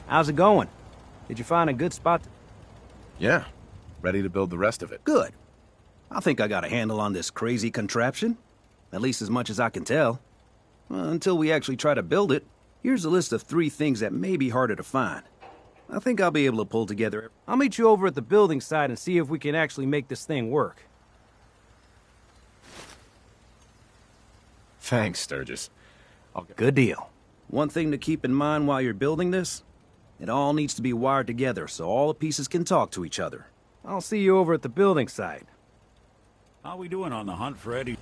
How's it going? Did you find a good spot? Yeah. Ready to build the rest of it. Good. I think I got a handle on this crazy contraption. At least as much as I can tell. Until we actually try to build it, here's a list of 3 things that may be harder to find. I think I'll be able to pull together... I'll meet you over at the building site and see if we can actually make this thing work. Thanks, Sturgis. Good deal. One thing to keep in mind while you're building this, it all needs to be wired together so all the pieces can talk to each other. I'll see you over at the building site. How we doing on the hunt for Eddie?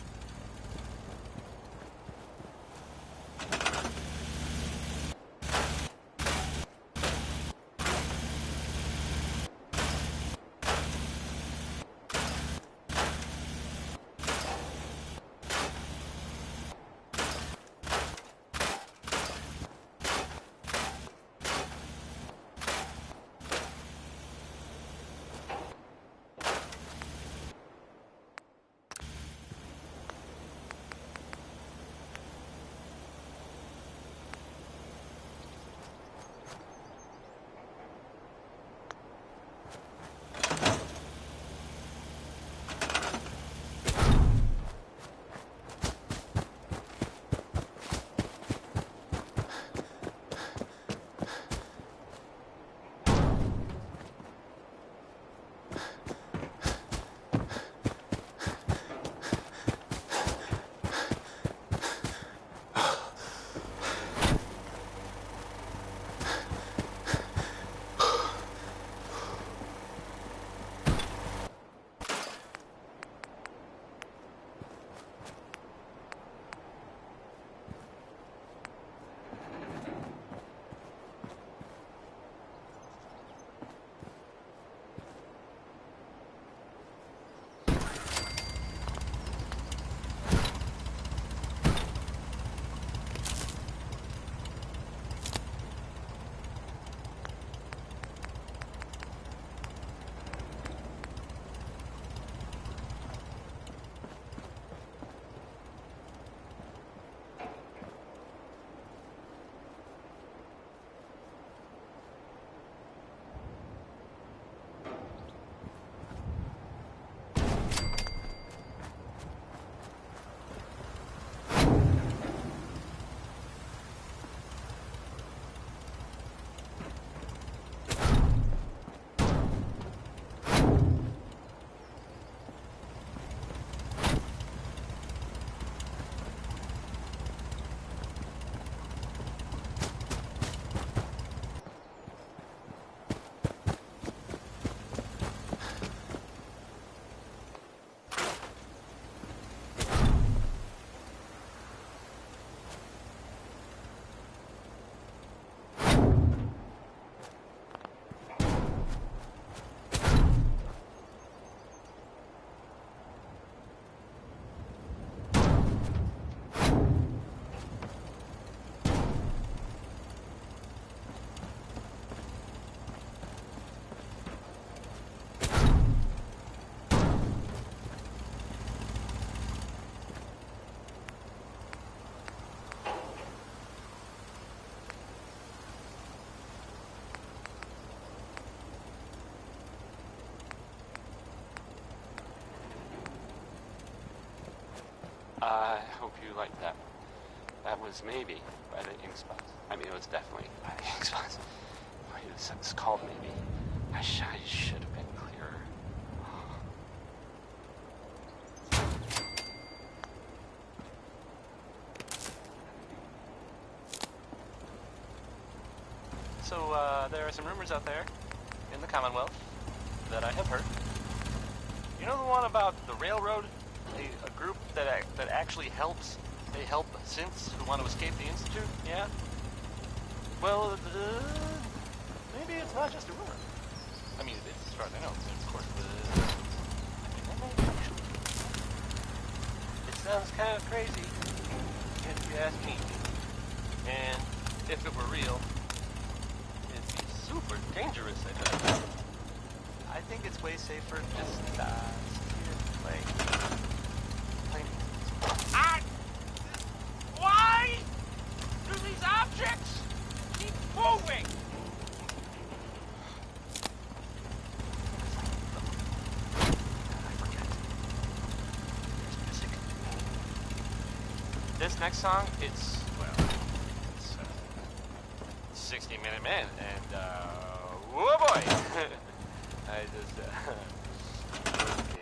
I hope you liked that. That was maybe by the Ink Spots. I mean, it was definitely by the Ink Spots. It's called maybe. I should have been clearer. So, there are some rumors out there in the Commonwealth that I have heard. You know the one about the railroad? A group that actually helps. They help synths who want to escape the Institute? Yeah? Well, maybe it's not just a rumor. I mean, it is, as far as I know. Of course, it sounds kind of crazy, if you ask me. And if it were real, it'd be super dangerous, I bet. I think it's way safer just play. Why do these objects keep moving? This next song, it's 60 Minute Man, and whoa boy! I just okay.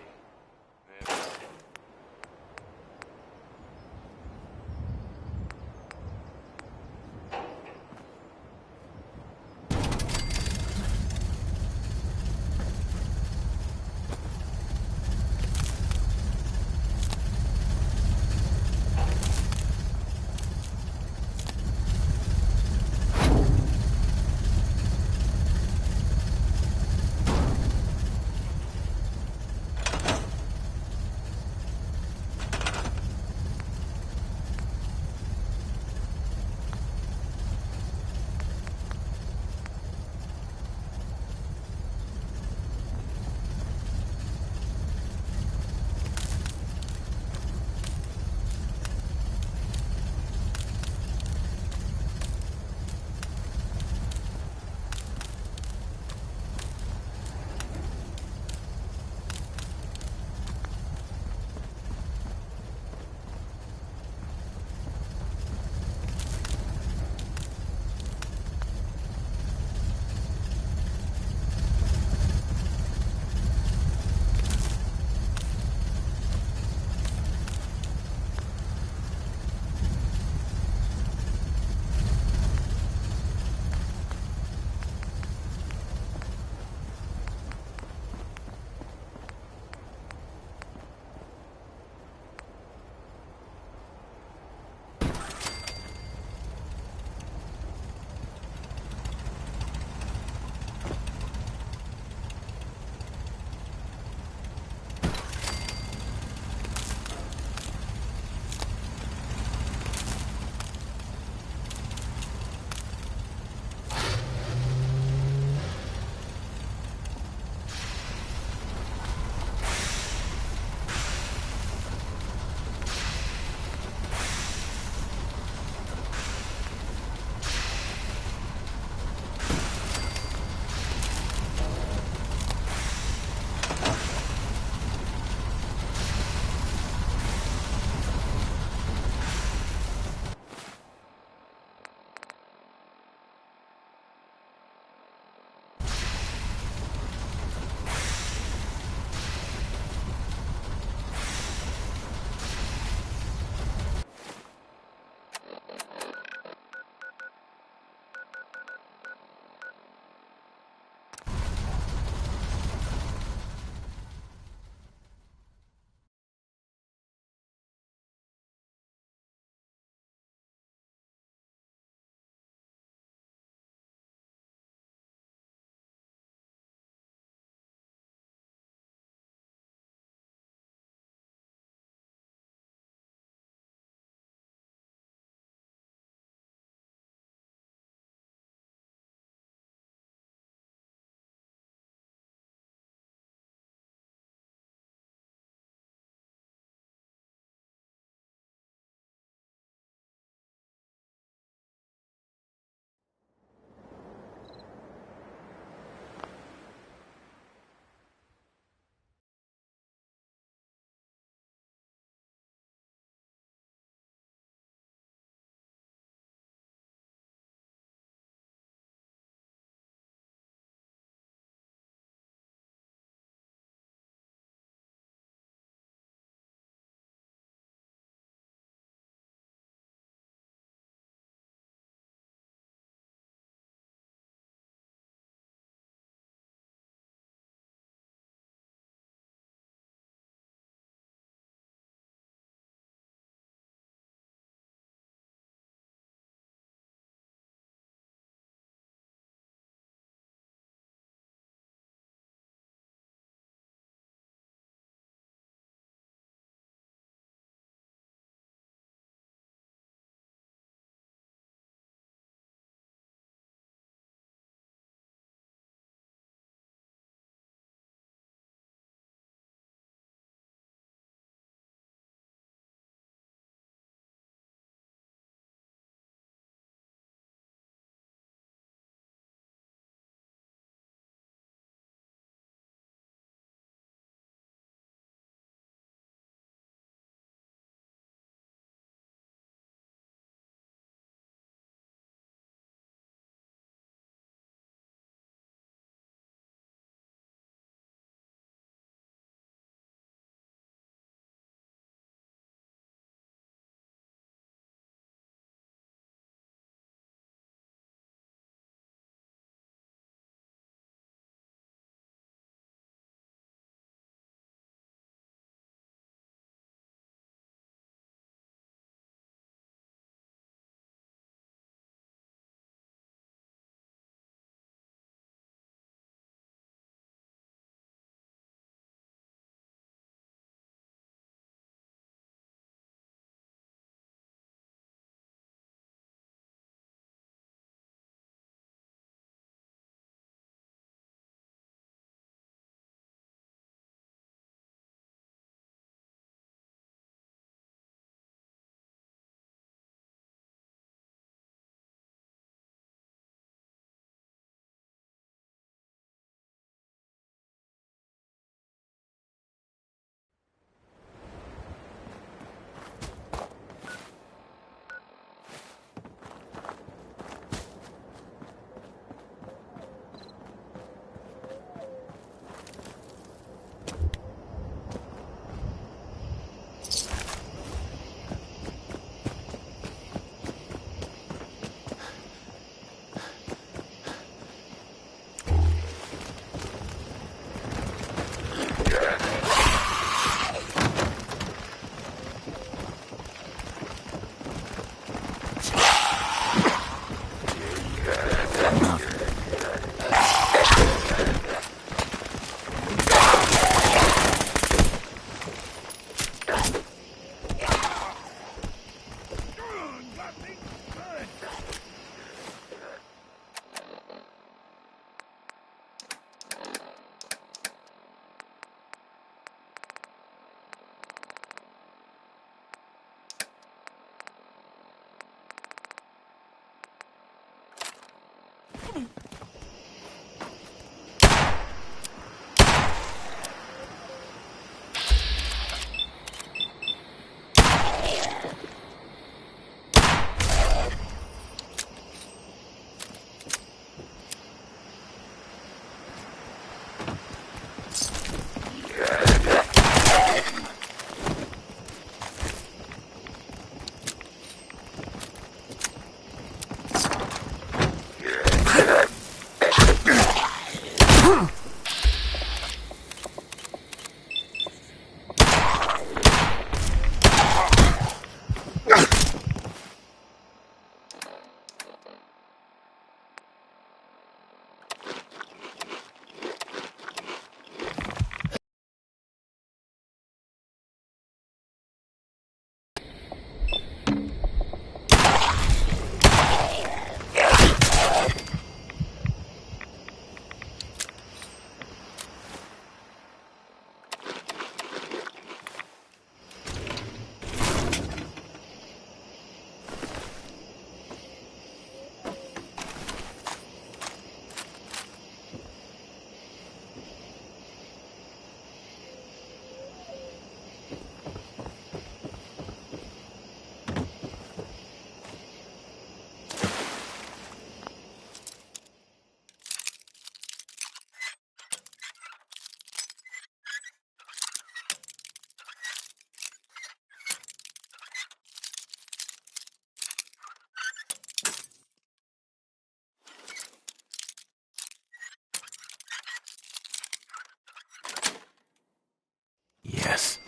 Yes.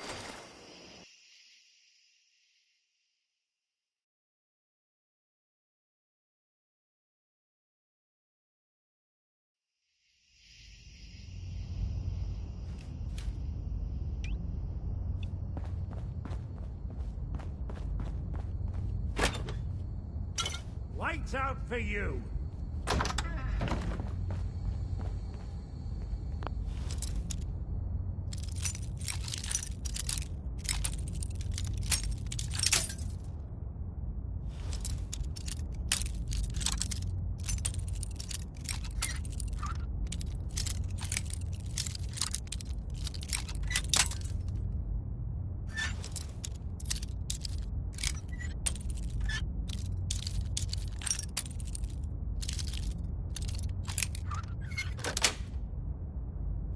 Lights out for you!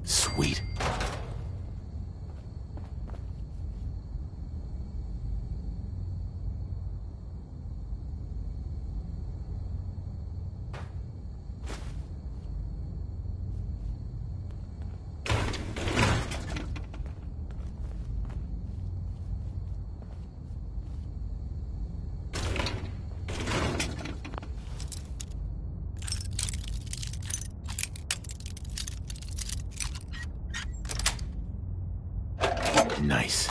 Sweet. Nice.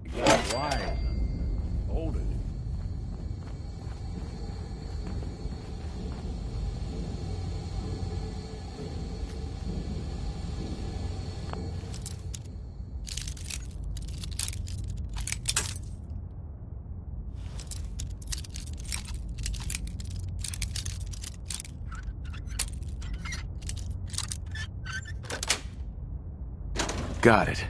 You got wise and older. Got it.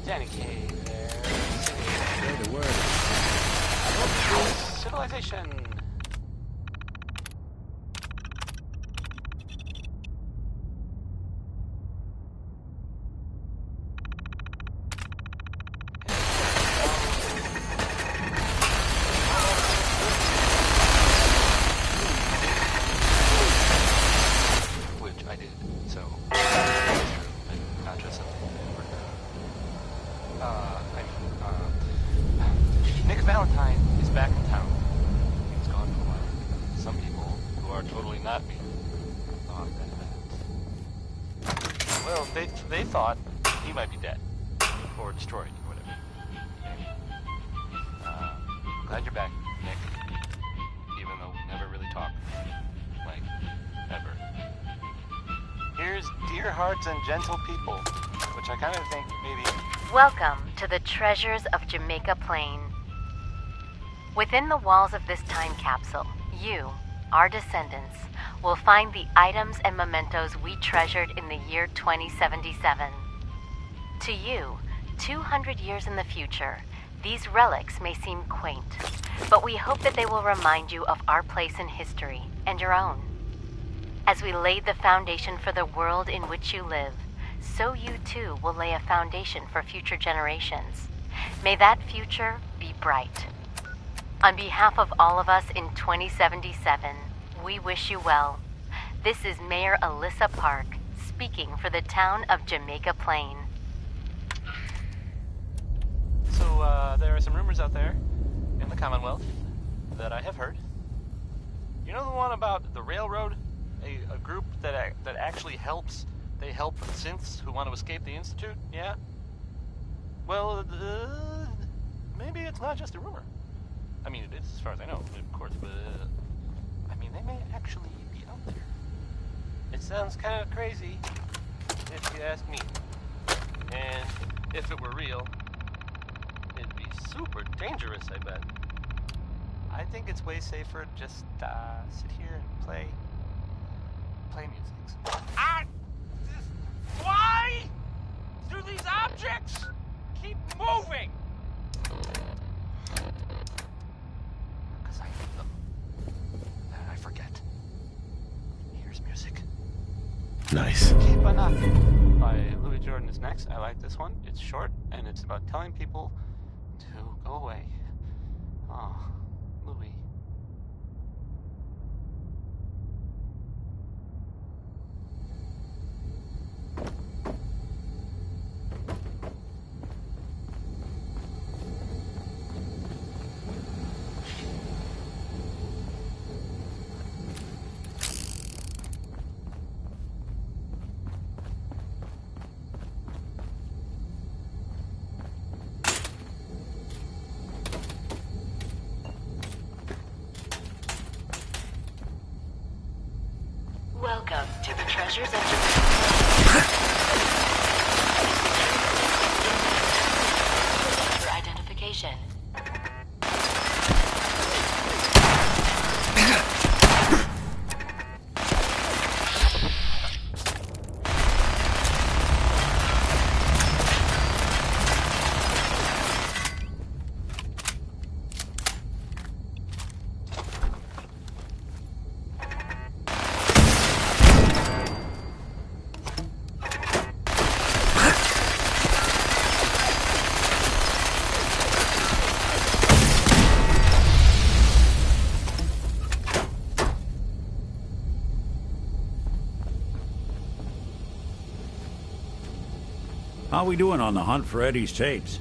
Danny Kaye there. Say the word. Civilization. Which I did, so and not just something that worked out. Nick Valentine is back in town. He was gone for a while. Some people who are totally not me thought that. Well, they thought he might be dead or destroyed or whatever. Glad you're back, Nick. Even though we never really talked, like ever. Here's Dear Hearts and Gentle People, which I kind of think maybe. Welcome to the Treasures of Jamaica Plain. Within the walls of this time capsule, you, our descendants, will find the items and mementos we treasured in the year 2077. To you, 200 years in the future, these relics may seem quaint, but we hope that they will remind you of our place in history and your own. As we laid the foundation for the world in which you live, so you too will lay a foundation for future generations. May that future be bright. On behalf of all of us in 2077, we wish you well. This is Mayor Alyssa Park speaking for the town of Jamaica Plain. So, there are some rumors out there in the Commonwealth that I have heard. You know the one about the railroad? A group that actually helps. They help synths who want to escape the Institute, yeah? Well, maybe it's not just a rumor. I mean, it is, as far as I know, of course, but, I mean, they may actually be out there. It sounds kind of crazy, if you ask me. And if it were real, it'd be super dangerous, I bet. I think it's way safer to just, sit here and play music. Why do these objects keep moving? Because I hate them. I forget. Here's music. Nice. Keep on Knocking by Louis Jordan is next. I like this one. It's short, and it's about telling people to go away. Oh, Louis. Welcome to the Treasures of Jamaica. For identification. How we doing on the hunt for Eddie's tapes?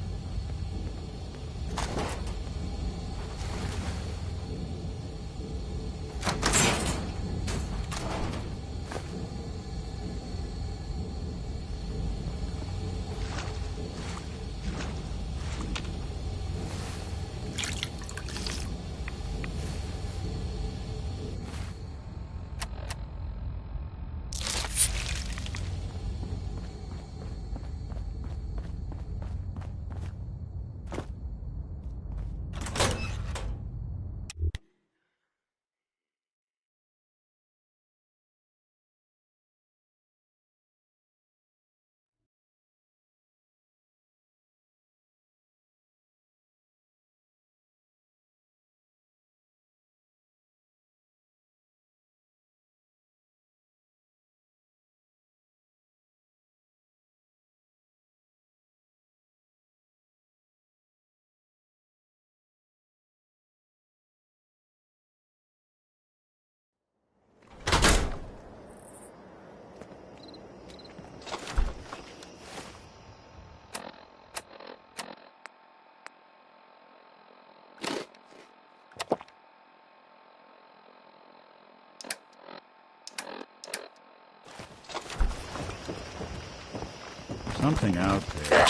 Something out there.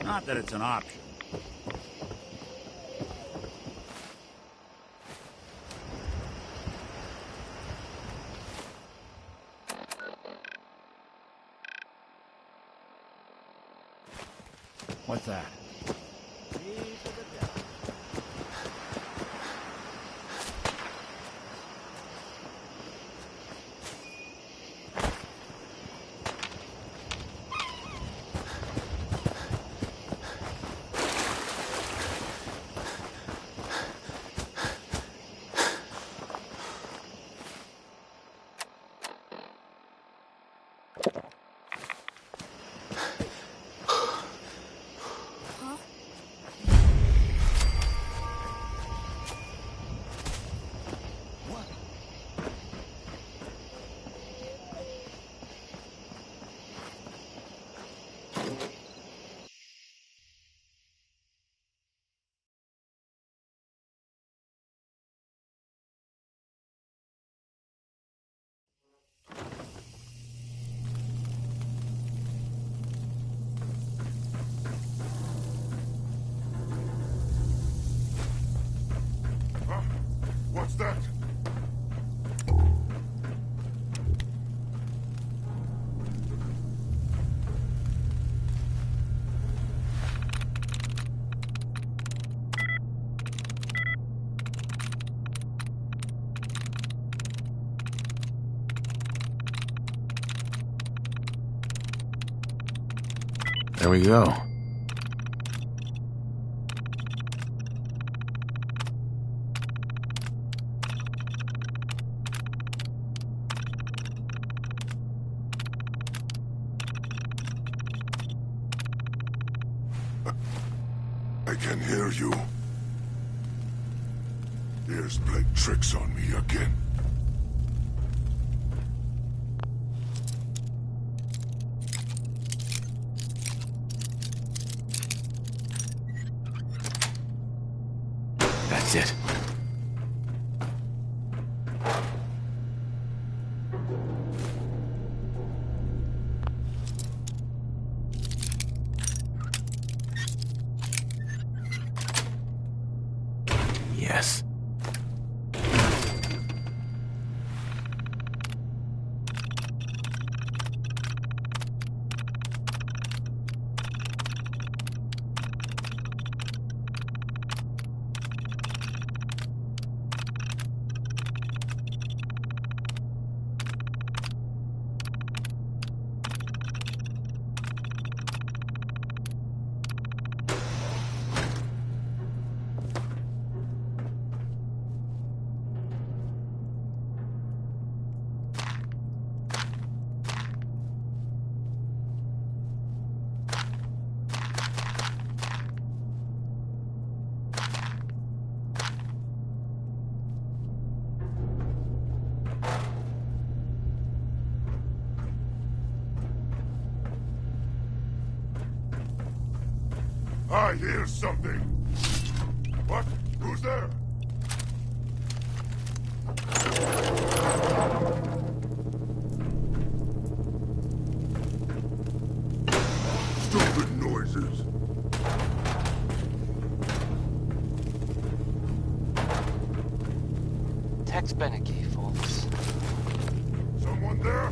Not that it's an option. What's that? There we go. I can hear you. Ears played tricks on me again. That's it. Yes. I hear something. What? Who's there? Stupid noises. Tex Beneke, folks. Someone there?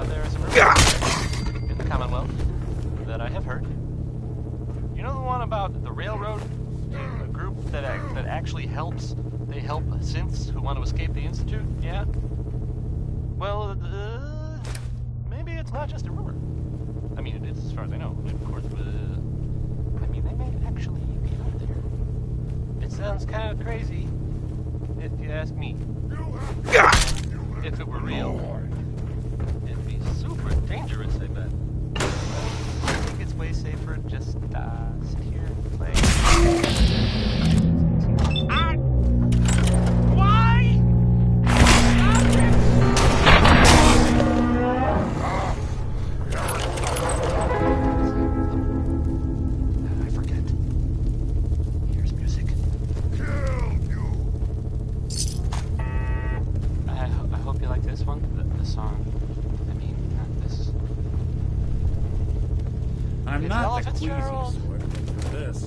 There is a rumor in the Commonwealth that I have heard. You know the one about the railroad? A group that actually helps. They help synths who want to escape the Institute? Yeah? Well, maybe it's not just a rumor. I mean, it is as far as I know, of course. I mean, they may actually be out there. It sounds kind of crazy, if you ask me. If it were real, it'd be super dangerous, I bet. I think it's way safer just sit here and play. Why? I forget. Here's music. I hope you like this one, the song. I mean, not this. I'm It's not Ella the queasy Fitzgerald. sort, but for this,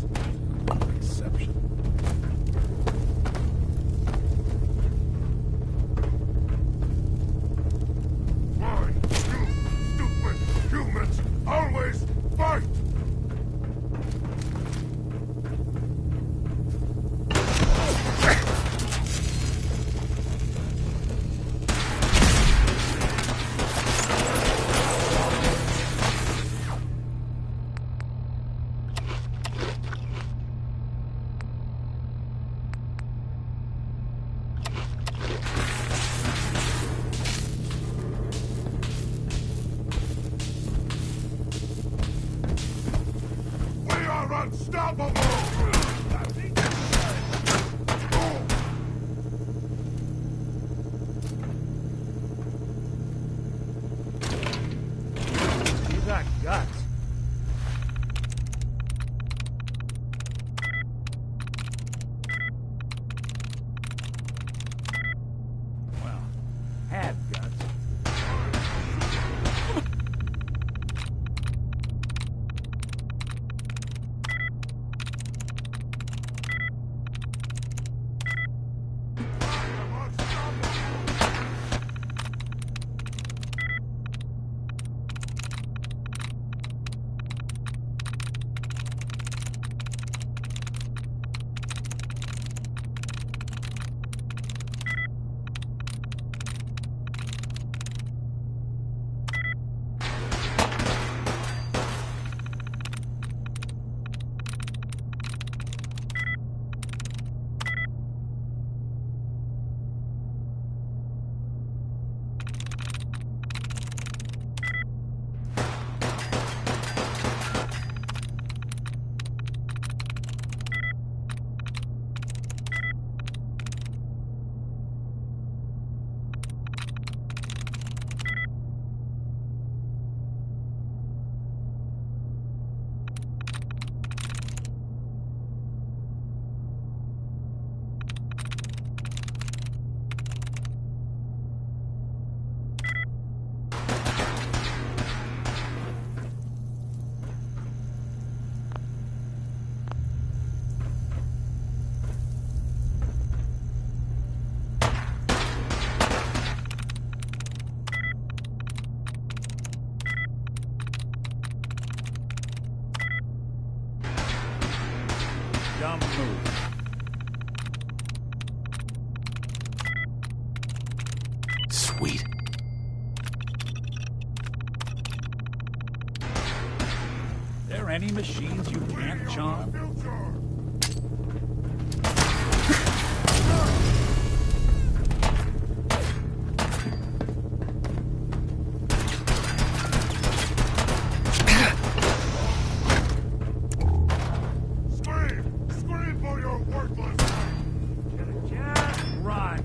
exception. Why, you stupid humans always fight! We are unstoppable! You got guts. Well, had guts. Dumb move. Sweet. There any machines you can't charm? Scream for your worthless... Right.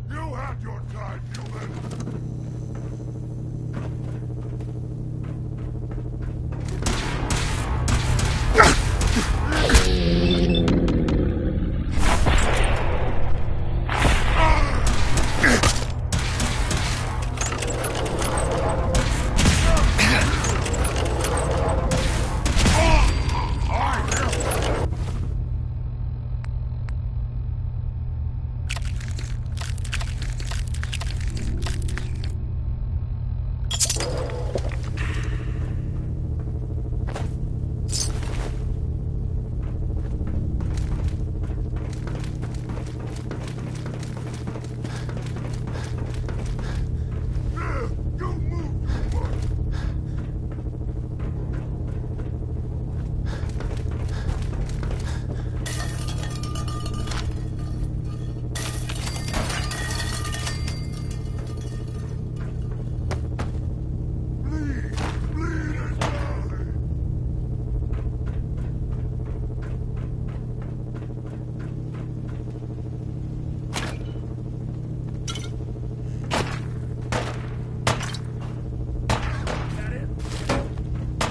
You had your time, human!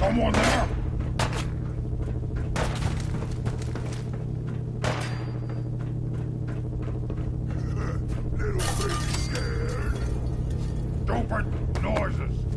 Someone there! Little baby scared. Stupid noises!